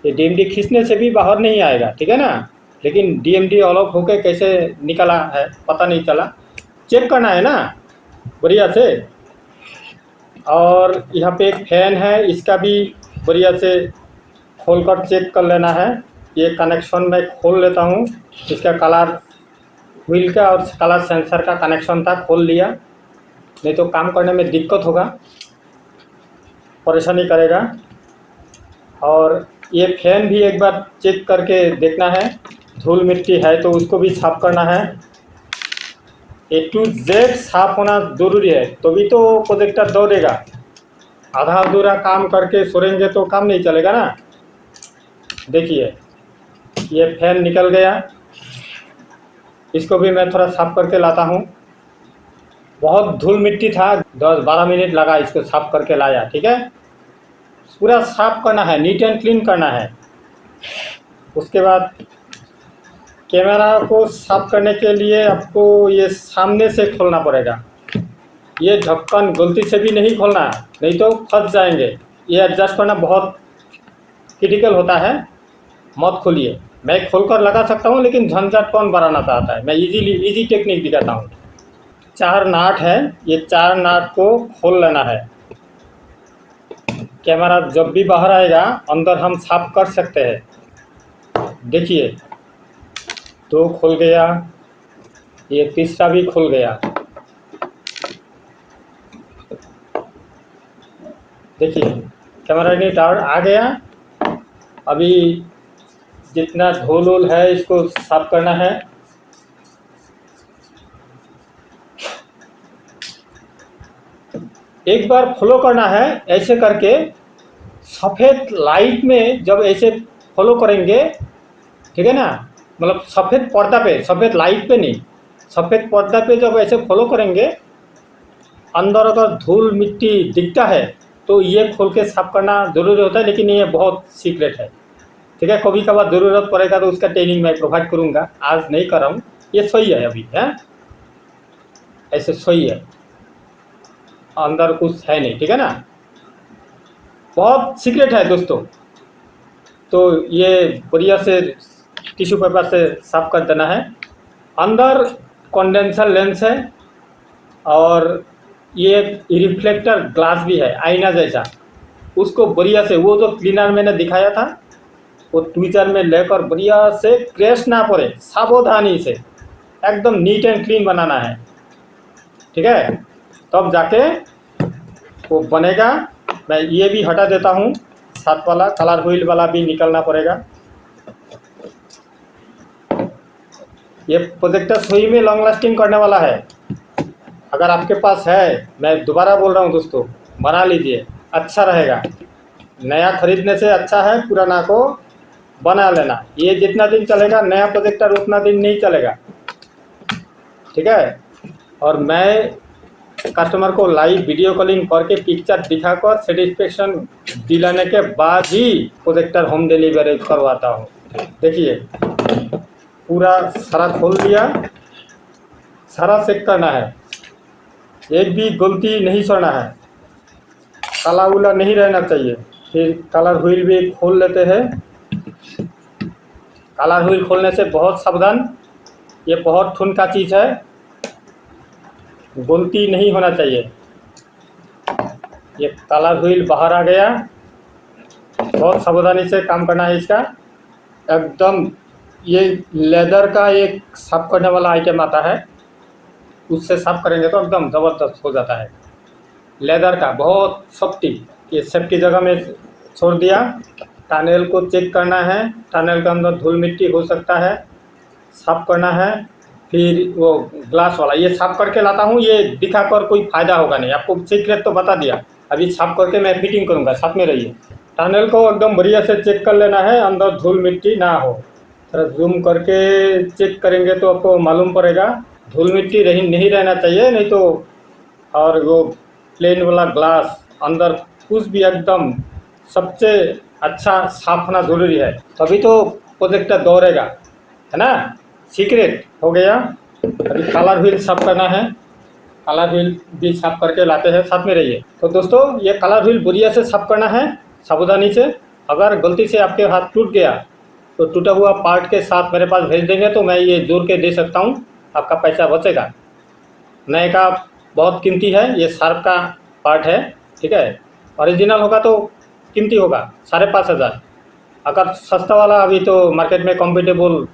A: ये डीएमडी खींचने से भी बाहर नहीं आएगा, ठीक है ना। लेकिन डीएमडी अलग होकर कैसे निकला है पता नहीं चला। चेक करना है ना बढ़िया से। और यहाँ पे एक फैन है, इसका भी बढ़िया से खोलकर चेक कर लेना है। ये कनेक्शन मैं खोल लेता हूँ। इसका कलर व्हील का और कलर सेंसर का कनेक्शन था, खोल लिया, नहीं तो काम करने में दिक्कत होगा, परेशानी करेगा। और ये फैन भी एक बार चेक करके देखना है, धूल मिट्टी है तो उसको भी साफ करना है। ए टू जेड साफ होना ज़रूरी है, तभी तो प्रोजेक्टर दौड़ेगा। आधा अधूरा काम करके सोएंगे तो काम नहीं चलेगा ना। देखिए ये फैन निकल गया, इसको भी मैं थोड़ा साफ करके लाता हूँ। बहुत धूल मिट्टी था, 10-12 मिनट लगा इसको साफ करके लाया, ठीक है। पूरा साफ करना है, नीट एंड क्लीन करना है। उसके बाद कैमरा को साफ करने के लिए आपको ये सामने से खोलना पड़ेगा। ये ढक्कन गलती से भी नहीं खोलना, नहीं तो फंस जाएंगे। ये एडजस्ट करना बहुत क्रिटिकल होता है, मत खोलिए। मैं खोलकर लगा सकता हूँ, लेकिन झंझट कौन बनाना चाहता है। मैं इजी टेक्निक दिखाता हूँ। 4 नाट है, ये 4 नाट को खोल लेना है। कैमरा जब भी बाहर आएगा अंदर हम साफ कर सकते हैं। देखिए, 2 खुल गया, ये तीसरा भी खुल गया। देखिए कैमरा यूनिट आ गया। अभी जितना धूल वूल है इसको साफ करना है। एक बार फॉलो करना है ऐसे करके। सफ़ेद लाइट में जब ऐसे फॉलो करेंगे, ठीक है ना, मतलब सफ़ेद पर्दा पे, सफ़ेद लाइट पे नहीं, सफ़ेद पर्दा पे जब ऐसे फॉलो करेंगे, अंदर अगर धूल मिट्टी दिखता है तो ये खोल के साफ करना ज़रूरी होता है। लेकिन ये बहुत सीक्रेट है, ठीक है। कभी कभार ज़रूरत पड़ेगा तो उसका ट्रेनिंग मैं प्रोवाइड करूँगा, आज नहीं कर रहा हूँ। ये सही है अभी, है ऐसे सही है, अंदर कुछ है नहीं, ठीक है ना। बहुत सीक्रेट है दोस्तों। तो ये बढ़िया से टिश्यू पेपर से साफ कर देना है। अंदर कंडेंसर लेंस है और ये रिफ्लेक्टर ग्लास भी है, आईना जैसा। उसको बढ़िया से, वो जो क्लीनर मैंने दिखाया था, वो ट्विचर में लेकर बढ़िया से, क्रैश ना पड़े, सावधानी से एकदम नीट एंड क्लीन बनाना है, ठीक है। तब जाके वो बनेगा। मैं ये भी हटा देता हूँ, साथ वाला कलर व्हील वाला भी निकलना पड़ेगा। ये प्रोजेक्टर सही में लॉन्ग लास्टिंग करने वाला है। अगर आपके पास है, मैं दोबारा बोल रहा हूँ दोस्तों, बना लीजिए, अच्छा रहेगा। नया खरीदने से अच्छा है पुराना को बना लेना। ये जितना दिन चलेगा नया प्रोजेक्टर उतना दिन नहीं चलेगा, ठीक है। और मैं कस्टमर को लाइव वीडियो कॉलिंग करके पिक्चर दिखाकर सेटिस्फेक्शन दिलाने के बाद ही प्रोजेक्टर होम डिलीवरी करवाता हूँ। देखिए पूरा सारा खोल दिया, सारा चेक करना है, एक भी गलती नहीं छोड़ना है, काला उला नहीं रहना चाहिए। फिर कलर व्हील भी खोल लेते हैं। कलर व्हील खोलने से बहुत सावधान, ये बहुत ठुन का चीज़ है, गलती नहीं होना चाहिए। ये कलर व्हील बाहर आ गया, बहुत सावधानी से काम करना है इसका एकदम। ये लेदर का एक साफ करने वाला आइटम आता है, उससे साफ करेंगे तो एकदम ज़बरदस्त हो जाता है। लेदर का बहुत सेफ्टी, ये सेफ्टी जगह में छोड़ दिया। टनल को चेक करना है, टनल के अंदर धूल मिट्टी हो सकता है, साफ करना है। फिर वो ग्लास वाला ये साफ करके लाता हूँ। ये दिखाकर कोई फ़ायदा होगा नहीं, आपको सीक्रेट तो बता दिया, अभी साफ करके मैं फिटिंग करूँगा, साथ में रहिए। टनल को एकदम बढ़िया से चेक कर लेना है, अंदर धूल मिट्टी ना हो। थोड़ा जूम करके चेक करेंगे तो आपको मालूम पड़ेगा, धूल मिट्टी नहीं रहना चाहिए, नहीं तो। और वो प्लेन वाला ग्लास अंदर कुछ भी एकदम सबसे अच्छा साफ होना ज़रूरी है, तभी तो प्रोजेक्टर दौड़ेगा, है ना। सीक्रेट हो गया। अभी कलर व्हील साफ करना है, कलर व्हील भी साफ करके लाते हैं, साथ में रहिए। तो दोस्तों ये कलर व्हील बढ़िया से साफ करना है सावधानी से। अगर गलती से आपके हाथ टूट गया तो टूटा हुआ पार्ट के साथ मेरे पास भेज देंगे तो मैं ये जोड़ के दे सकता हूँ, आपका पैसा बचेगा। नए का बहुत कीमती है, ये शार्प का पार्ट है, ठीक है। ओरिजिनल होगा तो कीमती होगा, 5,500। अगर सस्ता वाला अभी तो मार्केट में कॉम्पिटेबल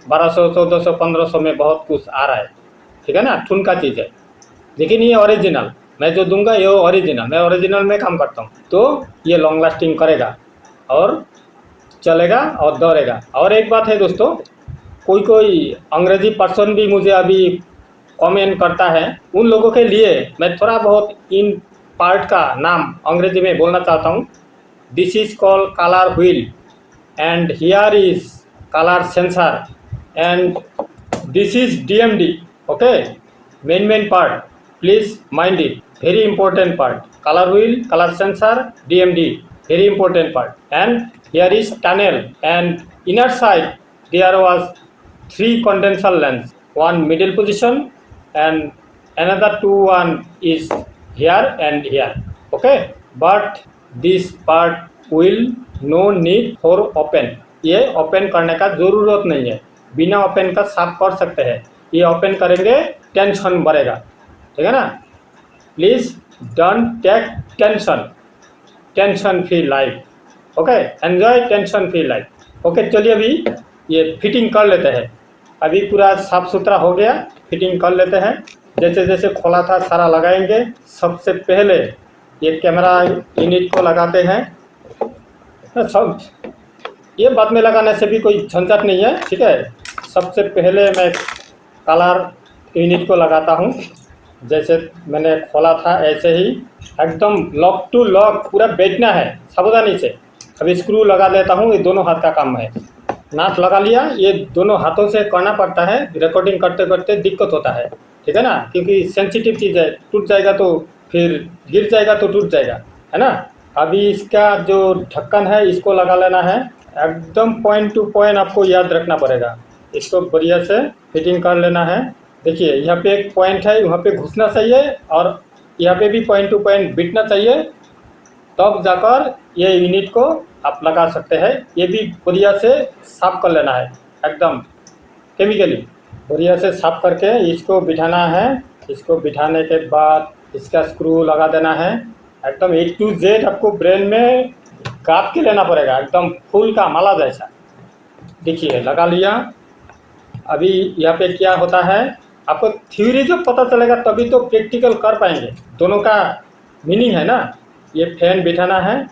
A: 1200, 1400, 1500 में बहुत कुछ आ रहा है, ठीक है ना, ठुन का चीज़ है। लेकिन ये ओरिजिनल मैं जो दूंगा ये ओरिजिनल, मैं ओरिजिनल में काम करता हूँ, तो ये लॉन्ग लास्टिंग करेगा और चलेगा और दौड़ेगा। और एक बात है दोस्तों, कोई अंग्रेजी पर्सन भी मुझे अभी कमेंट करता है, उन लोगों के लिए मैं थोड़ा बहुत इन पार्ट का नाम अंग्रेजी में बोलना चाहता हूँ। This is called colour wheel and here is colour sensor and this is DMD, okay, main part, please mind it, very important part. Color wheel, color sensor, DMD, very important part. And here is tunnel, and inner side there was 3 condenser lens, one middle position and another 2 one is here and here. Okay, but this part will no need for open. ये open करने का ज़रूरत नहीं है, बिना open का साफ कर सकते हैं। ये ओपन करेंगे टेंशन बढ़ेगा, ठीक है ना। Please don't take tension free life. Okay, enjoy tension free life. Okay, चलिए अभी ये फिटिंग कर लेते हैं। अभी पूरा साफ सुथरा हो गया, फिटिंग कर लेते हैं। जैसे जैसे खोला था सारा लगाएंगे। सबसे पहले ये कैमरा यूनिट को लगाते हैं। सब ये बाद में लगाने से भी कोई झंझट नहीं है, ठीक है। सबसे पहले मैं कलर यूनिट को लगाता हूँ। जैसे मैंने खोला था ऐसे ही एकदम लॉक टू लॉक पूरा बैठना है सावधानी से। अभी स्क्रू लगा लेता हूँ, ये दोनों हाथ का काम है। नाट लगा लिया, ये दोनों हाथों से करना पड़ता है, रिकॉर्डिंग करते करते दिक्कत होता है, ठीक है ना, क्योंकि सेंसिटिव चीज़ है, टूट जाएगा तो फिर गिर जाएगा तो टूट जाएगा, है ना। अभी इसका जो ढक्कन है इसको लगा लेना है, एकदम पॉइंट टू पॉइंट आपको याद रखना पड़ेगा। इसको बढ़िया से फिटिंग कर लेना है। देखिए यहाँ पे एक पॉइंट है, वहाँ पे घुसना चाहिए और यहाँ पे भी पॉइंट टू पॉइंट बिठना चाहिए, तब जाकर ये यूनिट को आप लगा सकते हैं। ये भी बढ़िया से साफ कर लेना है, एकदम केमिकली बढ़िया से साफ करके इसको बिठाना है। इसको बिठाने के बाद इसका स्क्रू लगा देना है। एकदम A to Z आपको ब्रेन में गाप के लेना पड़ेगा, एकदम फूल का माला जैसा। देखिए लगा लिया। अभी यहाँ पे क्या होता है, आपको थ्योरी जब पता चलेगा तभी तो प्रैक्टिकल कर पाएंगे। दोनों का मीनिंग है ना। ये फैन बिठाना है,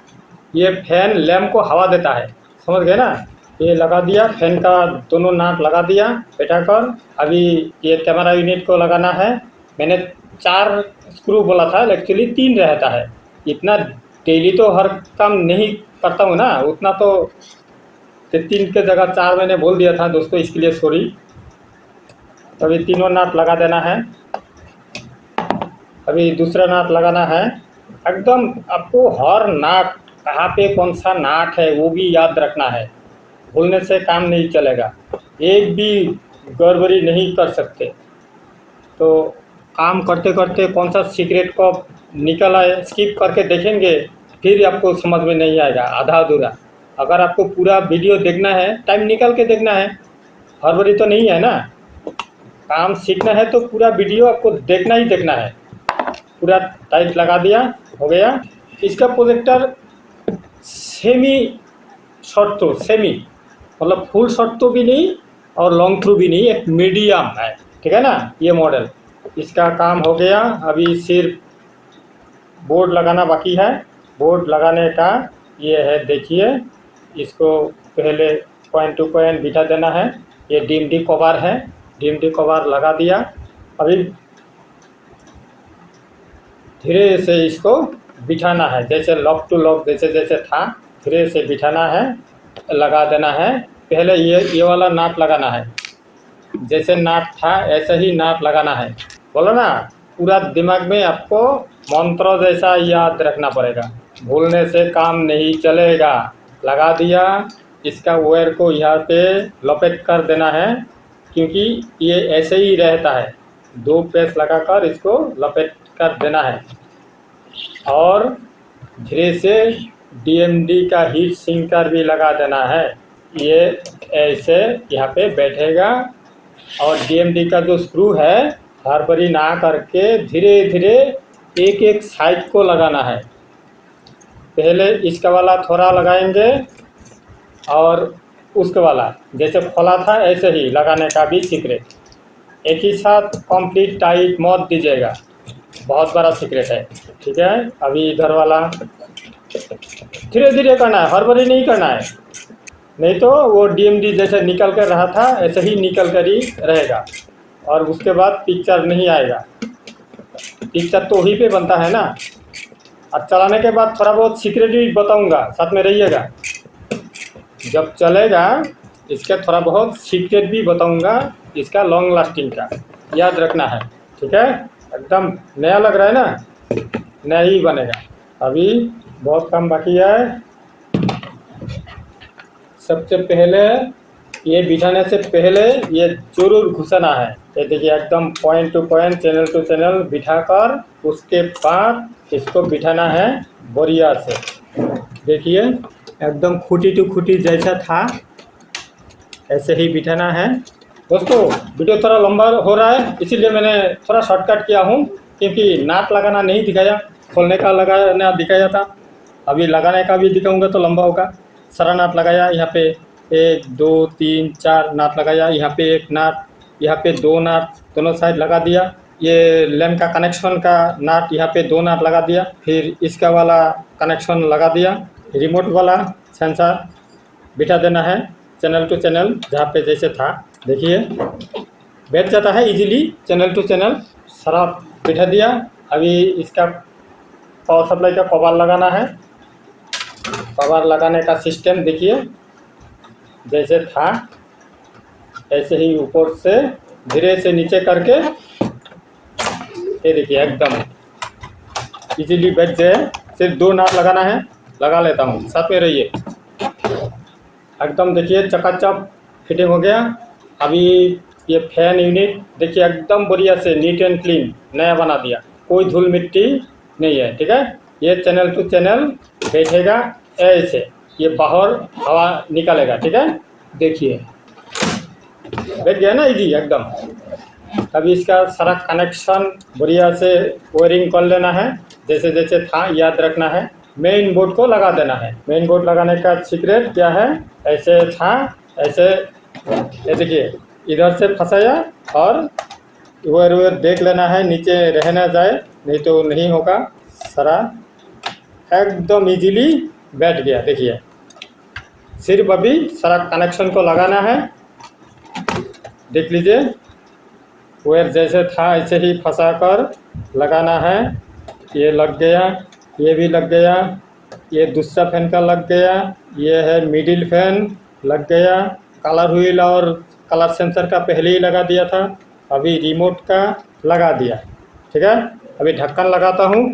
A: ये फैन लैम्प को हवा देता है, समझ गए ना। ये लगा दिया, फैन का दोनों नाट लगा दिया बैठा कर। अभी ये कैमरा यूनिट को लगाना है। मैंने 4 स्क्रू बोला था, एक्चुअली 3 रहता है। इतना डेली तो हर काम नहीं करता हूँ ना, उतना तो 3 के जगह 4 मैंने बोल दिया था दोस्तों, इसके लिए सॉरी। अभी तीनों नाट लगा देना है। अभी दूसरा नाट लगाना है। एकदम आपको हर नाट कहाँ पे कौन सा नाट है वो भी याद रखना है, भूलने से काम नहीं चलेगा। एक भी गड़बड़ी नहीं कर सकते। तो काम करते करते कौन सा सीक्रेट को निकल आए, स्किप करके देखेंगे फिर आपको समझ में नहीं आएगा, आधा अधूरा। अगर आपको पूरा वीडियो देखना है, टाइम निकाल के देखना है, हड़बड़ी तो नहीं है ना। काम सीखना है तो पूरा वीडियो आपको देखना ही देखना है। पूरा टाइट लगा दिया, हो गया। इसका projector semi short through, semi मतलब फुल शॉर्ट तो भी नहीं और लॉन्ग थ्रू भी नहीं, एक मीडियम है, ठीक है ना ये मॉडल। इसका काम हो गया। अभी सिर्फ बोर्ड लगाना बाकी है। बोर्ड लगाने का ये है, देखिए इसको पहले पॉइंट टू पॉइंट बिठा देना है। ये डीएमडी कवर है, डीएमडी कवर लगा दिया। अभी धीरे से इसको बिठाना है, जैसे लॉक टू लॉक जैसे जैसे था धीरे से बिठाना है, लगा देना है। पहले ये वाला नाट लगाना है, जैसे नाट था ऐसे ही नाट लगाना है। बोलो ना, पूरा दिमाग में आपको मंत्र जैसा याद रखना पड़ेगा, भूलने से काम नहीं चलेगा। लगा दिया। इसका वायर को यहाँ पे लपेट कर देना है, क्योंकि ये ऐसे ही रहता है। 2 पेच लगाकर इसको लपेट कर देना है और धीरे से डीएमडी का हीट सिंकर भी लगा देना है। ये ऐसे यहाँ पे बैठेगा और डीएमडी का जो स्क्रू है हड़बड़ी ना करके धीरे धीरे एक एक साइड को लगाना है। पहले इसका वाला थोड़ा लगाएंगे और उसके वाला जैसे खोला था ऐसे ही लगाने का भी सीक्रेट। एक ही साथ कंप्लीट टाइट मत दीजिएगा, बहुत बड़ा सीक्रेट है, ठीक है। अभी इधर वाला धीरे धीरे करना है, हड़बड़ी नहीं करना है, नहीं तो वो डीएमडी जैसे निकल कर रहा था ऐसे ही निकल कर ही रहेगा और उसके बाद पिक्चर नहीं आएगा। पिक्चर तो वहीं पे बनता है ना। और चलाने के बाद थोड़ा बहुत सीक्रेट भी बताऊंगा, साथ में रहिएगा। जब चलेगा इसके थोड़ा बहुत सीक्रेट भी बताऊंगा, इसका लॉन्ग लास्टिंग का याद रखना है, ठीक है। एकदम नया लग रहा है ना, नया ही बनेगा। अभी बहुत काम बाकी है। सबसे पहले ये बिठाने से पहले ये जरूर घुसाना है। ये देखिए एकदम point to point, channel to channel बिठाकर उसके बाद इसको बिठाना है बढ़िया से। देखिए एकदम खूटी टू खूटी जैसा था ऐसे ही बिठाना है। दोस्तों वीडियो थोड़ा लंबा हो रहा है इसीलिए मैंने थोड़ा शॉर्टकट किया हूँ, क्योंकि नाट लगाना नहीं दिखाया, खोलने का लगाना दिखाया था। अभी लगाने का भी दिखाऊंगा तो लंबा होगा। सारा नाट लगाया, यहाँ पे 1 2 3 4 नाट लगाया, यहाँ पे 1 नाट, यहाँ पे 2 नाट दोनों साइड लगा दिया। ये लैम्प का कनेक्शन का नाट यहाँ पे 2 नाट लगा दिया, फिर इसका वाला कनेक्शन लगा दिया। रिमोट वाला सेंसर बिठा देना है चैनल टू चैनल जहाँ पे जैसे था। देखिए बैठ जाता है इजीली चैनल टू चैनल, सारा बिठा दिया। अभी इसका पावर सप्लाई का कवर लगाना है। कवर लगाने का सिस्टम देखिए जैसे था ऐसे ही ऊपर से धीरे से नीचे करके, ये देखिए एकदम इजीली बैठ जाए। सिर्फ 2 नाट लगाना है, लगा लेता हूँ, साथ में रहिए। एकदम देखिए चकाचक फिटिंग हो गया। अभी ये फैन यूनिट देखिए एकदम बढ़िया से नीट एंड क्लीन नया बना दिया, कोई धूल मिट्टी नहीं है। ठीक है, ये चैनल टू चैनल बैठेगा ऐसे, ये बाहर हवा निकालेगा। ठीक है, देखिए बैठ गया ना इजी एकदम। अभी इसका सारा कनेक्शन बढ़िया से वायरिंग कर लेना है जैसे जैसे था, याद रखना है। मेन बोर्ड को लगा देना है। मेन बोर्ड लगाने का सीक्रेट क्या है, ऐसे था ऐसे, ये देखिए इधर से फंसाया और वायर देख लेना है नीचे रह ना जाए, नहीं तो नहीं होगा। सारा एकदम इजीली बैठ गया। देखिए सिर्फ अभी सारा कनेक्शन को लगाना है, देख लीजिए वायर जैसे था ऐसे ही फंसा कर लगाना है। ये लग गया, ये भी लग गया, ये दूसरा फैन का लग गया, ये है मिडिल फैन लग गया। कलर व्हील और कलर सेंसर का पहले ही लगा दिया था, अभी रिमोट का लगा दिया। ठीक है, अभी ढक्कन लगाता हूँ,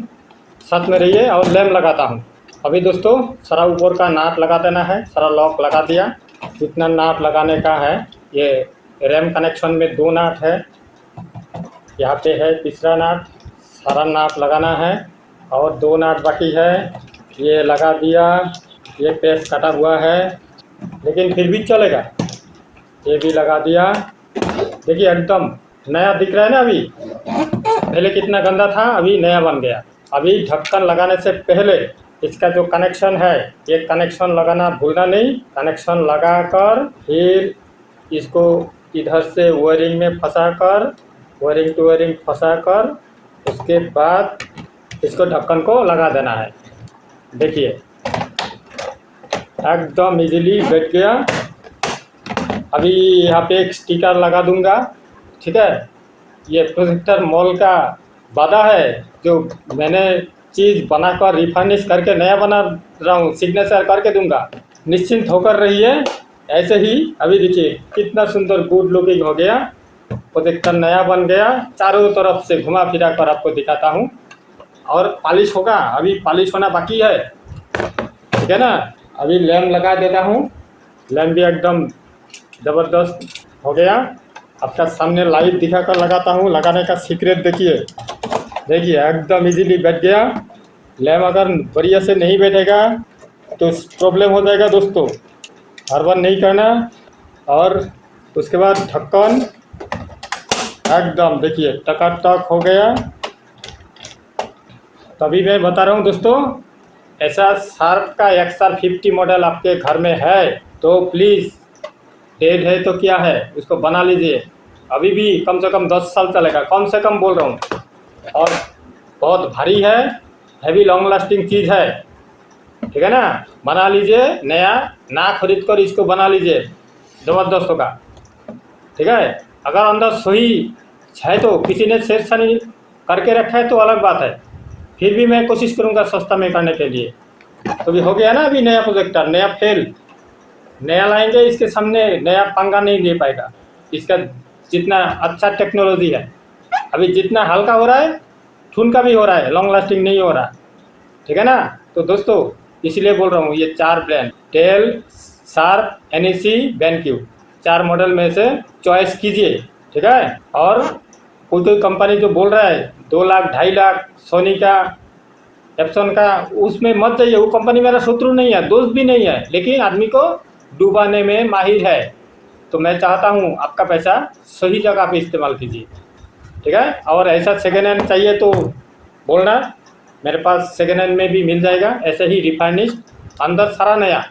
A: साथ में रहिए, और लैम्प लगाता हूँ। अभी दोस्तों सारा ऊपर का नाट लगा देना है, सारा लॉक लगा दिया। जितना नाट लगाने का है, ये रैम कनेक्शन में 2 नाट है, यहाँ पे है तीसरा नाट, सारा नाट लगाना है और 2 नाट बाकी है, ये लगा दिया। ये पेच कटा हुआ है लेकिन फिर भी चलेगा, ये भी लगा दिया। देखिए एकदम नया दिख रहा है ना, अभी पहले कितना गंदा था, अभी नया बन गया। अभी ढक्कन लगाने से पहले इसका जो कनेक्शन है, ये कनेक्शन लगाना भूलना नहीं। कनेक्शन लगाकर फिर इसको इधर से वायरिंग में फंसा कर, वायरिंग टू वायरिंग फंसा कर, उसके बाद इसको ढक्कन को लगा देना है। देखिए एकदम इजीली बैठ गया। अभी यहाँ पे एक स्टिकर लगा दूंगा। ठीक है, ये प्रोजेक्टर मॉल का वादा है, जो मैंने चीज़ बनाकर रिफर्निश करके नया बना रहा हूँ, सिग्नेचर करके दूंगा, निश्चिंत होकर रहिए। ऐसे ही अभी देखिए कितना सुंदर गुड लुकिंग हो गया, प्रोजेक्टर नया बन गया। चारों तरफ से घुमा फिरा कर आपको दिखाता हूँ। और पॉलिश होगा, अभी पॉलिश होना बाकी है। ठीक है ना, अभी लैम्प लगा देता हूँ। लैम्प भी एकदम ज़बरदस्त हो गया। आपका सामने लाइट दिखाकर लगाता हूँ। लगाने का सीक्रेट देखिए, देखिए एकदम इजीली बैठ गया। लैम्प अगर बढ़िया से नहीं बैठेगा तो प्रॉब्लम हो जाएगा दोस्तों, हर बार नहीं करना। और उसके बाद ढक्कन एकदम देखिए टकाटक हो गया। तभी मैं बता रहा हूँ दोस्तों, ऐसा शार्प का XR50 मॉडल आपके घर में है तो प्लीज़, डेड है तो क्या है, उसको बना लीजिए। अभी भी कम से कम 10 साल चलेगा, कम से कम बोल रहा हूँ। और बहुत भारी है, हैवी लॉन्ग लास्टिंग चीज़ है। ठीक है ना, बना लीजिए, नया ना खरीद कर इसको बना लीजिए, ज़बरदस्त होगा। ठीक है, अगर अंदर सही है तो, किसी ने छेड़छाड़ी करके रखा है तो अलग बात है, फिर भी मैं कोशिश करूंगा सस्ता में करने के लिए। तो भी हो गया ना, अभी नया प्रोजेक्टर, नया फेल, नया लाएंगे, इसके सामने नया पंगा नहीं ले पाएगा। इसका जितना अच्छा टेक्नोलॉजी है, अभी जितना हल्का हो रहा है ठुनका भी हो रहा है, लॉन्ग लास्टिंग नहीं हो रहा। ठीक है ना, तो दोस्तों इसलिए बोल रहा हूँ, ये 4 brand Dell, Sharp, NEC, BenQ 4 model में से चॉइस कीजिए, ठीक है। और कोई कंपनी जो बोल रहा है 2 लाख 2.5 लाख सोनी का एप्सन का, उसमें मत जाइए। वो कंपनी मेरा शत्रु नहीं है, दोस्त भी नहीं है, लेकिन आदमी को डुबाने में माहिर है। तो मैं चाहता हूँ आपका पैसा सही जगह पे इस्तेमाल कीजिए, ठीक है। और ऐसा सेकेंड हैंड चाहिए तो बोलना, मेरे पास सेकेंड हैंड में भी मिल जाएगा। ऐसे ही रिफाइनिश, अंदर सारा नया,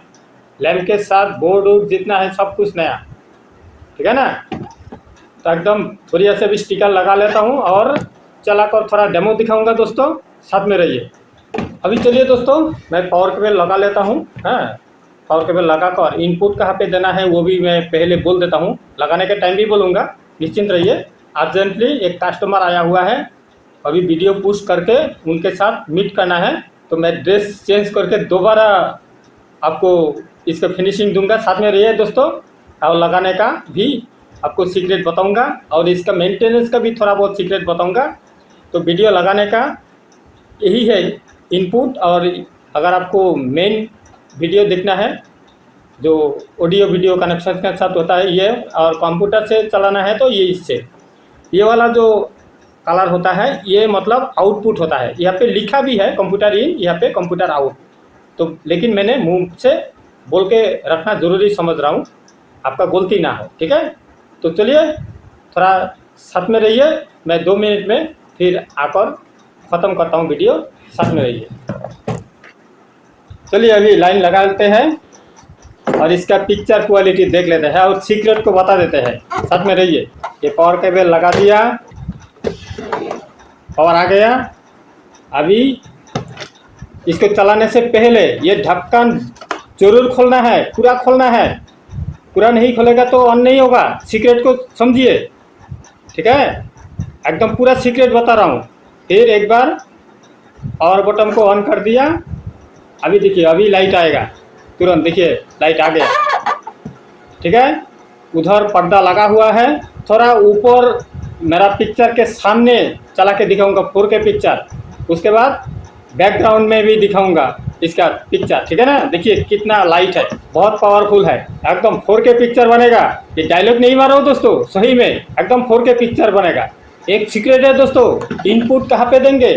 A: लैम्प के साथ बोर्ड वोर्ड जितना है सब कुछ नया, ठीक है ना। तो एकदम बढ़िया से भी स्टिकर लगा लेता हूँ और चला कर थोड़ा डेमो दिखाऊंगा दोस्तों, साथ में रहिए। अभी चलिए दोस्तों, मैं पावर केबल लगा लेता हूँ। हाँ, पावर केबल लगा कर इनपुट कहाँ पे देना है वो भी मैं पहले बोल देता हूँ, लगाने के टाइम भी बोलूँगा, निश्चिंत रहिए। अर्जेंटली एक कस्टमर आया हुआ है, अभी वीडियो पुश करके उनके साथ मीट करना है, तो मैं ड्रेस चेंज करके दोबारा आपको इसका फिनिशिंग दूंगा। साथ में रहिए दोस्तों, और लगाने का भी आपको सीक्रेट बताऊंगा और इसका मेंटेनेंस का भी थोड़ा बहुत सीक्रेट बताऊंगा। तो वीडियो लगाने का यही है इनपुट। और अगर आपको मेन वीडियो देखना है जो ऑडियो वीडियो कनेक्शन के साथ होता है ये, और कंप्यूटर से चलाना है तो ये इससे, ये वाला जो कलर होता है ये मतलब आउटपुट होता है। यहाँ पे लिखा भी है कंप्यूटर इन, यहाँ पे कंप्यूटर आउट, तो लेकिन मैंने मुंह से बोल के रखना ज़रूरी समझ रहा हूँ, आपका गलती ना हो, ठीक है। तो चलिए थोड़ा साथ में रहिए, मैं 2 मिनट में फिर आकर ख़त्म करता हूँ वीडियो, साथ में रहिए। चलिए अभी लाइन लगा लेते हैं और इसका पिक्चर क्वालिटी देख लेते हैं और सीक्रेट को बता देते हैं, साथ में रहिए। ये पावर केबल लगा दिया, पावर आ गया। अभी इसको चलाने से पहले ये ढक्कन जरूर खोलना है, पूरा खोलना है, पूरा नहीं खोलेगा तो ऑन नहीं होगा। सीक्रेट को समझिए, ठीक है, एकदम पूरा सीक्रेट बता रहा हूँ। फिर एक बार पावर बटन को ऑन कर दिया, अभी देखिए अभी लाइट आएगा तुरंत, देखिए लाइट आ गया, ठीक है। उधर पर्दा लगा हुआ है, थोड़ा ऊपर मेरा पिक्चर के सामने चला के दिखाऊंगा 4K पिक्चर, उसके बाद बैकग्राउंड में भी दिखाऊंगा इसका पिक्चर, ठीक है ना। देखिए कितना लाइट है, बहुत पावरफुल है, एकदम 4K पिक्चर बनेगा। ये डायलॉग नहीं मार रहा हूँ दोस्तों, सही में एकदम 4K पिक्चर बनेगा। एक सीक्रेट है दोस्तों, इनपुट कहाँ पे देंगे,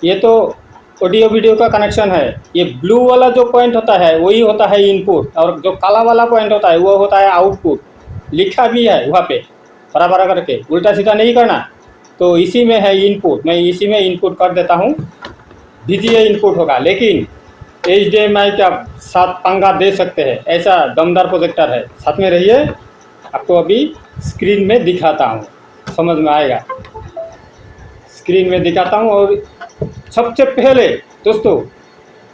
A: ये तो ऑडियो वीडियो का कनेक्शन है, ये ब्लू वाला जो पॉइंट होता है वही होता है इनपुट, और जो काला वाला पॉइंट होता है वो होता है आउटपुट। लिखा भी है वहाँ पे बराबर करके, उल्टा सीधा नहीं करना। तो इसी में है इनपुट, मैं इसी में इनपुट कर देता हूँ, VGA इनपुट होगा, लेकिन HDMI का साथ पंगा दे सकते हैं, ऐसा दमदार प्रोजेक्टर है। साथ में रहिए, आपको अभी स्क्रीन में दिखाता हूँ, समझ में आएगा। स्क्रीन में दिखाता हूँ। और सबसे पहले दोस्तों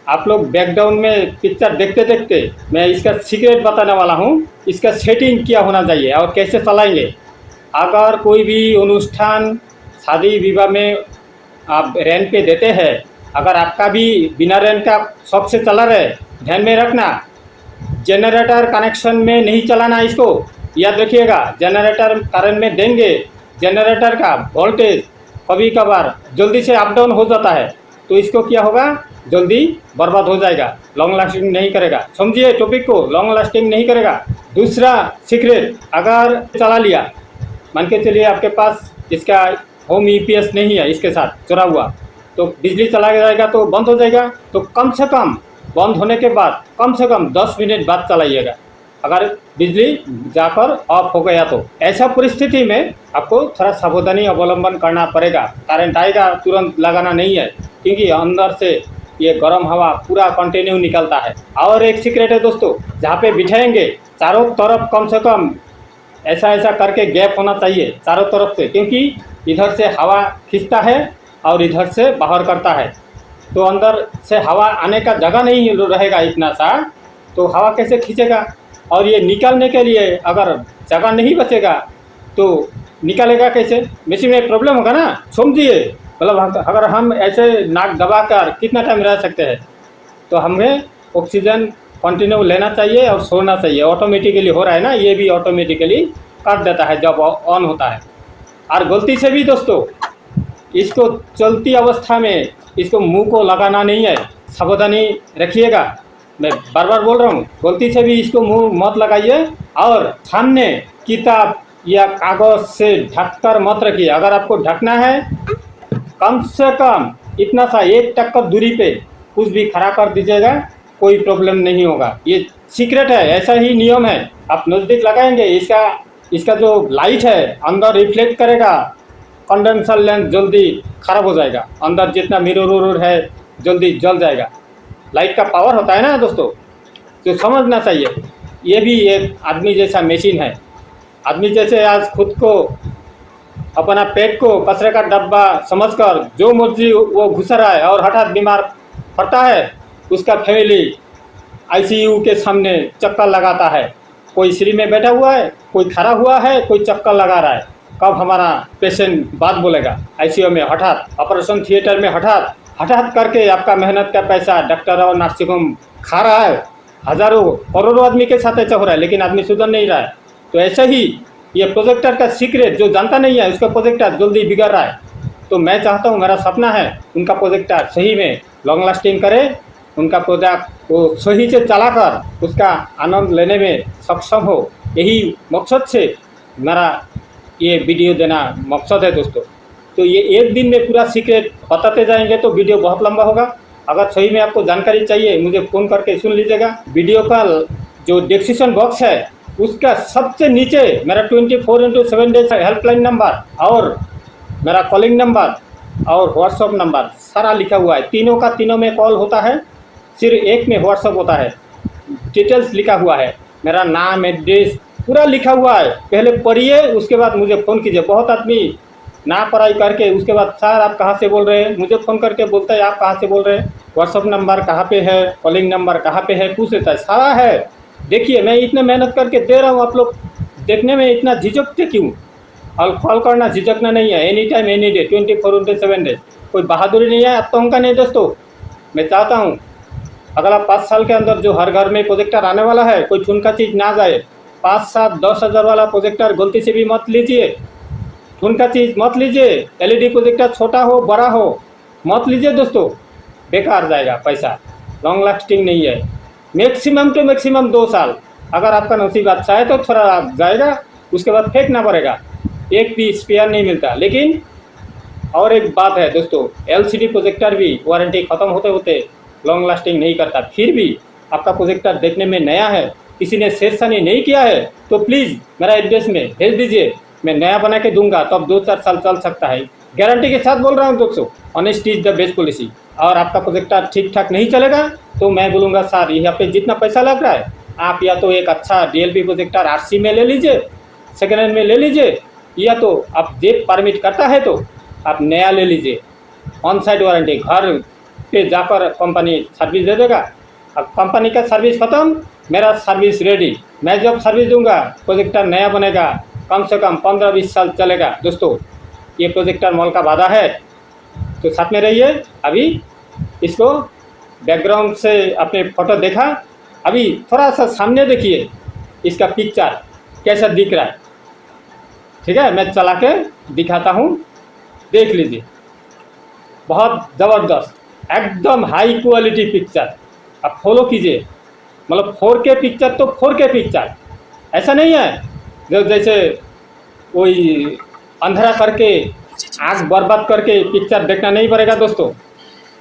A: आप लोग बैकग्राउंड में पिक्चर देखते देखते मैं इसका सीक्रेट बताने वाला हूँ, इसका सेटिंग क्या होना चाहिए और कैसे चलाएंगे। अगर कोई भी अनुष्ठान शादी विवाह में आप रेंट पे देते हैं, अगर आपका भी बिना रेंट का शौक से चला रहे, ध्यान में रखना जनरेटर कनेक्शन में नहीं चलाना इसको, याद रखिएगा। जनरेटर करंट में देंगे, जनरेटर का वोल्टेज कभी कभार जल्दी से अप डाउन हो जाता है, तो इसको क्या होगा, जल्दी बर्बाद हो जाएगा, लॉन्ग लास्टिंग नहीं करेगा। समझिए टॉपिक को, लॉन्ग लास्टिंग नहीं करेगा। दूसरा सीक्रेट, अगर चला लिया, मान के चलिए आपके पास इसका होम EPS नहीं है, इसके साथ जुड़ा हुआ, तो बिजली चला जाएगा तो बंद हो जाएगा। तो कम से कम बंद होने के बाद कम से कम 10 मिनट बाद चलाइएगा, अगर बिजली जाकर ऑफ हो गया तो। ऐसा परिस्थिति में आपको थोड़ा सावधानी अवलंबन करना पड़ेगा। करंट आएगा तुरंत लगाना नहीं है, क्योंकि अंदर से ये गर्म हवा पूरा कंटिन्यू निकलता है। और एक सीक्रेट है दोस्तों, जहाँ पे बिठाएंगे चारों तरफ कम से कम ऐसा करके गैप होना चाहिए चारों तरफ से, क्योंकि इधर से हवा खींचता है और इधर से बाहर करता है, तो अंदर से हवा आने का जगह नहीं रहेगा इतना सा, तो हवा कैसे खींचेगा। और ये निकालने के लिए अगर जगह नहीं बचेगा तो निकालेगा कैसे, मशीन में प्रॉब्लम होगा ना। समझिए, मतलब अगर हम ऐसे नाक दबाकर कितना टाइम रह सकते हैं, तो हमें ऑक्सीजन कंटिन्यू लेना चाहिए और सोना चाहिए। ऑटोमेटिकली हो रहा है ना, ये भी ऑटोमेटिकली काट देता है जब ऑन होता है। और गलती से भी दोस्तों इसको चलती अवस्था में इसको मुंह को लगाना नहीं है, सावधानी रखिएगा। मैं बार बार बोल रहा हूँ, गलती से भी इसको मुंह मत लगाइए और सामने किताब या कागज से ढककर मत रखिए। अगर आपको ढकना है, कम से कम इतना सा 1 टक्कर दूरी पे कुछ भी खड़ा कर दीजिएगा, कोई प्रॉब्लम नहीं होगा। ये सीक्रेट है, ऐसा ही नियम है। आप नज़दीक लगाएंगे, इसका जो लाइट है अंदर रिफ्लेक्ट करेगा, कंडेंसर लेंस जल्दी खराब हो जाएगा, अंदर जितना मिरर है जल्दी जल जाएगा। लाइट का पावर होता है ना दोस्तों, तो समझना चाहिए। ये भी एक आदमी जैसा मशीन है। आदमी जैसे आज खुद को, अपना पेट को कचरे का डब्बा समझकर जो मर्जी वो घुस रहा है और हठात बीमार पड़ता है, उसका फैमिली आईसीयू के सामने चक्कर लगाता है। कोई सीढ़ी में बैठा हुआ है, कोई खड़ा हुआ है, कोई चक्कर लगा रहा है। कब हमारा पेशेंट बात बोलेगा? आईसीयू में हठात, ऑपरेशन थिएटर में हठात करके आपका मेहनत का पैसा डॉक्टर और नर्सिंग होम खा रहा है। हजारों करोड़ों आदमी के साथ ऐसा हो रहा है, लेकिन आदमी सुधर नहीं रहा है। तो ऐसे ही ये प्रोजेक्टर का सीक्रेट जो जानता नहीं है, उसका प्रोजेक्टर जल्दी बिगड़ रहा है। तो मैं चाहता हूँ, मेरा सपना है उनका प्रोजेक्टर सही में लॉन्ग लास्टिंग करे, उनका प्रोजेक्ट वो सही से चलाकर उसका आनंद लेने में सक्षम हो। यही मकसद से मेरा ये वीडियो देना मकसद है दोस्तों। तो ये एक दिन में पूरा सीक्रेट बताते जाएंगे तो वीडियो बहुत लंबा होगा। अगर सही में आपको जानकारी चाहिए, मुझे फ़ोन करके सुन लीजिएगा। वीडियो का जो डिस्क्रिप्शन बॉक्स है उसका सबसे नीचे मेरा 24/7 डेज हेल्पलाइन नंबर और मेरा कॉलिंग नंबर और व्हाट्सअप नंबर सारा लिखा हुआ है। तीनों में कॉल होता है, सिर्फ एक में व्हाट्सअप होता है। डिटेल्स लिखा हुआ है, मेरा नाम, एड्रेस पूरा लिखा हुआ है। पहले पढ़िए, उसके बाद मुझे फ़ोन कीजिए। बहुत आदमी ना पढ़ाई करके उसके बाद सर आप कहाँ से बोल रहे हैं, मुझे फ़ोन करके बोलता है आप कहाँ से बोल रहे हैं, व्हाट्सअप नंबर कहाँ पे है, कॉलिंग नंबर कहाँ पे है, पूछ लेता है। सारा है। देखिए, मैं इतने मेहनत करके दे रहा हूँ, आप लोग देखने में इतना झिझकते क्यों? और कॉल करना झिझकना नहीं है, any time any day 24/7 days. कोई बहादुरी नहीं है, आतंक नहीं दोस्तों। मैं चाहता हूँ अगला 5 साल के अंदर जो हर घर में प्रोजेक्टर आने वाला है, कोई ठुनका चीज़ ना जाए। 5, 7, 10 हज़ार वाला प्रोजेक्टर गलती से भी मत लीजिए, ठुनका चीज़ मत लीजिए। एलईडी प्रोजेक्टर छोटा हो बड़ा हो मत लीजिए दोस्तों, बेकार जाएगा पैसा, लॉन्ग लास्टिंग नहीं है। मैक्सिमम टू मैक्सिमम 2 साल, अगर आपका नसीब अच्छा है तो थोड़ा जाएगा, उसके बाद फेंकना पड़ेगा, एक भी स्पेयर नहीं मिलता। लेकिन और एक बात है दोस्तों, एलसीडी प्रोजेक्टर भी वारंटी ख़त्म होते होते लॉन्ग लास्टिंग नहीं करता। फिर भी आपका प्रोजेक्टर देखने में नया है, किसी ने छेड़छाड़ी नहीं किया है, तो प्लीज़ मेरा एड्रेस में भेज दीजिए, मैं नया बना के दूंगा, तो अब 2-4 साल चल सकता है। गारंटी के साथ बोल रहा हूँ दोस्तों, honesty is the best policy. और आपका प्रोजेक्टर ठीक ठाक नहीं चलेगा तो मैं बोलूँगा सर यहाँ पे जितना पैसा लग रहा है, आप या तो एक अच्छा डीएलपी प्रोजेक्टर आरसी में ले लीजिए, सेकेंड हैंड में ले लीजिए, या तो आप जेब परमिट करता है तो आप नया ले लीजिए। ऑन साइड वारंटी, घर पे जाकर कंपनी सर्विस दे देगा। अब कंपनी का सर्विस ख़त्म, मेरा सर्विस रेडी। मैं जब सर्विस दूंगा प्रोजेक्टर नया बनेगा, कम से कम 15-20 साल चलेगा दोस्तों। ये प्रोजेक्टर मॉल का वादा है, तो साथ में रहिए। अभी इसको बैकग्राउंड से अपने फ़ोटो देखा, अभी थोड़ा सा सामने देखिए इसका पिक्चर कैसा दिख रहा है। ठीक है, मैं चला के दिखाता हूँ, देख लीजिए। बहुत ज़बरदस्त, एकदम हाई क्वालिटी पिक्चर। आप फॉलो कीजिए, मतलब 4K पिक्चर तो 4K पिक्चर, ऐसा नहीं है जो जैसे कोई अंधेरा करके आँख बर्बाद करके पिक्चर देखना नहीं पड़ेगा दोस्तों।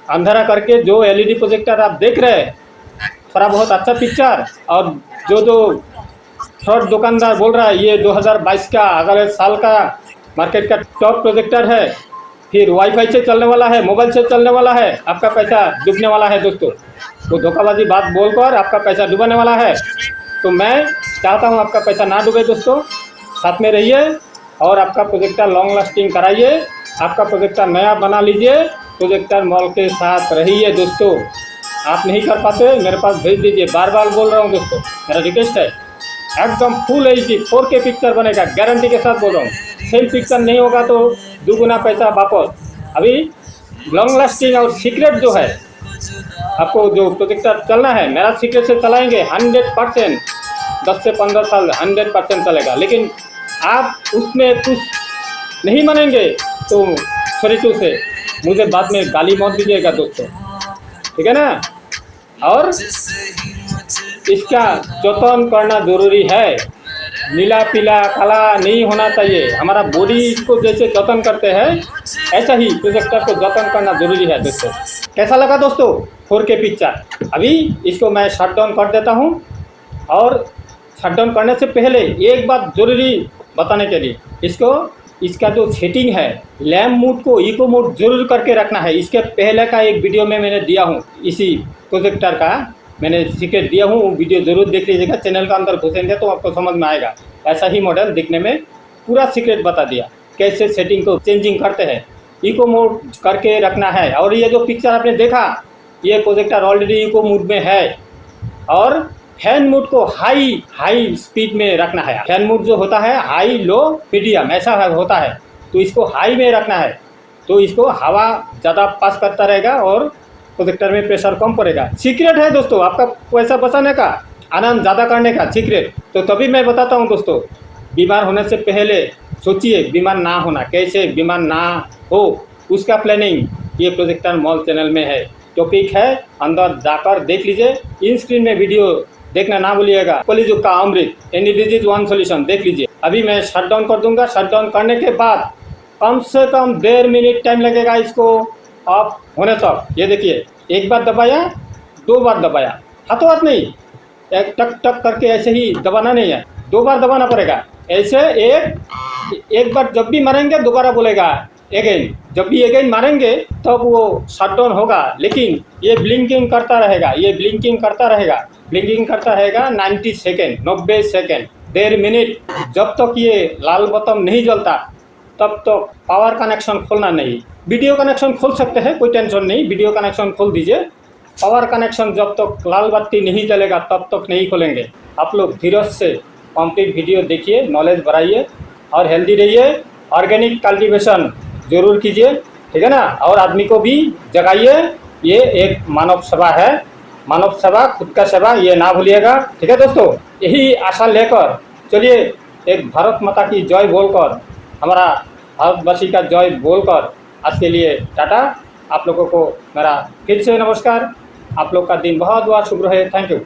A: अंधेरा करके जो एलईडी प्रोजेक्टर आप देख रहे हैं, थोड़ा बहुत अच्छा पिक्चर, और जो थर्ड दुकानदार बोल रहा है ये 2022 का अगले साल का मार्केट का टॉप प्रोजेक्टर है, फिर वाईफाई से चलने वाला है, मोबाइल से चलने वाला है, आपका पैसा डूबने वाला है दोस्तों। तो धोखाबाजी बात बोलकर आपका पैसा डुबाने वाला है। तो मैं चाहता हूँ आपका पैसा ना डूबे दोस्तों, साथ में रहिए और आपका प्रोजेक्टर लॉन्ग लास्टिंग कराइए। आपका प्रोजेक्टर नया बना लीजिए, प्रोजेक्टर मॉल के साथ रहिए दोस्तों। आप नहीं कर पाते, मेरे पास भेज दीजिए। बार बार बोल रहा हूँ दोस्तों, मेरा रिक्वेस्ट है। एकदम फुल एचडी 4K पिक्चर बनेगा, गारंटी के साथ बोल रहा हूँ। सेम पिक्चर नहीं होगा तो दुगुना पैसा वापस। अभी लॉन्ग लास्टिंग और सीक्रेट जो है, आपको जो प्रोजेक्टर चलना है, मेरा सीक्रेट से चलाएंगे 100%, 10 से 15 साल 100% चलेगा। लेकिन आप उसमें कुछ नहीं मानेंगे तो सॉरी टू से मुझे बाद में गाली मत दीजिएगा दोस्तों, ठीक है ना। और इसका जतन करना जरूरी है। नीला पीला काला नहीं होना चाहिए। हमारा बॉडी को जैसे जतन करते हैं ऐसा ही प्रोजेक्टर को जतन करना जरूरी है दोस्तों। कैसा लगा दोस्तों 4K पिक्चर? अभी इसको मैं शट डाउन कर देता हूँ। और शट डाउन करने से पहले एक बात जरूरी बताने के लिए, इसका जो सेटिंग है लैम्प मोड को इको मोड जरूर करके रखना है। इसके पहले का एक वीडियो में मैंने दिया हूँ, इसी प्रोजेक्टर का मैंने सीक्रेट दिया हूँ, वो वीडियो जरूर देख लीजिएगा। चैनल का अंदर घुसेंगे तो आपको समझ में आएगा। ऐसा ही मॉडल दिखने में पूरा सीक्रेट बता दिया, कैसे सेटिंग को चेंजिंग करते हैं, इको मोड करके रखना है। और ये जो पिक्चर आपने देखा, ये प्रोजेक्टर ऑलरेडी इको मोड में है। और फैन मोड को हाई स्पीड में रखना है। फैन मोड जो होता है हाई लो मीडियम ऐसा होता है, तो इसको हाई में रखना है, तो इसको हवा ज़्यादा पास करता रहेगा और प्रोजेक्टर में प्रेशर कम पड़ेगा। सीक्रेट है दोस्तों, आपका पैसा बचाने का, आनंद ज़्यादा करने का सीक्रेट। तो तभी मैं बताता हूँ दोस्तों, बीमार होने से पहले सोचिए बीमार ना होना, कैसे बीमार ना हो उसका प्लानिंग ये प्रोजेक्टर मॉल चैनल में है। टॉपिक है, अंदर जाकर देख लीजिए। इन स्क्रीन में वीडियो देखना ना भूलिएगा। कलिजुग का अमृत, एनी डिजीज वन सॉल्यूशन देख लीजिए। अभी मैं शट डाउन कर दूंगा। शट डाउन करने के बाद कम से कम 1.5 मिनट टाइम लगेगा इसको ऑफ होने तक। ये देखिए, एक बार दबाया, 2 बार दबाया, हाथों हाथ नहीं, एक टक टक करके ऐसे ही दबाना नहीं है, 2 बार दबाना पड़ेगा। ऐसे एक बार जब भी मारेंगे दोबारा बोलेगा अगेन, जब भी अगेन मारेंगे तब वो शट डाउन होगा। लेकिन ये ब्लिंकिंग करता रहेगा, ये ब्लिंकिंग करता रहेगा 90 सेकेंड, 90 सेकेंड, 1.5 मिनट। जब तक ये लाल बटन नहीं जलता तब तक पावर कनेक्शन खोलना नहीं। वीडियो कनेक्शन खोल सकते हैं, कोई टेंशन नहीं, वीडियो कनेक्शन खोल दीजिए। पावर कनेक्शन जब तक लाल बत्ती नहीं जलेगा तब तक नहीं खोलेंगे। आप लोग धीरज से कंप्लीट वीडियो देखिए, नॉलेज बढ़ाइए और हेल्दी रहिए। ऑर्गेनिक कल्टीवेशन जरूर कीजिए, ठीक है ना। और आदमी को भी जगाइए, ये एक मानव सेवा है। मानव सेवा, खुद का सेवा, ये ना भूलिएगा, ठीक है दोस्तों। यही आशा लेकर चलिए, एक भारत माता की जय बोलकर, हमारा भारतवासी का जय बोलकर आज के लिए टाटा। आप लोगों को मेरा फिर से नमस्कार। आप लोग का दिन बहुत बहुत शुभ रहे। Thank you.